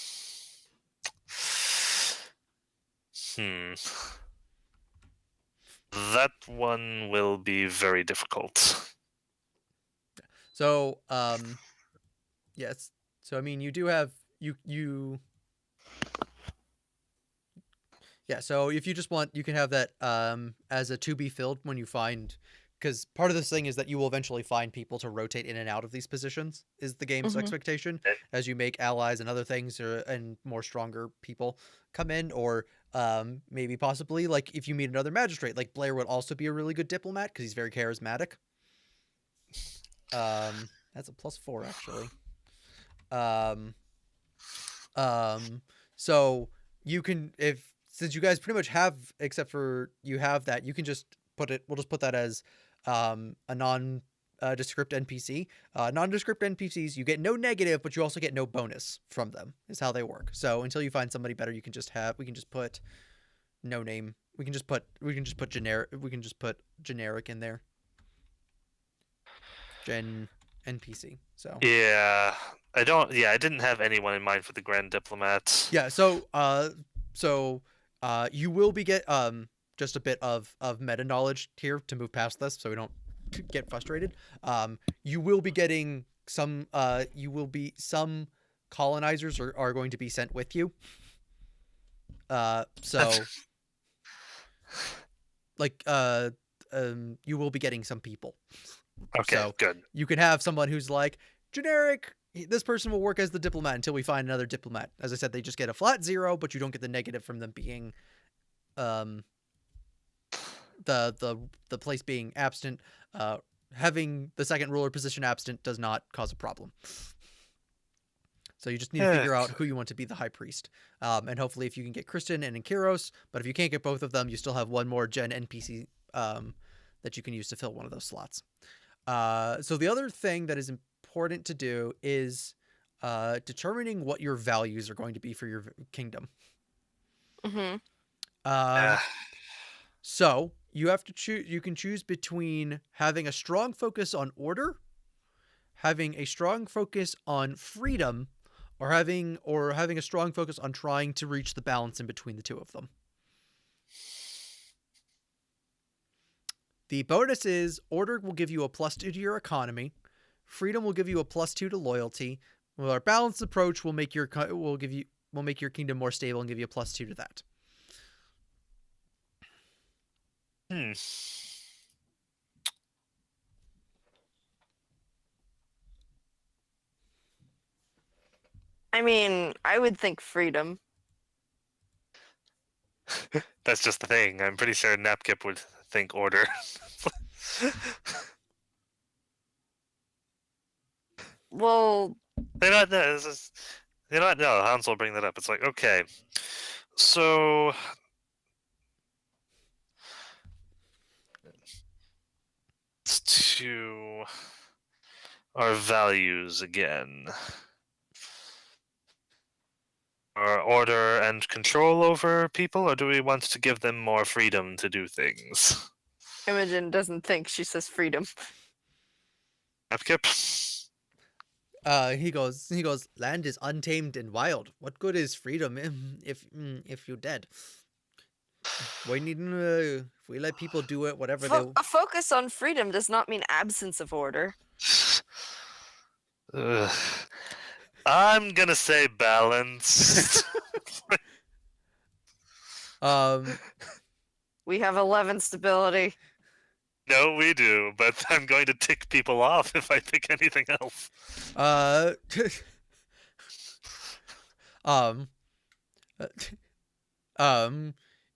Hmm. That one will be very difficult. So, yes. So I mean, you do have you. Yeah. So if you just want, you can have that as a to be filled when you find, because part of this thing is that you will eventually find people to rotate in and out of these positions. Is the game's Mhm. expectation Okay. as you make allies and other things, and more stronger people come in, or maybe possibly like if you meet another magistrate, like Blair would also be a really good diplomat because he's very charismatic. That's a +4 actually. Um, so you can, if since you guys pretty much have, except for you have that, you can just put it. We'll just put that as a non descript NPC. Nondescript NPCs, you get no negative, but you also get no bonus from them. Is how they work. So until you find somebody better, you can just have. We can just put no name. We can just put generic. We can just put generic in there. Gen NPC. So Yeah, I don't. Yeah, I didn't have anyone in mind for the Grand Diplomat. yeah. So you will be just a bit of meta knowledge here to move past this, so we don't get frustrated. You will be getting some. Some colonizers are going to be sent with you. So like you will be getting some people. Okay, So good. you can have someone who's like generic. This person will work as the diplomat until we find another diplomat. As I said, they just get a flat 0, but you don't get the negative from them being, the place being absent. Having the second ruler position absent does not cause a problem. So you just need to figure out who you want to be the high priest. And hopefully if you can get Kristen and Kiros, but if you can't get both of them, you still have one more gen NPC that you can use to fill one of those slots. So the other thing that is important to do is determining what your values are going to be for your kingdom. Mhm. So you have to choose. You can choose between having a strong focus on order, having a strong focus on freedom, or having a strong focus on trying to reach the balance in between the two of them. The bonus is order will give you a +2 to your economy, freedom will give you a +2 to loyalty. Well, our balanced approach will make your kingdom more stable and give you a +2 to that. Hmm. I mean, I would think freedom. That's just the thing. I'm pretty sure Napkip would think order. Well, They're not. No, they're not. No, Hans will bring that up. It's like, okay, so to our values again. Our order and control over people, or do we want to give them more freedom to do things? Imogen doesn't think. She says freedom. Napkip? He goes, land is untamed and wild. What good is freedom if you're dead? We need if we let people do it, whatever they. A focus on freedom does not mean absence of order. Ugh. I'm gonna say balanced. We have 11 stability. No, we do, but I'm going to tick people off if I pick anything else.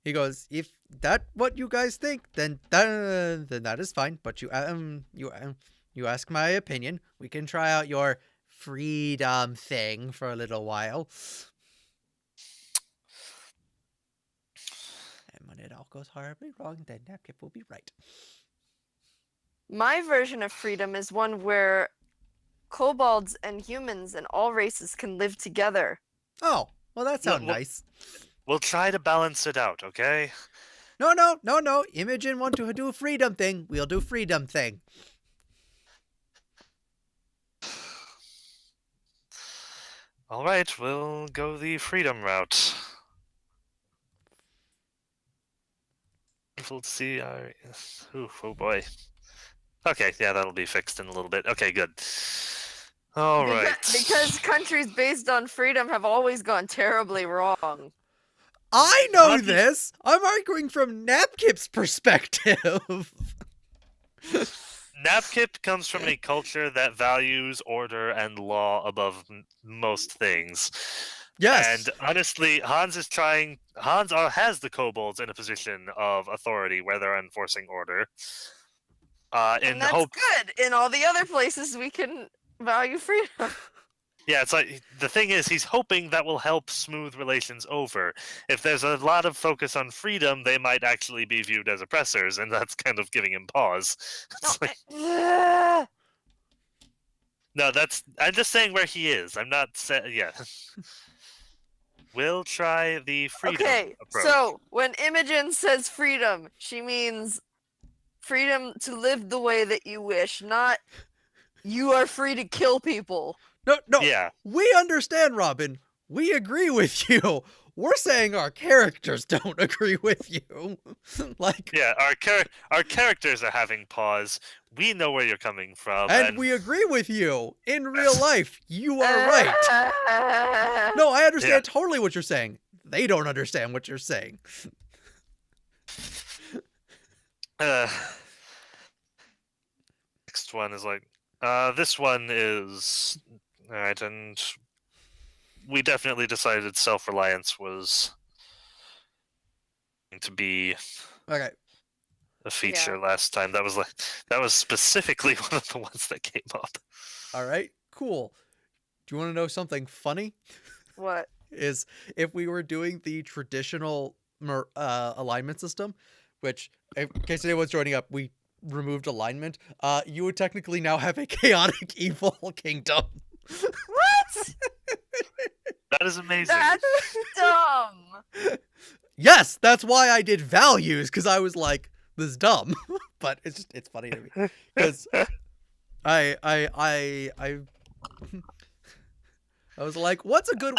He goes, if that what you guys think, then that is fine. But you ask my opinion. We can try out your freedom thing for a little while. And when it all goes horribly wrong, then Napkip will be right. My version of freedom is one where kobolds and humans and all races can live together. Oh, well, that sounds Well- nice. We'll try to balance it out, okay? No. Imogen want to do a freedom thing. We'll do freedom thing. All right, we'll go the freedom route. We'll see. Oh boy. Okay, yeah, that'll be fixed in a little bit. Okay, good. All right. Because countries based on freedom have always gone terribly wrong. I know What? this. I'm arguing from Napkip's perspective. Napkip comes from a culture that values order and law above most things. Yes. And honestly, Hans has the kobolds in a position of authority where they're enforcing order. And that's good. In all the other places, we can value freedom. Yeah, it's like the thing is, he's hoping that will help smooth relations over. If there's a lot of focus on freedom, they might actually be viewed as oppressors, and that's kind of giving him pause. It's like, no, I'm just saying where he is. I'm not saying, yeah. We'll try the freedom Okay, approach. so when Imogen says freedom, she means freedom to live the way that you wish, not you are free to kill people. No. Yeah, We understand, Robin. We agree with you. We're saying our characters don't agree with you. Like, yeah. Our characters are having pause. We know where you're coming from, and we agree with you. In real life, you are right. No, I understand totally what you're saying. They don't understand what you're saying. Next one is like, this one is alright, and we definitely decided self-reliance was going to be Okay. a feature last time. That was specifically one of the ones that came up. All right. Cool. Do you want to know something funny? What? Is if we were doing the traditional alignment system, which, in case anyone's joining up, we removed alignment, you would technically now have a chaotic evil kingdom. What? That is amazing. That's dumb. Yes, that's why I did values, because I was like, this is dumb. But it's funny to me. Because I was like, what's a good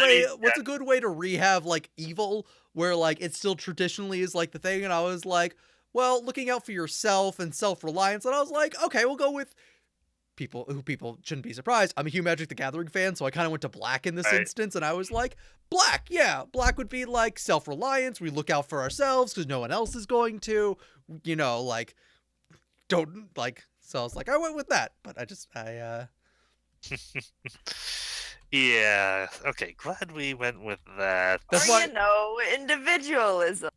way to rehab like evil where like it still traditionally is like the thing? And I was like, well, looking out for yourself and self-reliance. And I was like, okay, we'll go with people shouldn't be surprised. I'm a huge Magic the Gathering fan, so I kind of went to black in this instance, and I was like, black, yeah. Black would be like self-reliance. We look out for ourselves because no one else is going to, like, don't, like, so I was like, I went with that. But Yeah. Okay. Glad we went with that. That's Or, why- individualism.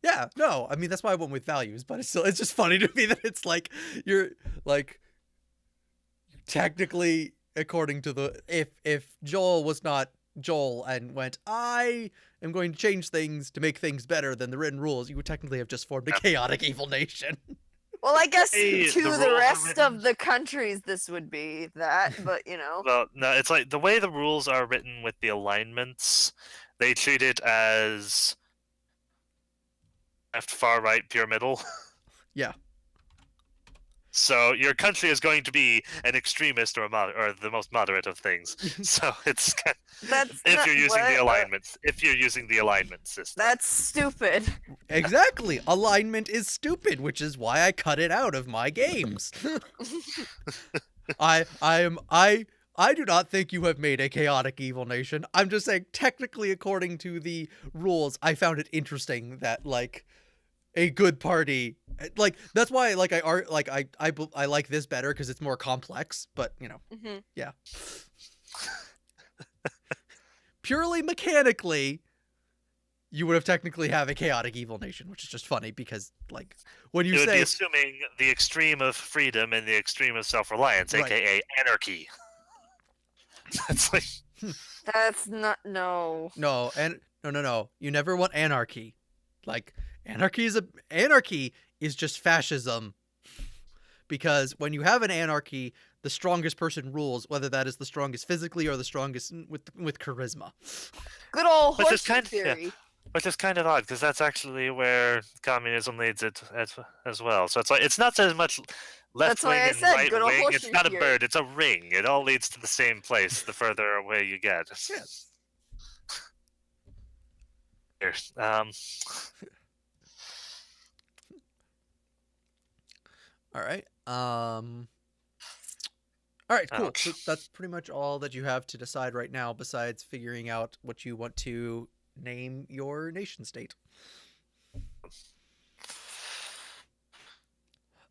Yeah, no, I mean, that's why I went with values, but it's just funny to me that it's like, you're, like, technically, according to the, if Joel was not Joel and went, I am going to change things to make things better than the written rules, you would technically have just formed a chaotic evil nation. Well, I guess Hey, to the rules the are rest written- of the countries, this would be that, but Well, no, it's like the way the rules are written with the alignments, they treat it as left, far, right, pure, middle. Yeah. So your country is going to be an extremist or the most moderate of things. So it's that's if not- you're using what? the alignments, if you're using the alignment system. That's stupid. Exactly. Alignment is stupid, which is why I cut it out of my games. I do not think you have made a chaotic evil nation. I'm just saying, technically, according to the rules, I found it interesting that like a good party, like that's why like I like this better because it's more complex. But Mhm. yeah. Purely mechanically, you would have technically have a chaotic evil nation, which is just funny because like when you It would be say assuming the extreme of freedom and the extreme of self-reliance, Right. aka anarchy. That's like That's not no. No, and no. You never want anarchy. Like anarchy is just fascism. Because when you have an anarchy, the strongest person rules, whether that is the strongest physically or the strongest with charisma. Good old Which is horseshoe theory. which is kind of odd because that's actually where communism leads it as well. So it's like it's not as much left That's why wing I and said right good old wing. It's horseshoe not a theory. bird. It's a ring. It all leads to the same place the further away you get. Yes. Here, All right. All right, cool. Ouch. So that's pretty much all that you have to decide right now, besides figuring out what you want to name your nation state.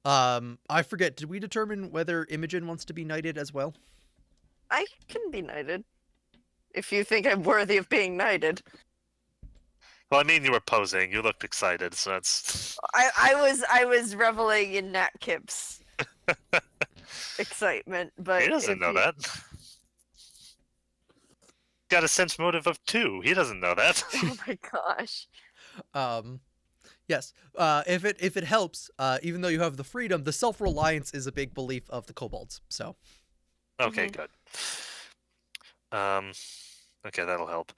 I forget. Did we determine whether Imogen wants to be knighted as well? I can be knighted. If you think I'm worthy of being knighted. well, I mean, you were posing. You looked excited, so that's. I was reveling in Nat Kip's excitement, but He doesn't know that. Got a sense motive of 2. He doesn't know that. Oh my gosh. Yes. If it helps, even though you have the freedom, the self-reliance is a big belief of the kobolds. So. Okay, good. Okay, that'll help.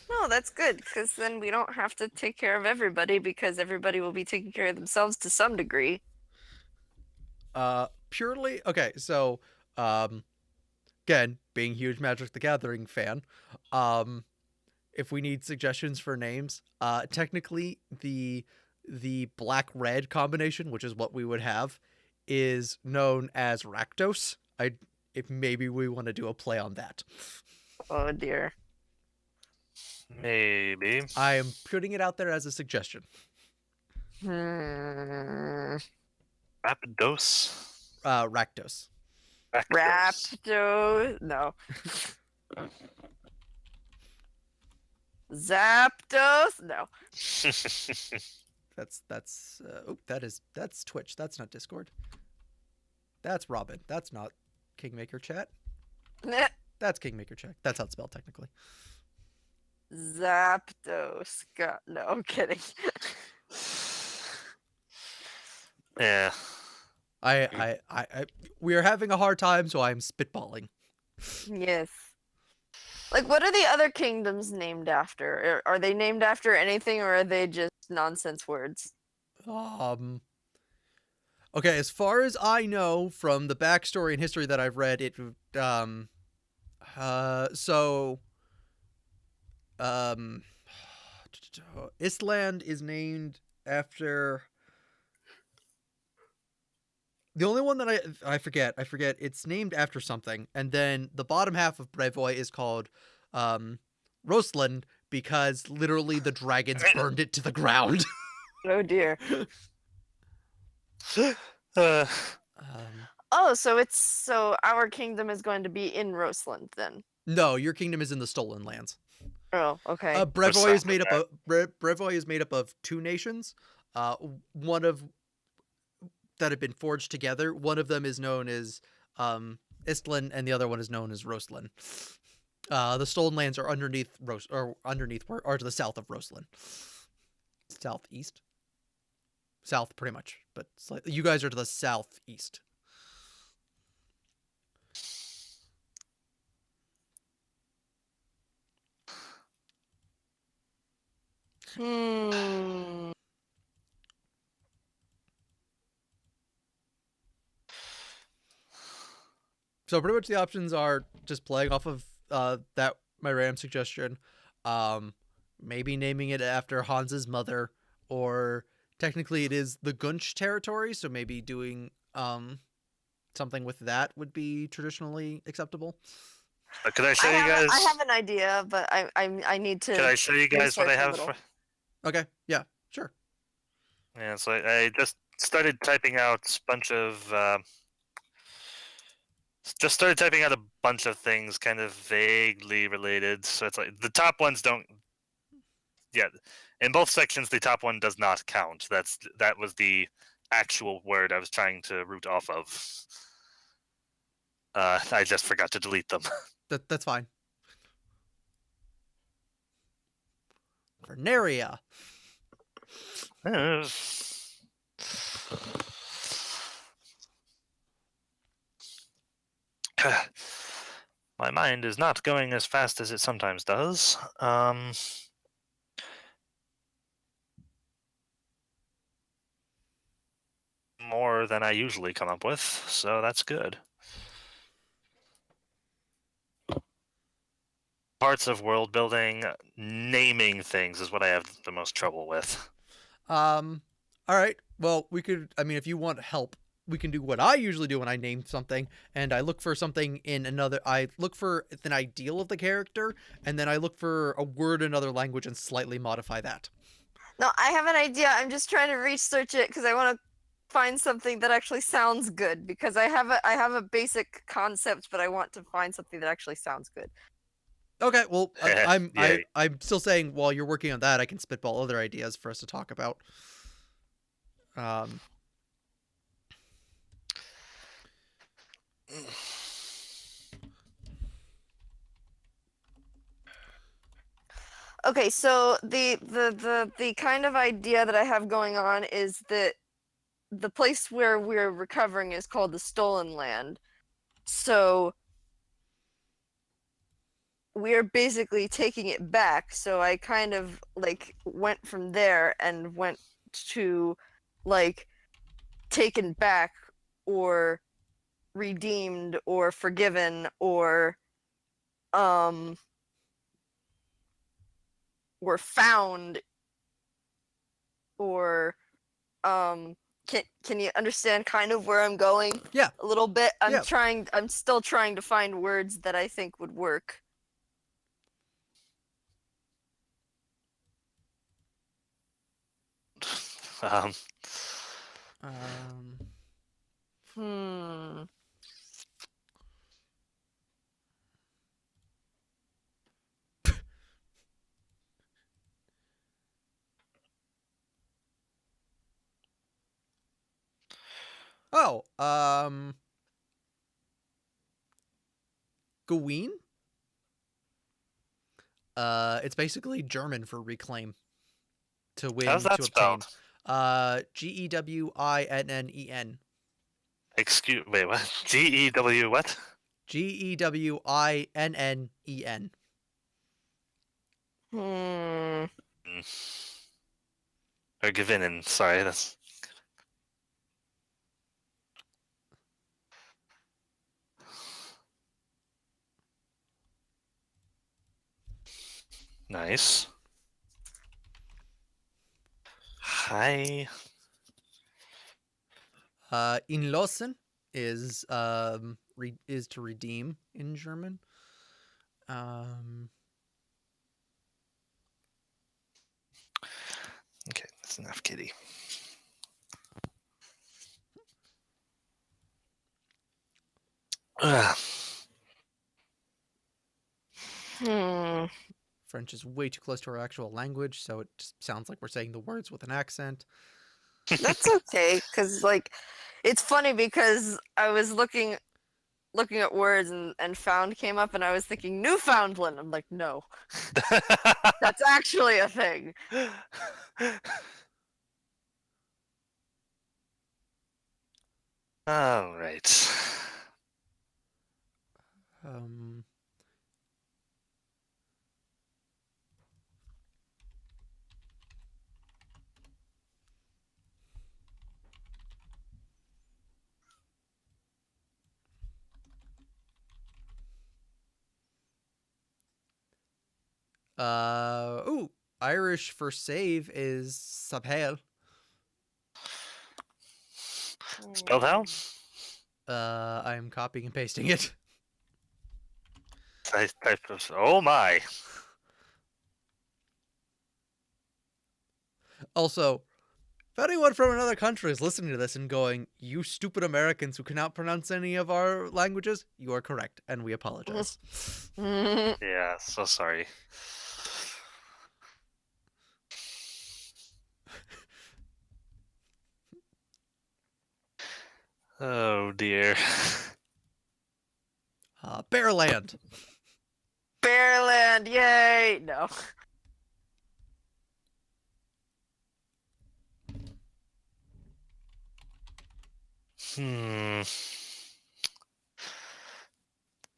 No, that's good, because then we don't have to take care of everybody, because everybody will be taking care of themselves to some degree. Purely okay. So, again, being a huge Magic the Gathering fan, if we need suggestions for names, technically the black-red combination, which is what we would have, is known as Rakdos. If maybe we want to do a play on that. Oh dear. Maybe. I am putting it out there as a suggestion. Hmm. Rapidos. Rakdos. Rapto. No. Zapdos. No. That's Twitch. That's not Discord. That's Robin. That's not Kingmaker chat. Nah. That's Kingmaker chat. That's how it's spelled technically. Zapdos. God, no, I'm kidding. Yeah. We are having a hard time, so I'm spitballing. Yes. Like, what are the other kingdoms named after? Are they named after anything, or are they just nonsense words? Okay, as far as I know from the backstory and history that I've read, Istland is named after the only one that I forget. It's named after something, and then the bottom half of Brevoy is called Rosland because literally the dragons burned it to the ground. Oh dear. Uh, Oh, so our kingdom is going to be in Roseland then. No, your kingdom is in the Stolen Lands. Oh, okay. Brevoy is made up of Brevoy is made up of 2 nations. One of that have been forged together. One of them is known as Istland, and the other one is known as Rosland. The Stolen Lands are underneath or to the south of Rosland. Southeast? South, pretty much. But you guys are to the southeast. So pretty much the options are just playing off of that my random suggestion, maybe naming it after Hans's mother, or technically it is the Gunch territory, so maybe doing something with that would be traditionally acceptable. Could I show you guys? I have an idea, but I need to. Could I show you guys what I have? Okay, yeah, sure. Yeah, so I just started typing out a bunch of. Just started typing out a bunch of things kind of vaguely related. So it's like the top ones don't. Yeah. In both sections, the top one does not count. That was the actual word I was trying to root off of. I just forgot to delete them. That's fine. Vernaria. My mind is not going as fast as it sometimes does. More than I usually come up with, so that's good. Parts of world building, naming things is what I have the most trouble with. All right. Well, we could. I mean, if you want help, we can do what I usually do when I name something, and I look for something in another. I look for an ideal of the character, and then I look for a word in another language and slightly modify that. No, I have an idea. I'm just trying to research it because I want to find something that actually sounds good. Because I have a basic concept, but I want to find something that actually sounds good. Okay. Well, I'm Yeah. I'm still saying while you're working on that, I can spitball other ideas for us to talk about. Okay, so the kind of idea that I have going on is that the place where we're recovering is called the Stolen Land. So we're basically taking it back. So I kind of like went from there and went to like taken back or redeemed or forgiven or found or can you understand kind of where I'm going? Yeah. A little bit. Yeah. I'm still trying to find words that I think would work. Oh, Gawain? It's basically German for reclaim. To win, How's that to obtain. spelled? Gewinnen. Wait, what? Gew what? Gewinnen. Or gewinnen, sorry, that's... Nice. Hi. Inlosen is to redeem in German. Okay, that's enough, kitty. French is way too close to our actual language, so it just sounds like we're saying the words with an accent. That's okay, because like it's funny because I was looking at words and found came up and I was thinking Newfoundland. I'm like, no. That's actually a thing. All right. Irish for save is Sabhel. Spelled how? I'm copying and pasting it. Oh my. Also, if anyone from another country is listening to this and going, "You stupid Americans who cannot pronounce any of our languages," you are correct, and we apologize. Yeah, so sorry. Oh dear. Bearland. Bearland, yay! No.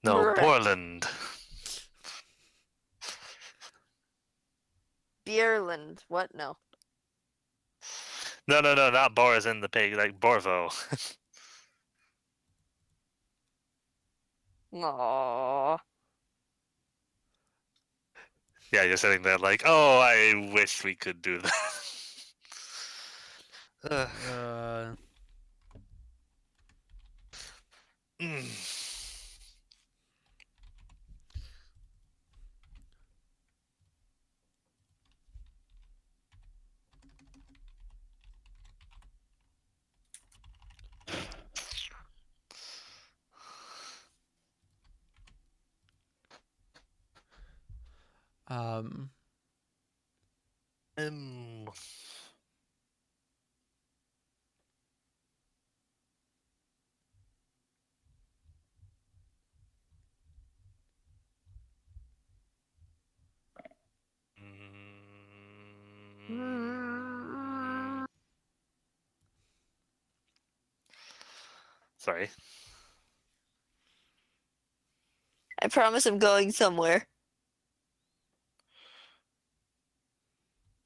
No, Brr. Borland. Beerland, what? No. No, not Bor as in the pig, like Borvo. Aww. Yeah, you're sitting there like, oh, I wish we could do that. Mm. Um, Um, Sorry. I promise I'm going somewhere.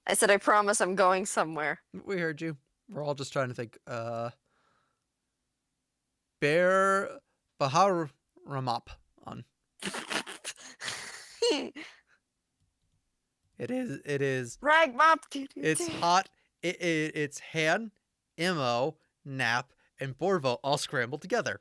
I said I promise I'm going somewhere. we heard you. We're all just trying to think. Bear Baharamop on. It is. Rag mop. It's hot. It's Han, Imo, Nap, and Borvo all scrambled together.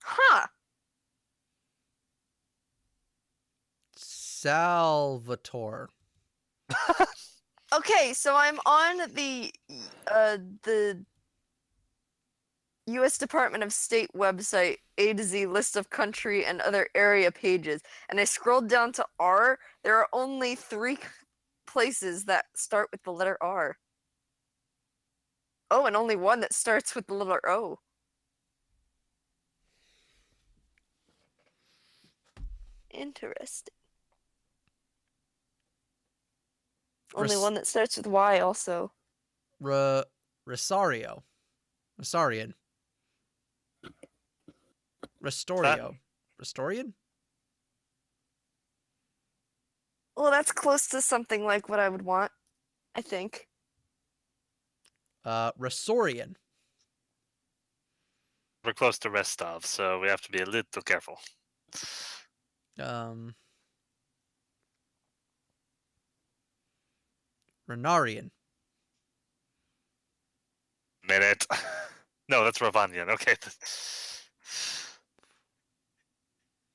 Huh. Salvatore. Okay, so I'm on the U.S. Department of State website, A to Z list of country and other area pages, and I scrolled down to R. There are only 3 places that start with the letter R. Oh, and only one that starts with the letter O. Interesting. Only one that starts with Y also. Rosario. Rosarian. Restorio. Restorian? Well, that's close to something like what I would want, I think. Resorian. We're close to Restov, so we have to be a little careful. Renarian. Minute. No, that's Ravanian. Okay.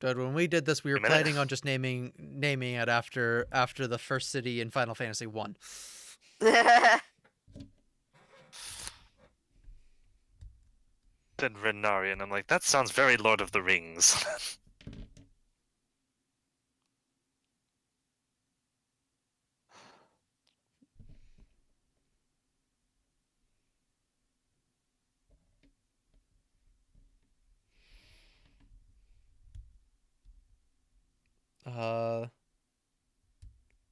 Good. When we did this, we were Wait a minute. planning on just naming it after the first city in Final Fantasy 1. Then Renarian. I'm like, that sounds very Lord of the Rings.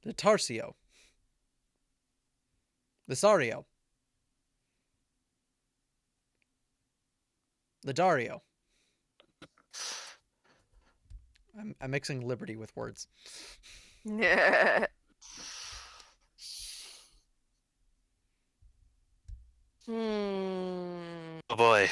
The Tarcio. Lisario. Lidario. I'm mixing liberty with words. Oh boy.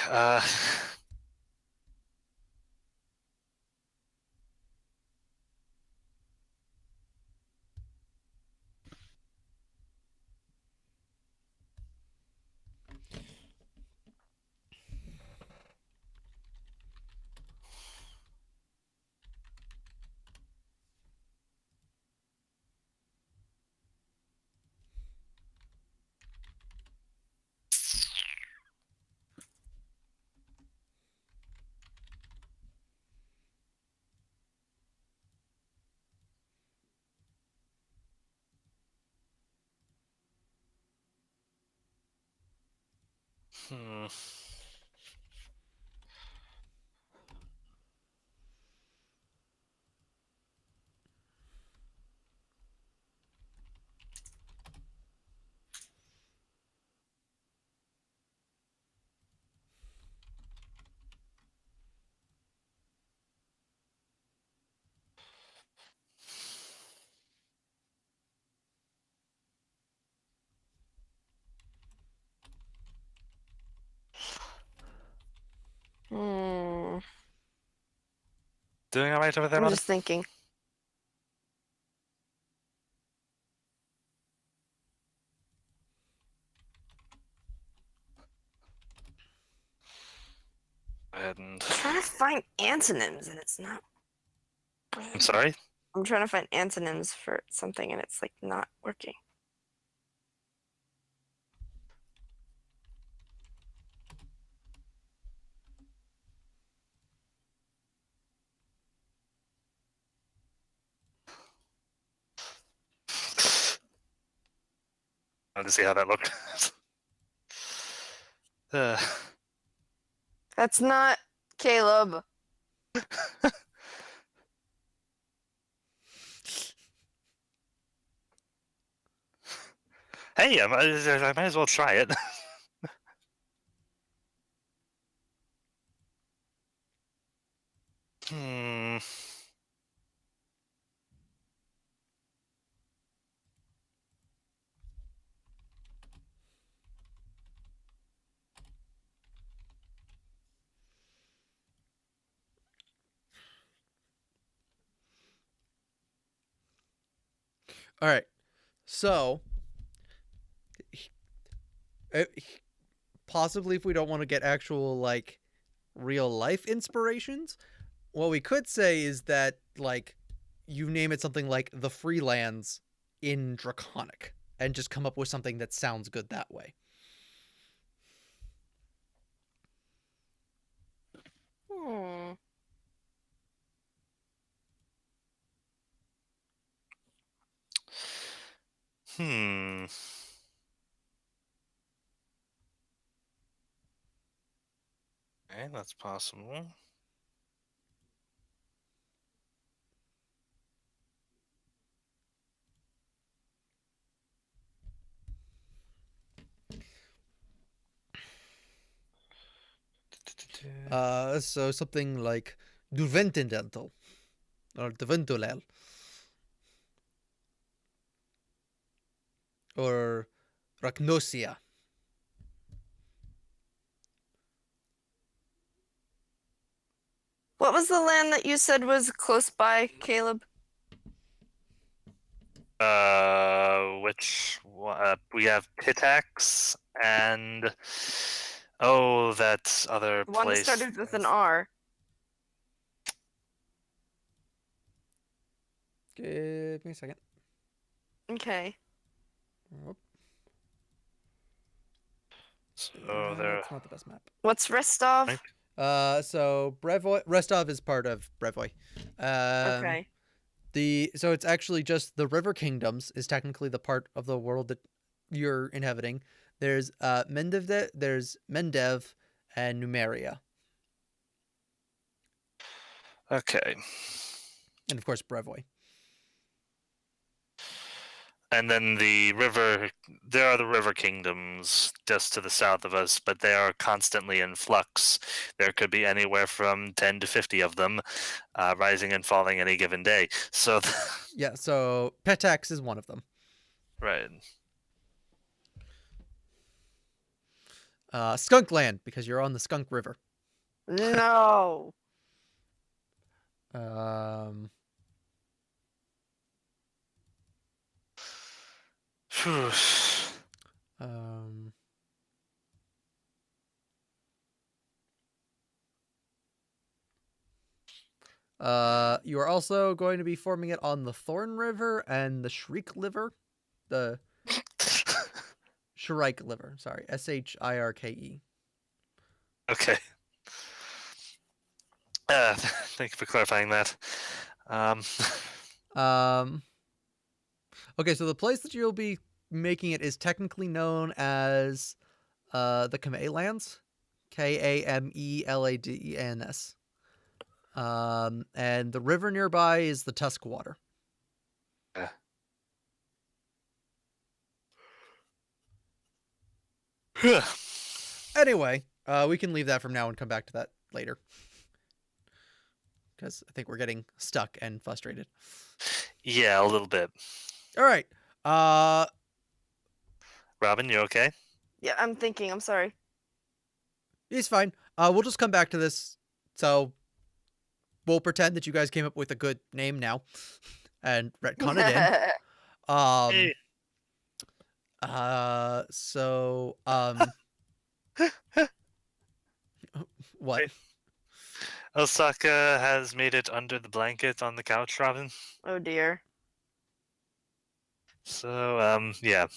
Hmm. Hmm. Doing all right over there, I'm Mother? just thinking. Go ahead and... I'm trying to find antonyms and it's not. I'm sorry? I'm trying to find antonyms for something and it's like not working. Wanted to see how that looked. uh, That's not Caleb. hey, I might as well try it. Hmm. All right. So, uh, possibly if we don't want to get actual like real life inspirations, what we could say is that like you name it something like the Freelands in Draconic and just come up with something that sounds good that way. Hmm. Hmm. Okay, that's possible. So something like Duventindental or Deventulel or Ragnosia. What was the land that you said was close by, Caleb? Which we have Pitax and that other The one that place. started with an R. Give me a second. Okay. Whoop. So there. That's not the best map. What's Restov? Right. So Restov is part of Brevoy. Okay. So it's actually just the River Kingdoms is technically the part of the world that you're inhabiting. There's there's Mendev, and Numeria, Okay. and of course Brevoy. And then there are the river kingdoms just to the south of us, but they are constantly in flux. There could be anywhere from 10 to 50 of them, rising and falling any given day. So, Yeah, so Petax is one of them. right. Skunkland, because you're on the Skunk River. No. Um, Phew. um, you are also going to be forming it on the Thorn River and the Shriek River. The Shrike River, sorry. Shirke. Okay. Thank you for clarifying that. Um, okay, so the place that you'll be making it is technically known as the Kamelands, Kameladens. And the river nearby is the Tuskwater. Anyway, we can leave that from now and come back to that later. Because I think we're getting stuck and frustrated. Yeah, a little bit. All right. Robin, you okay? Yeah, I'm thinking. I'm sorry. He's fine. We'll just come back to this. So we'll pretend that you guys came up with a good name now and retcon it in. Hey. What? Osaka has made it under the blanket on the couch, Robin. Oh dear. So, yeah.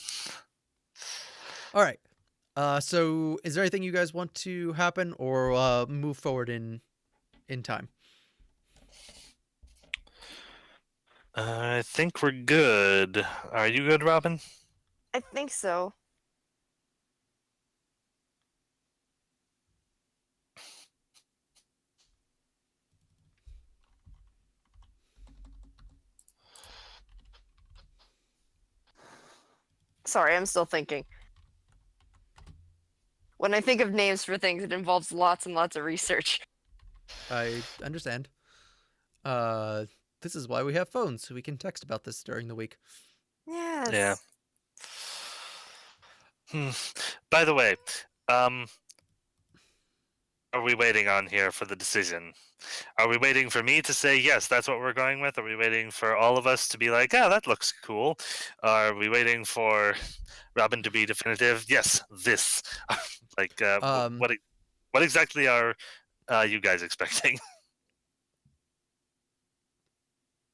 All right. So is there anything you guys want to happen or move forward in time? I think we're good. Are you good, Robin? I think so. Sorry, I'm still thinking. When I think of names for things, it involves lots and lots of research. I understand. This is why we have phones, so we can text about this during the week. Yes. Yeah. By the way, are we waiting on here for the decision? Are we waiting for me to say, yes, that's what we're going with? Are we waiting for all of us to be like, ah, that looks cool? Are we waiting for Robin to be definitive? Yes, this. Like, what exactly are you guys expecting?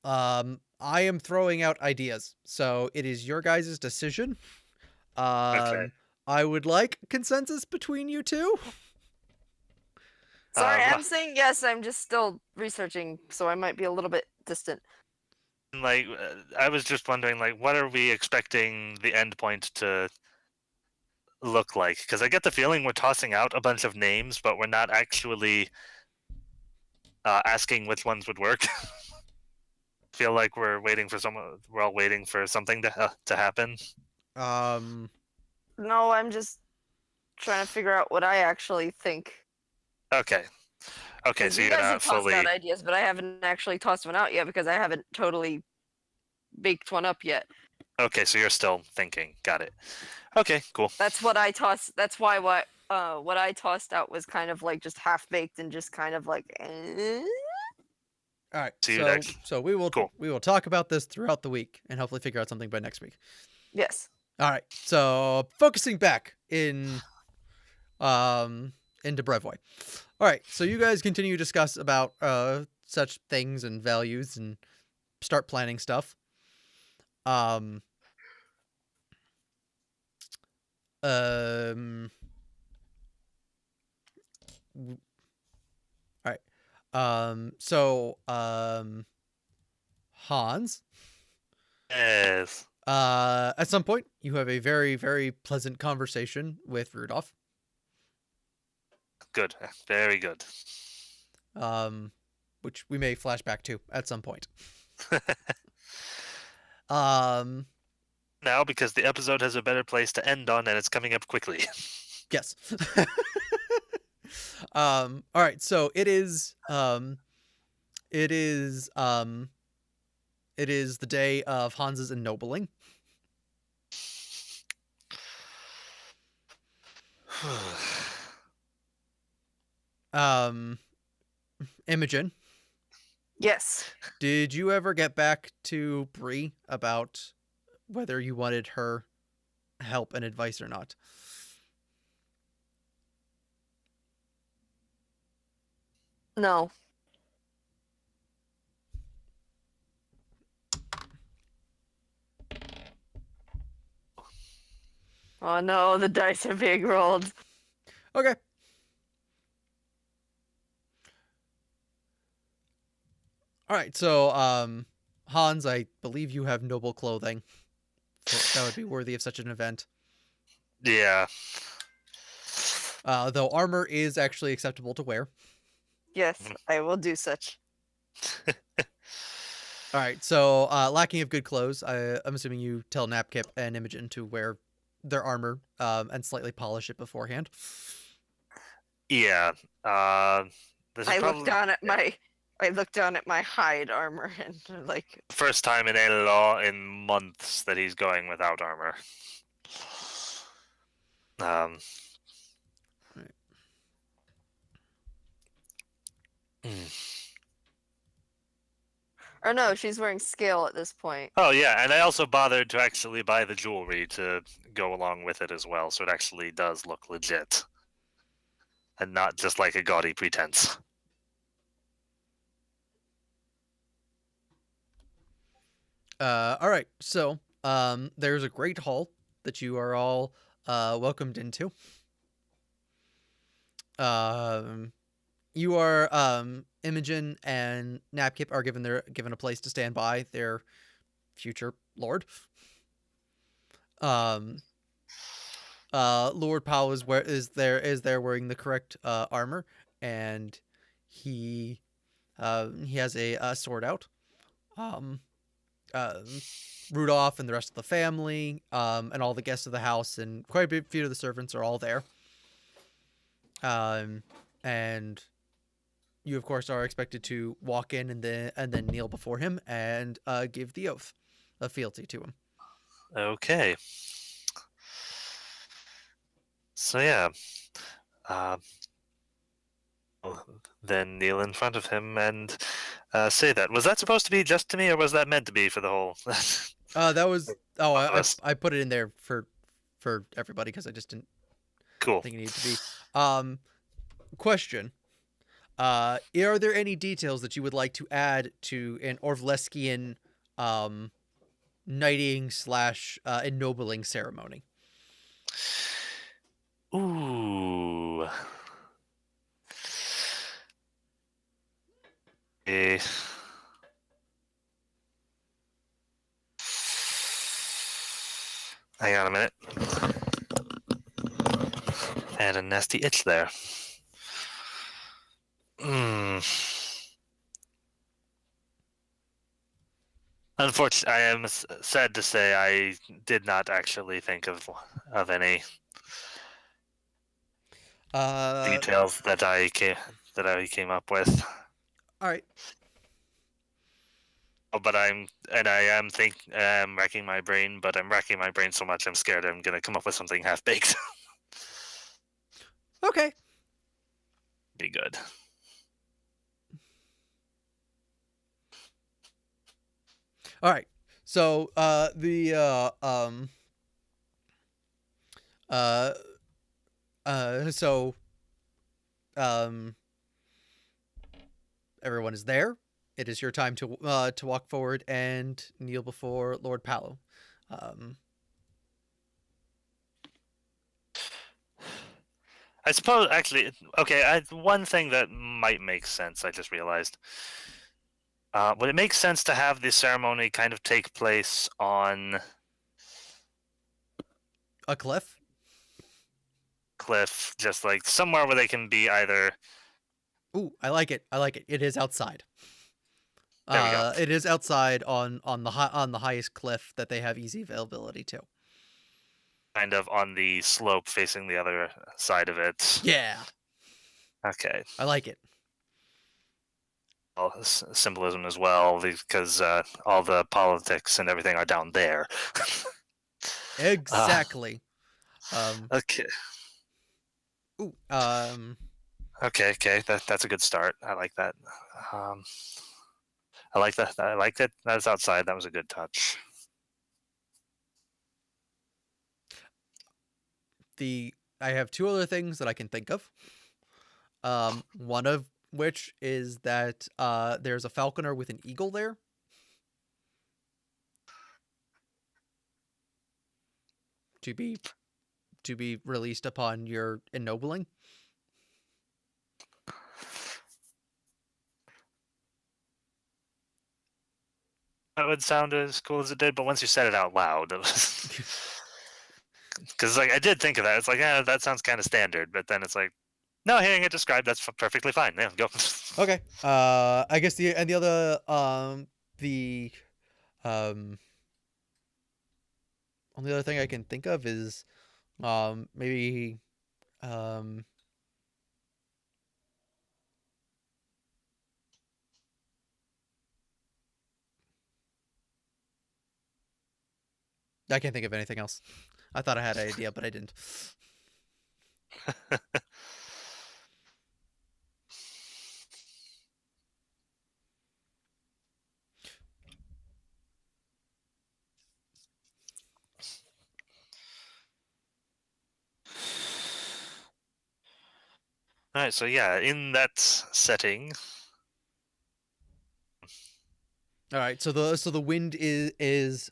I am throwing out ideas, so it is your guys' decision. Okay. I would like consensus between you two. Sorry, Uh, I'm saying yes. I'm just still researching, so I might be a little bit distant. Like, I was just wondering, like, what are we expecting the end point to look like? Because I get the feeling we're tossing out a bunch of names, but we're not actually asking which ones would work. Feel like we're waiting for someone. We're all waiting for something to happen. No, I'm just trying to figure out what I actually think. Okay. Okay, 'Cause so you you're guys not have tossed fully. out ideas, but I haven't actually tossed one out yet because I haven't totally baked one up yet. Okay, so you're still thinking. Got it. Okay, cool. That's what I tossed. That's why what I tossed out was kind of like just half baked and just kind of like. All right. See you next. So we will Cool. talk about this throughout the week and hopefully figure out something by next week. Yes. All right. So focusing back into Brevoy. All right. So you guys continue to discuss about such things and values and start planning stuff. All right. So Hans, Yes. at some point you have a very, very pleasant conversation with Rudolph. Good. Very good. Which we may flash back to at some point. Now, because the episode has a better place to end on, and it's coming up quickly. Yes. All right. So it is the day of Hans's ennobling. Imogen, Yes. did you ever get back to Bree about whether you wanted her help and advice or not? No. Oh no, the dice are being rolled. Okay. All right. So, Hans, I believe you have noble clothing. That would be worthy of such an event. Yeah. Though armor is actually acceptable to wear. Yes, I will do such. All right, so lacking of good clothes, I'm assuming you tell Napkip and Imogen to wear their armor and slightly polish it beforehand. Yeah. This is I look probably down at my hide armor and like, the first time in months that he's going without armor. Um. Right. or no, she's wearing scale at this point. Oh yeah, and I also bothered to actually buy the jewelry to go along with it as well, so it actually does look legit, and not just like a gaudy pretense. All right, so there's a great hall that you are all welcomed into. You are Imogen and Napkip are given a place to stand by their future lord. Lord Powell is there wearing the correct armor, and he has a sword out. Rudolph and the rest of the family, and all the guests of the house, and quite a few of the servants are all there. And you, of course, are expected to walk in and then kneel before him and give the oath of fealty to him. Okay. So yeah, then kneel in front of him and say that. Was that supposed to be just to me, or was that meant to be for the whole? That was us. I put it in there for everybody because I just didn't Cool. think it needed to be. Question. Are there any details that you would like to add to an Orvleskian knighting / ennobling ceremony? Ooh. Eh. Hang on a minute. I had a nasty itch there. Unfortunately, I am sad to say I did not actually think of any details that I came up with. All right. But I am racking my brain, but I'm racking my brain so much I'm scared I'm gonna come up with something half baked. Okay. Be good. All right. So everyone is there. It is your time to walk forward and kneel before Lord Palo. I suppose actually, okay. One thing that might make sense. I just realized. Would it make sense to have the ceremony kind of take place on A cliff? cliff, just like somewhere where they can be either? Ooh, I like it. I like it. It is outside. There we go. It is outside on the highest cliff that they have easy availability to. Kind of on the slope facing the other side of it. Yeah. Okay. I like it. Symbolism as well, because all the politics and everything are down there. Exactly. Okay. Ooh. Okay. That's a good start. I like that. I like that. I like that. That's outside. That was a good touch. I have two other things that I can think of. One of which is that there's a falconer with an eagle there. To be released upon your ennobling. That would sound as cool as it did, but once you said it out loud, it was Because like I did think of that. It's like, that sounds kind of standard, but then it's like, no, hearing it described, that's perfectly fine. Yeah, go. Okay. I guess the only other thing I can think of is maybe I can't think of anything else. I thought I had an idea, but I didn't. All right, so yeah, in that setting, All right, so the wind is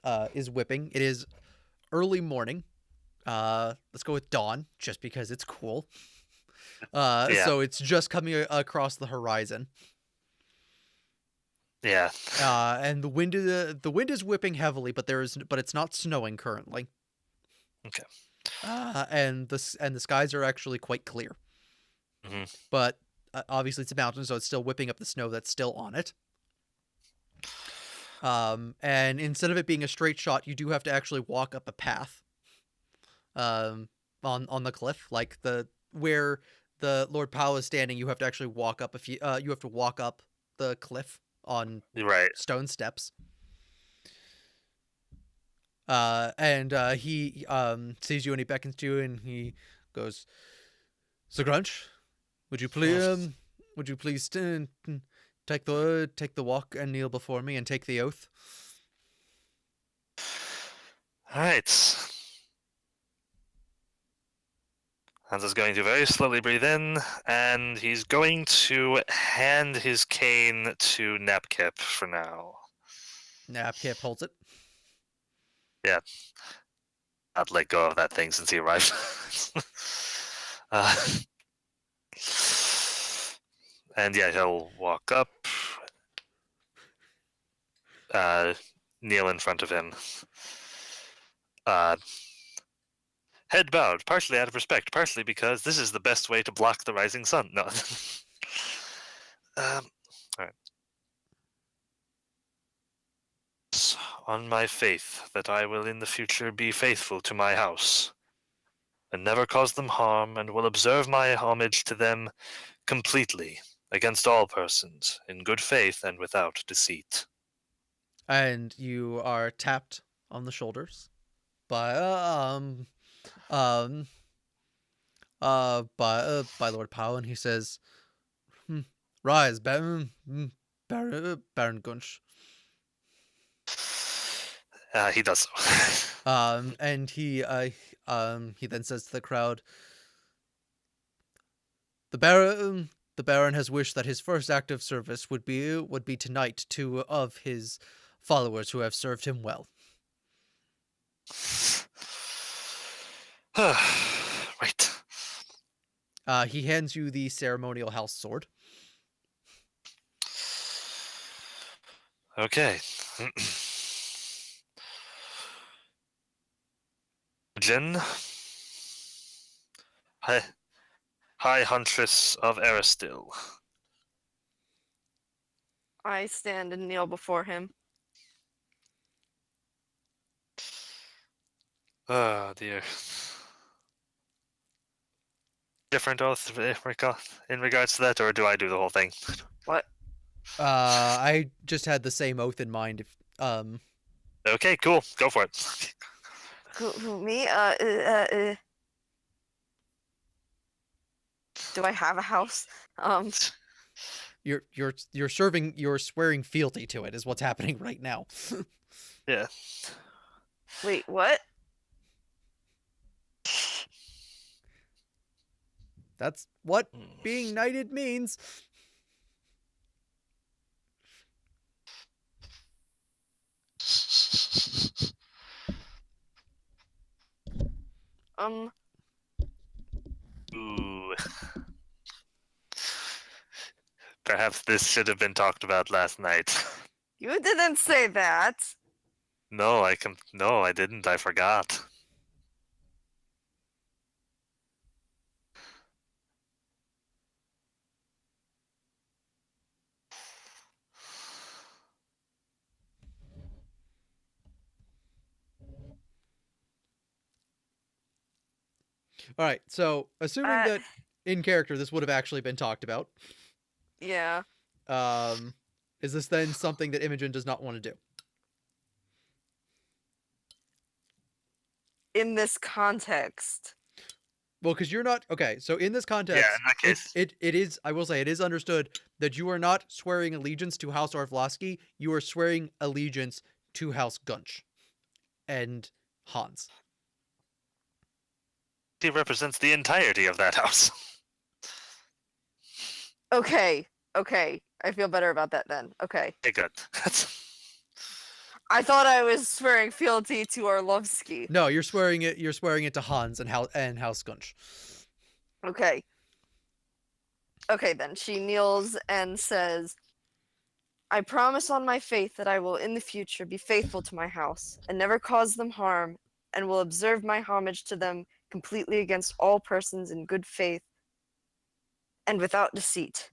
whipping. It is early morning. Let's go with dawn, just because it's cool. Yeah. So it's just coming across the horizon. yeah, And the wind is whipping heavily, but it's not snowing currently. Okay. And the skies are actually quite clear. Mhm. But obviously it's a mountain, so it's still whipping up the snow that's still on it. And instead of it being a straight shot, you do have to actually walk up a path. On the cliff, like where the Lord Powell is standing, you have to actually walk up you have to walk up the cliff on right. stone steps. And he sees you and he beckons to you and he goes, "Sir Grunch, would you please take the walk and kneel before me and take the oath?" All right. Hans is going to very slowly breathe in, and he's going to hand his cane to Napkip for now. Napkip holds it. Yeah. I'd let go of that thing since he arrived. uh, and yeah, he'll walk up, kneel in front of him. Head bowed, partially out of respect, partially because this is the best way to block the rising sun. No. All right. On my faith that I will in the future be faithful to my house, and never cause them harm, and will observe my homage to them completely, against all persons, in good faith and without deceit. And you are tapped on the shoulders by by Lord Powell, and he says, "Rise, Baron Gunch." He does so. And he then says to the crowd, the Baron has wished that his first act of service would be to knight two of his followers who have served him well." Right. He hands you the ceremonial house sword. Okay. Jin, High Huntress of Aristil. I stand and kneel before him. Oh dear. Different oath in regards to that, or do I do the whole thing? What? I just had the same oath in mind. Okay, cool. Go for it. Who me? Do I have a house? You're swearing fealty to it is what's happening right now. Yeah. Wait, what? That's what being knighted means. Ooh. Perhaps this should have been talked about last night. You didn't say that. No, I didn't. I forgot. All right. So, assuming Uh, that in character this would have actually been talked about, Yeah. is this then something that Imogen does not want to do? In this context. Well, because you're not okay. So in this context, Yeah, in that case. it is. I will say it is understood that you are not swearing allegiance to House Orvlosky. You are swearing allegiance to House Gunch and Hans. He represents the entirety of that house. Okay. I feel better about that then. Okay. Okay, good. I thought I was swearing fealty to Orlovsky. No, you're swearing it. You're swearing it to Hans and House Gunch. Okay. Okay, then. She kneels and says, I promise on my faith that I will in the future be faithful to my house and never cause them harm, and will observe my homage to them completely against all persons in good faith and without deceit.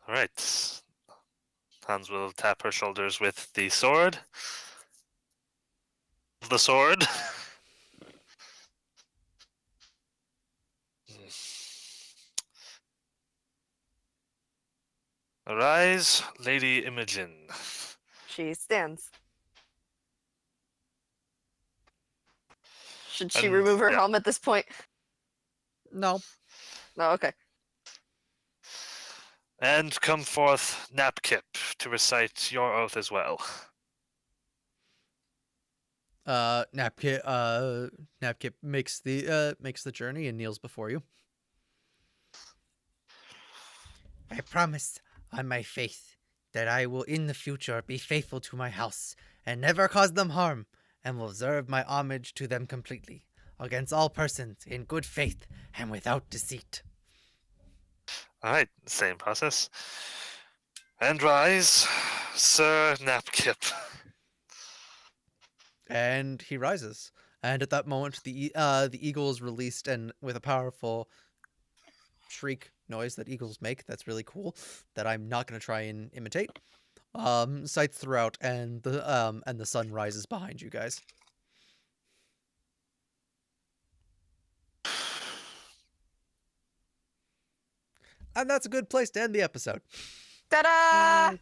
All right. Hans will tap her shoulders with the sword. The sword. Arise, Lady Imogen. She stands. Should she And- remove her yeah. helmet at this point? No. No, okay. And come forth, Napkip, to recite your oath as well. Napkip makes the journey and kneels before you. I promise on my faith that I will in the future be faithful to my house and never cause them harm, and will observe my homage to them completely against all persons in good faith and without deceit. All right, same process. And rise, Sir Napkip. And he rises. And at that moment, the eagle is released, and with a powerful shriek noise that eagles make, that's really cool, that I'm not going to try and imitate. Sights throughout, and the sun rises behind you guys. And that's a good place to end the episode. Ta-da!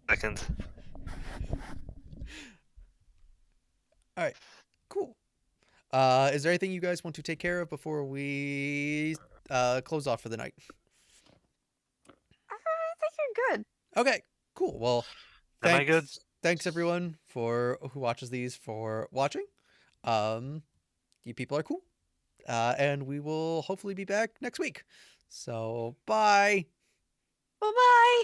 Second. All right, cool. Is there anything you guys want to take care of before we close off for the night? I think you're good. Okay, cool. Well, Am I good? Thanks everyone for who watches these for watching. You people are cool. And we will hopefully be back next week. So, bye. Bye-bye.